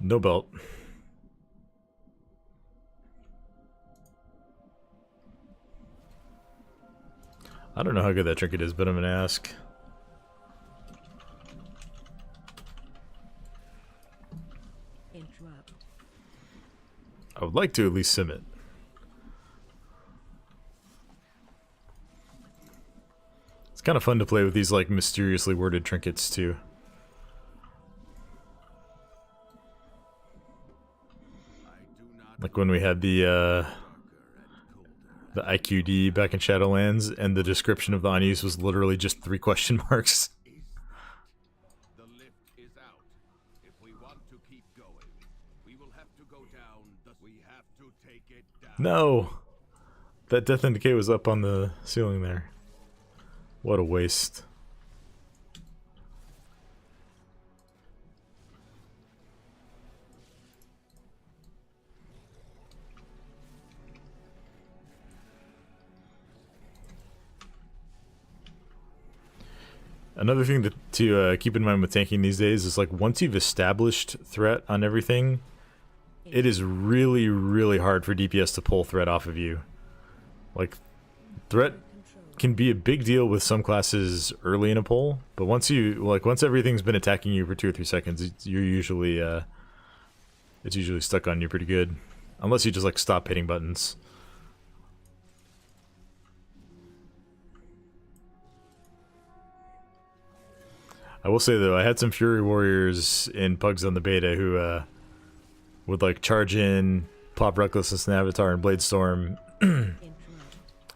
No belt. I don't know how good that trinket is, but I'm gonna ask. Interrupt. I would like to at least sim it. It's kind of fun to play with these like mysteriously worded trinkets too. Like when we had the IQD back in Shadowlands, and the description of the unused was literally just 3 question marks. The lift is out. If we want to keep going, we will have to go down. We have to take it down. No! That Death and Decay was up on the ceiling there. What a waste. Another thing to keep in mind with tanking these days is like once you've established threat on everything, it is really, really hard for DPS to pull threat off of you. Like, threat can be a big deal with some classes early in a pull, but once everything's been attacking you for 2 or 3 seconds, it's usually stuck on you pretty good, unless you just like stop hitting buttons. I will say though, I had some Fury Warriors in Pugs on the beta who would like charge in, pop Recklessness and Avatar and Bladestorm,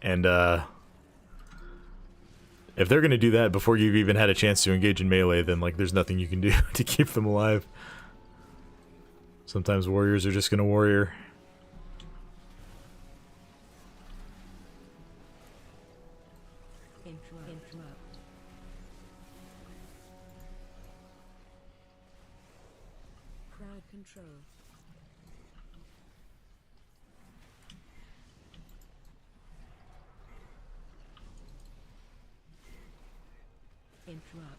and if they're gonna do that before you've even had a chance to engage in melee, then like there's nothing you can do to keep them alive. Sometimes warriors are just gonna warrior. Interrupt. Crowd control. Interrupt.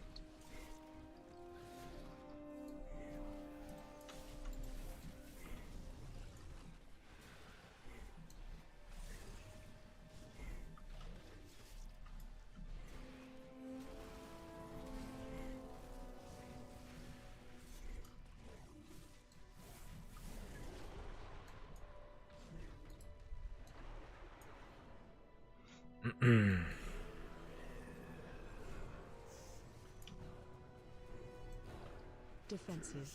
Defensive.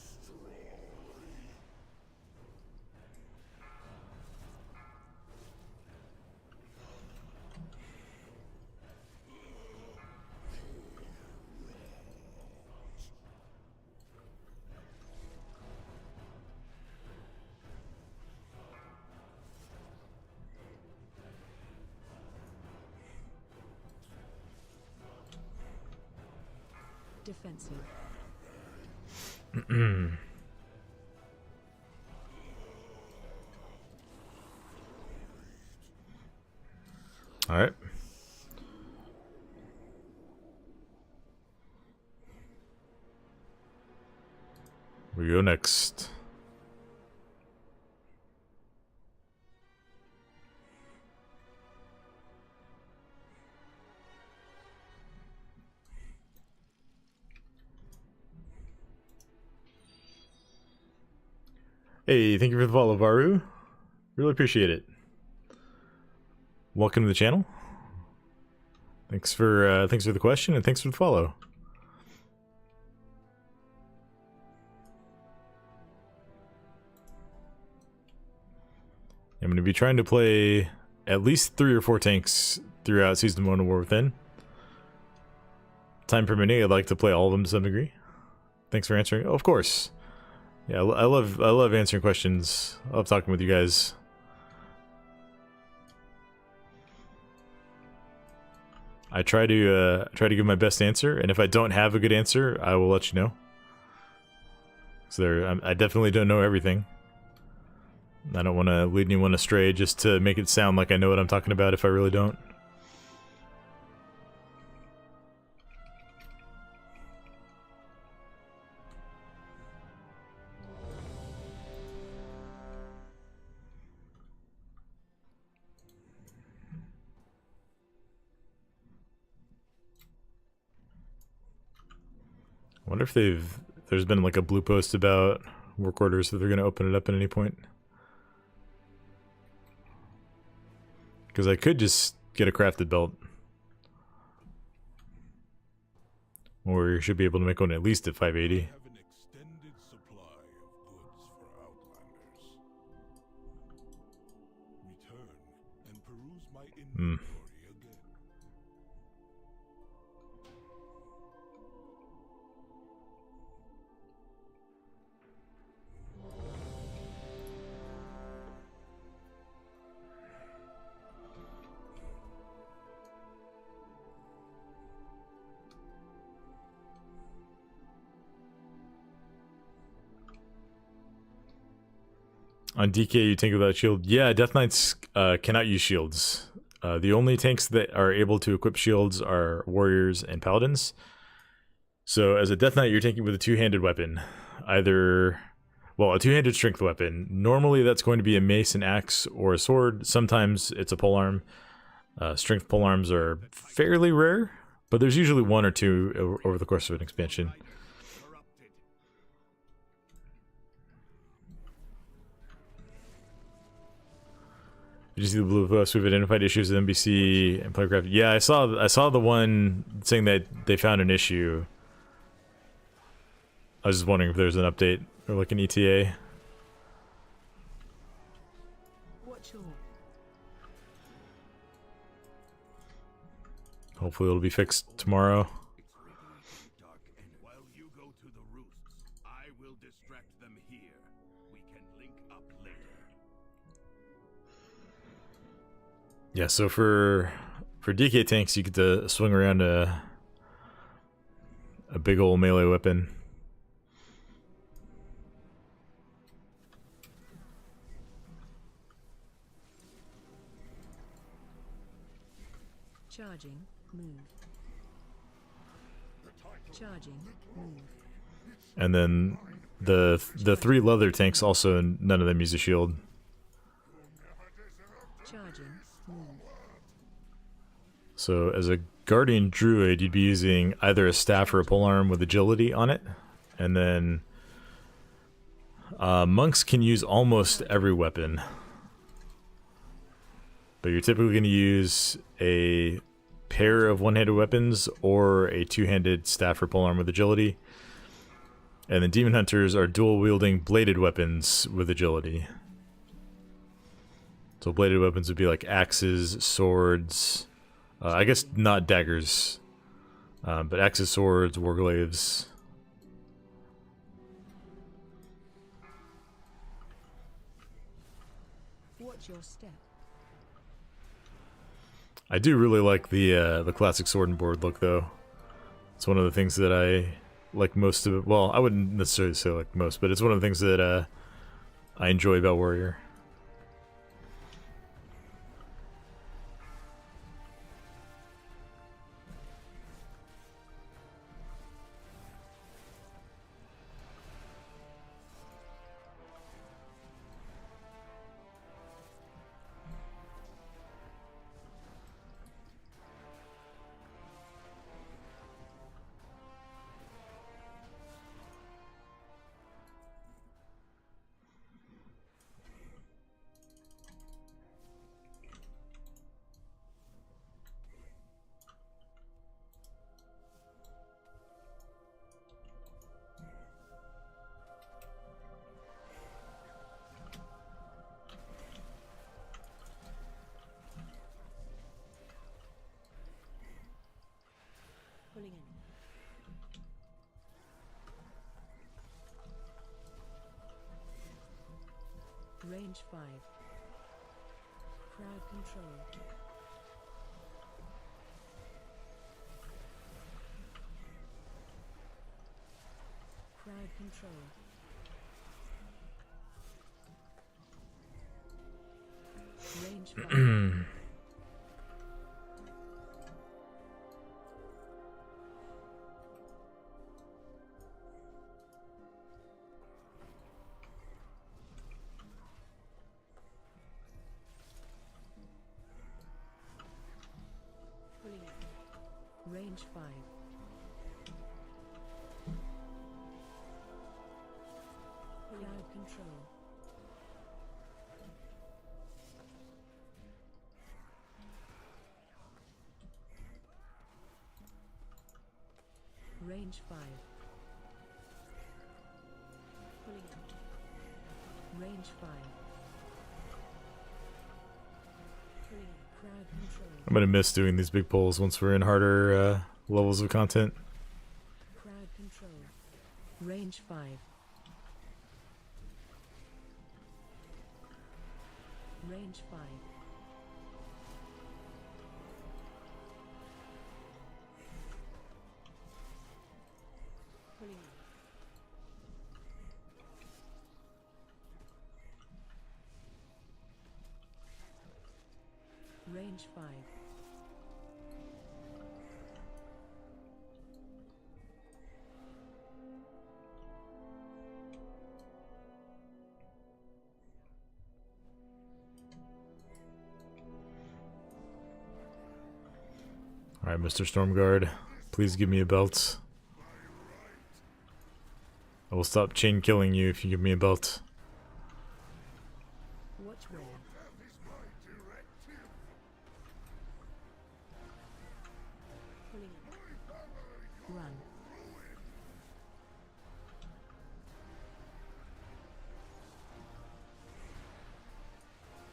Defensive. All right. We go next. Hey, thank you for the follow, Varu. Really appreciate it. Welcome to the channel. Thanks for the question and thanks for the follow. I'm going to be trying to play at least 3 or 4 tanks throughout Season 1 of War Within. Time permitting, I'd like to play all of them to some degree. Thanks for answering. Oh, of course. Yeah, I love answering questions. I love talking with you guys. I try to give my best answer, and if I don't have a good answer, I will let you know. So I definitely don't know everything. I don't want to lead anyone astray just to make it sound like I know what I'm talking about if I really don't. I wonder if there's been like a blue post about work orders, if they're going to open it up at any point. Because I could just get a crafted belt. Or you should be able to make one at least at 580. Have an extended supply of goods for Outlanders. Return and peruse my inventory again. On DK, you tank without shield. Yeah, Death Knights cannot use shields. The only tanks that are able to equip shields are warriors and paladins. So as a Death Knight, you're tanking with a two-handed weapon. Either, well, a two-handed strength weapon. Normally that's going to be a mace, an axe, or a sword. Sometimes it's a polearm. Strength polearms are fairly rare, but there's usually 1 or 2 over the course of an expansion. Did you see the blue post? We've identified issues with NBC and Playcraft. Yeah, I saw the one saying that they found an issue. I was just wondering if there's an update or like an ETA. Watch your Hopefully it'll be fixed tomorrow. Dark, and while you go to the roosts, I will distract them here. We can link up later. Yeah, so for DK tanks, you get to swing around a big old melee weapon. charging, move. Charging, move. And then the 3 leather tanks also, none of them use a shield. Charging, move. So as a guardian druid, you'd be using either a staff or a polearm with agility on it. And then monks can use almost every weapon. But you're typically going to use a pair of one-handed weapons or a two-handed staff or polearm with agility. And then demon hunters are dual-wielding bladed weapons with agility. So bladed weapons would be like axes, swords, I guess not daggers, but axes, swords, warglaives. Watch your step. I do really like the classic sword and board look, though. It's one of the things that I like most of it. Well, I wouldn't necessarily say like most, but it's one of the things that I enjoy about Warrior. Pulling in. Range 5. Crowd control. Crowd control. Range 5. Pulling in. Range 5. Crowd control. Range 5. Pulling in. Range 5. Pulling in. Crowd control. I'm gonna miss doing these big polls once we're in harder levels of content. Crowd control. Range 5. Range 5. Pulling in. Range 5. Alright, Mr. Stormguard, please give me a belt. I will stop chain killing you if you give me a belt. Watch where. Pulling in. Run.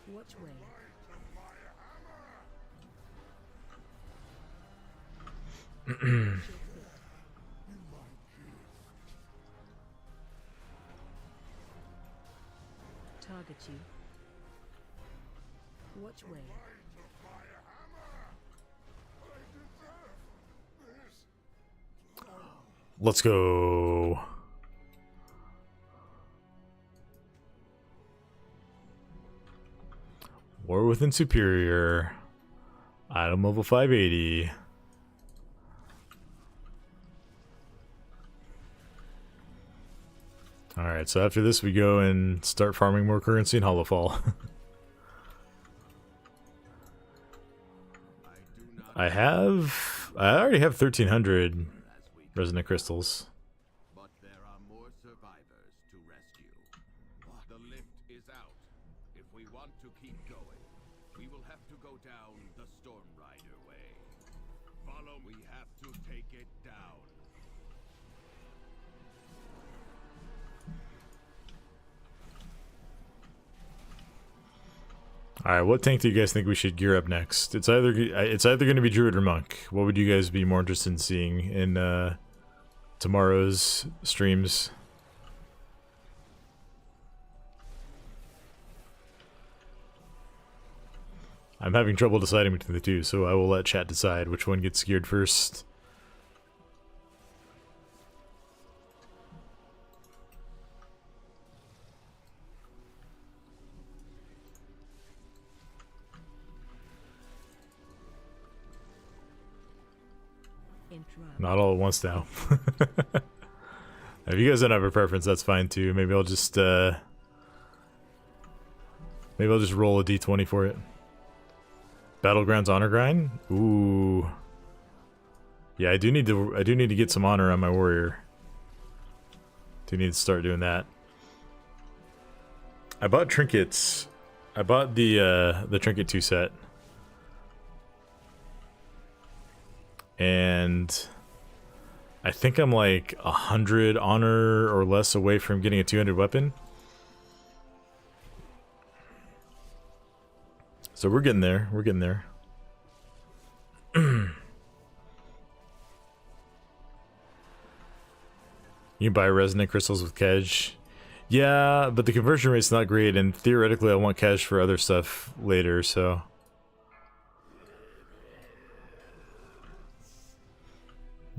Watch where. Target you. Watch where. Let's go. War Within Superior. Item level 580. Alright, so after this we go and start farming more currency in Hollowfall. I already have 1300 resonant crystals. But there are more survivors to rescue. The lift is out. If we want to keep going, we will have to go down the Storm Rider We have to take it down. Alright, what tank do you guys think we should gear up next? It's either going to be Druid or Monk. What would you guys be more interested in seeing in tomorrow's streams? I'm having trouble deciding between the two, so I will let chat decide which one gets geared first. Interrupt. Not all at once now. If you guys don't have a preference, that's fine too. Maybe I'll just roll a d20 for it. Battlegrounds honor grind? Ooh. Yeah, I do need to get some honor on my warrior. Do need to start doing that. I bought trinkets. I bought the trinket 2 set. And I think I'm like 100 honor or less away from getting a 200 weapon. So we're getting there. We're getting there. You can buy resonant crystals with Kedge. Yeah, but the conversion rate's not great, and theoretically I want Kedge for other stuff later, so...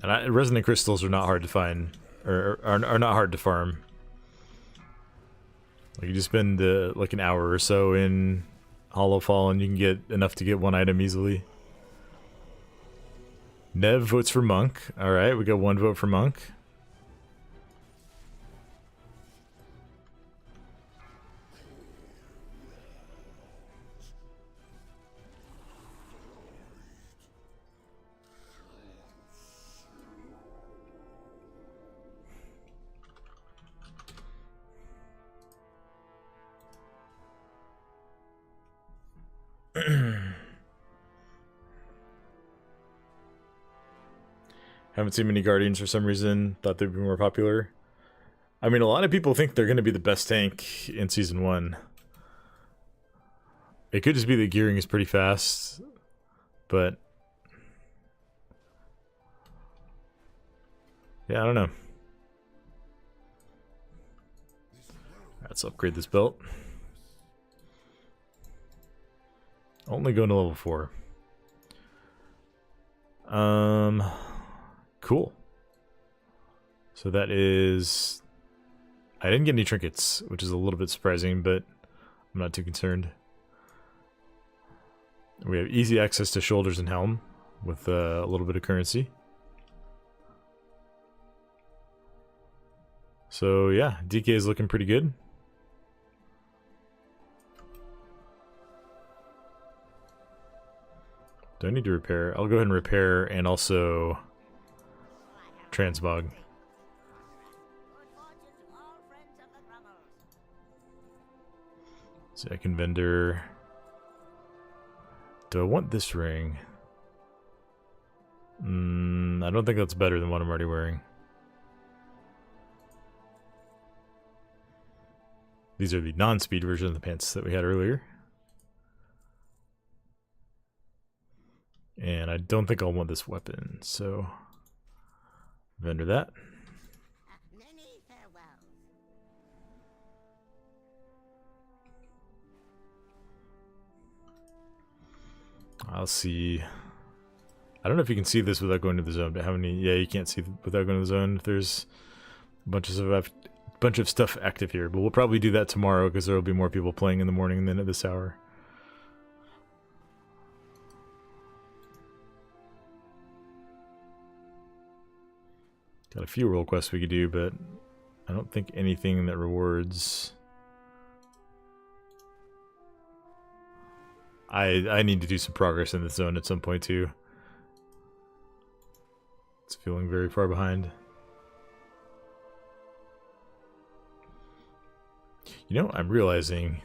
And resonant crystals are not hard to find, or are not hard to farm. Like, you just spend like an hour or so in Hollowfall and you can get enough to get one item easily. Nev votes for Monk. Alright, we got 1 vote for Monk. Haven't seen many Guardians for some reason. Thought they'd be more popular. I mean, a lot of people think they're going to be the best tank in Season 1. It could just be that gearing is pretty fast, but... yeah, I don't know. Let's upgrade this belt. Only going to level 4. Cool. So that is... I didn't get any trinkets, which is a little bit surprising, but I'm not too concerned. We have easy access to shoulders and helm with a little bit of currency. So yeah, DK is looking pretty good. Do I need to repair? I'll go ahead and repair and also transmog. Good fortune to all friends of the Grummles. Second vendor. Do I want this ring? I don't think that's better than what I'm already wearing. These are the non-speed version of the pants that we had earlier. And I don't think I'll want this weapon, so vendor that. Many farewells. I'll see. I don't know if you can see this without going to the zone, but how many? Yeah, you can't see without going to the zone. There's a bunch of stuff active here, but we'll probably do that tomorrow because there will be more people playing in the morning than at this hour. Got a few role quests we could do, but I don't think anything that rewards. I need to do some progress in this zone at some point too. It's feeling very far behind. You know, I'm realizing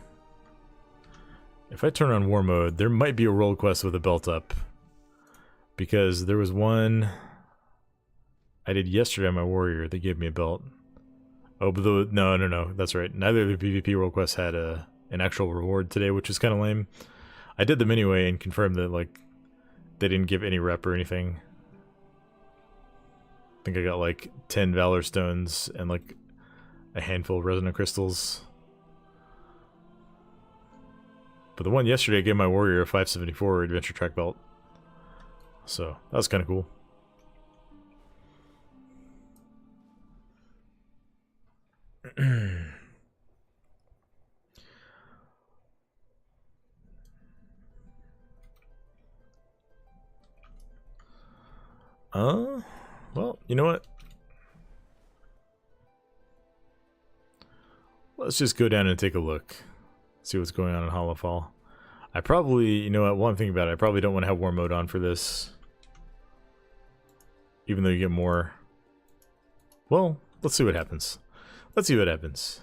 if I turn on war mode, there might be a role quest with a belt up. Because there was one I did yesterday on my warrior that gave me a belt. Oh, but no, that's right. Neither of the PvP world quests had an actual reward today, which is kind of lame. I did them anyway and confirmed that like they didn't give any rep or anything. I think I got like 10 Valor Stones and like a handful of Resonant Crystals. But the one yesterday gave my warrior a 574 Adventure Track belt. So that was kind of cool. Well, you know what? Let's just go down and take a look. See what's going on in Hollowfall. I probably, you know what, one thing about it, I probably don't want to have war mode on for this. Even though you get more. Well, let's see what happens. Let's see what happens.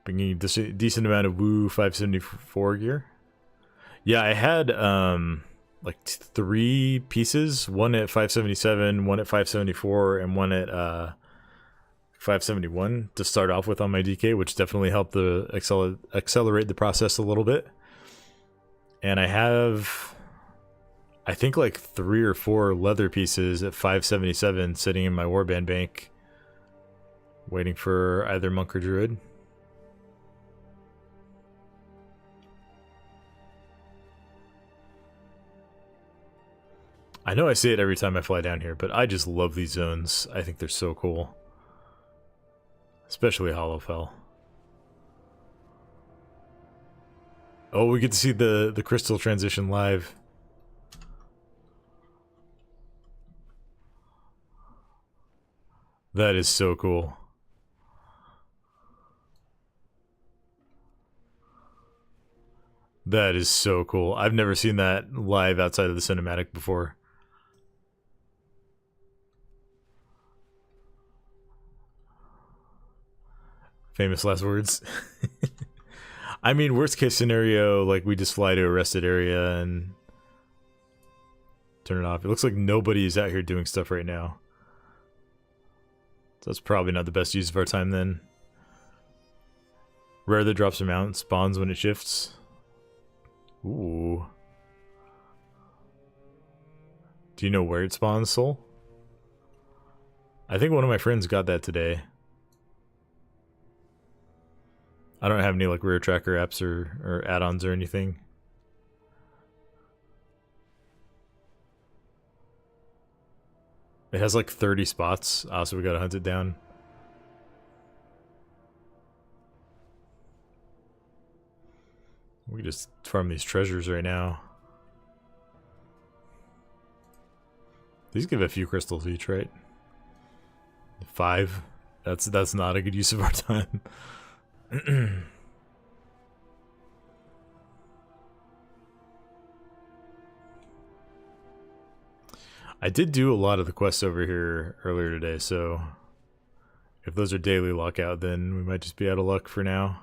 Bringing a decent amount of Woo 574 gear. Yeah, I had like 3 pieces. One at 577, one at 574, and one at 571 to start off with on my DK, which definitely helped the accelerate the process a little bit. And I have, I think, like 3 or 4 leather pieces at 577 sitting in my warband bank, waiting for either monk or druid. I know I say it every time I fly down here, but I just love these zones. I think they're so cool. Especially Hollowfell. Oh, we get to see the crystal transition live. That is so cool. That is so cool. I've never seen that live outside of the cinematic before. Famous last words. I mean, worst case scenario, like we just fly to a rested area and turn it off. It looks like nobody's out here doing stuff right now. So that's probably not the best use of our time then. Rare that drops a mount, spawns when it shifts. Ooh. Do you know where it spawns, Soul? I think one of my friends got that today. I don't have any like rare tracker apps or add-ons or anything. It has like 30 spots. So we gotta hunt it down. We just farm these treasures right now. These give a few crystals each, right? 5. That's not a good use of our time. I did do a lot of the quests over here earlier today, so if those are daily lockout, then we might just be out of luck for now.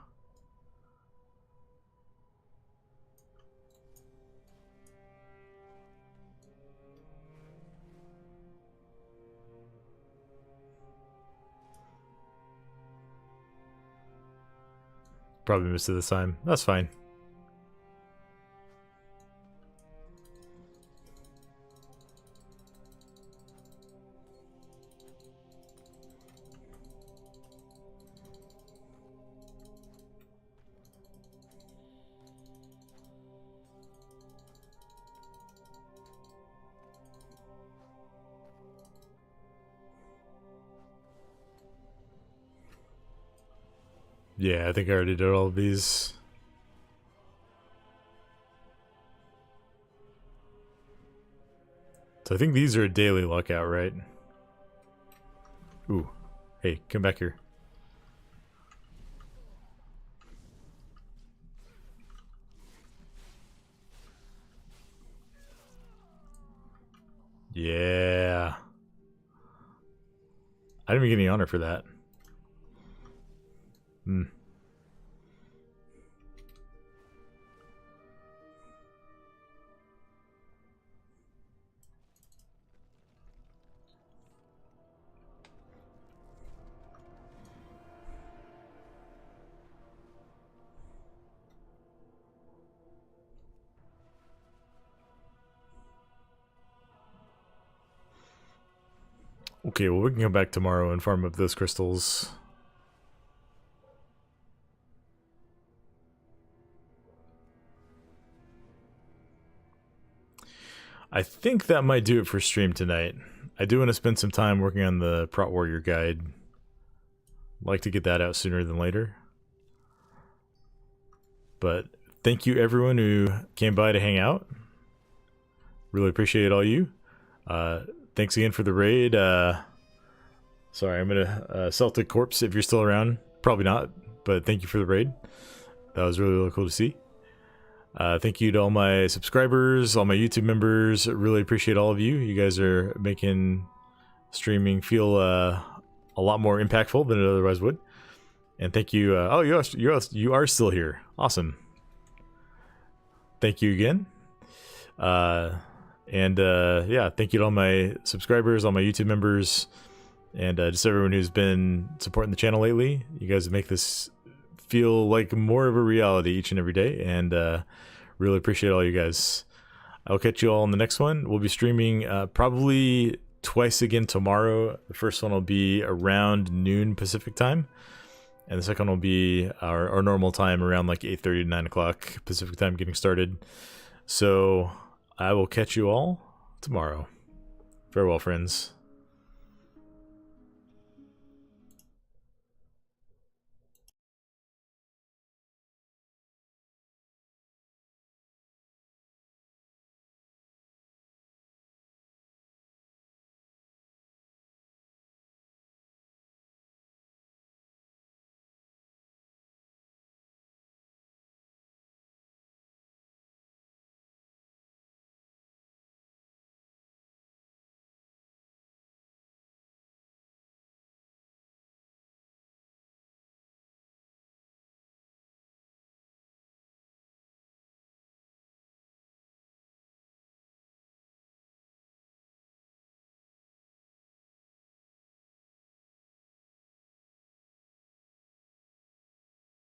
Probably missed it this time. That's fine. Yeah, I think I already did all of these. So I think these are a daily lockout, right? Ooh. Hey, come back here. Yeah. I didn't even get any honor for that. Hmm. Okay, well, we can come back tomorrow and farm up those crystals. I think that might do it for stream tonight. I do want to spend some time working on the Prot Warrior guide. Like to get that out sooner than later. But thank you everyone who came by to hang out. Really appreciate all you. Thanks again for the raid. Sorry, I'm gonna Celtic Corpse if you're still around. Probably not, but thank you for the raid. That was really, really cool to see. Thank you to all my subscribers, all my YouTube members. Really appreciate all of you. You guys are making streaming feel a lot more impactful than it otherwise would. And thank you. Oh, you are still here. Awesome. Thank you again. Yeah, thank you to all my subscribers, all my YouTube members, and just everyone who's been supporting the channel lately. You guys make this feel like more of a reality each and every day, and really appreciate all you guys. I'll catch you all in the next one. We'll be streaming probably twice again tomorrow. The first one will be around noon Pacific time, and the second will be our normal time around like 8:30 to 9 o'clock Pacific time, getting started. So I will catch you all tomorrow. Farewell, friends.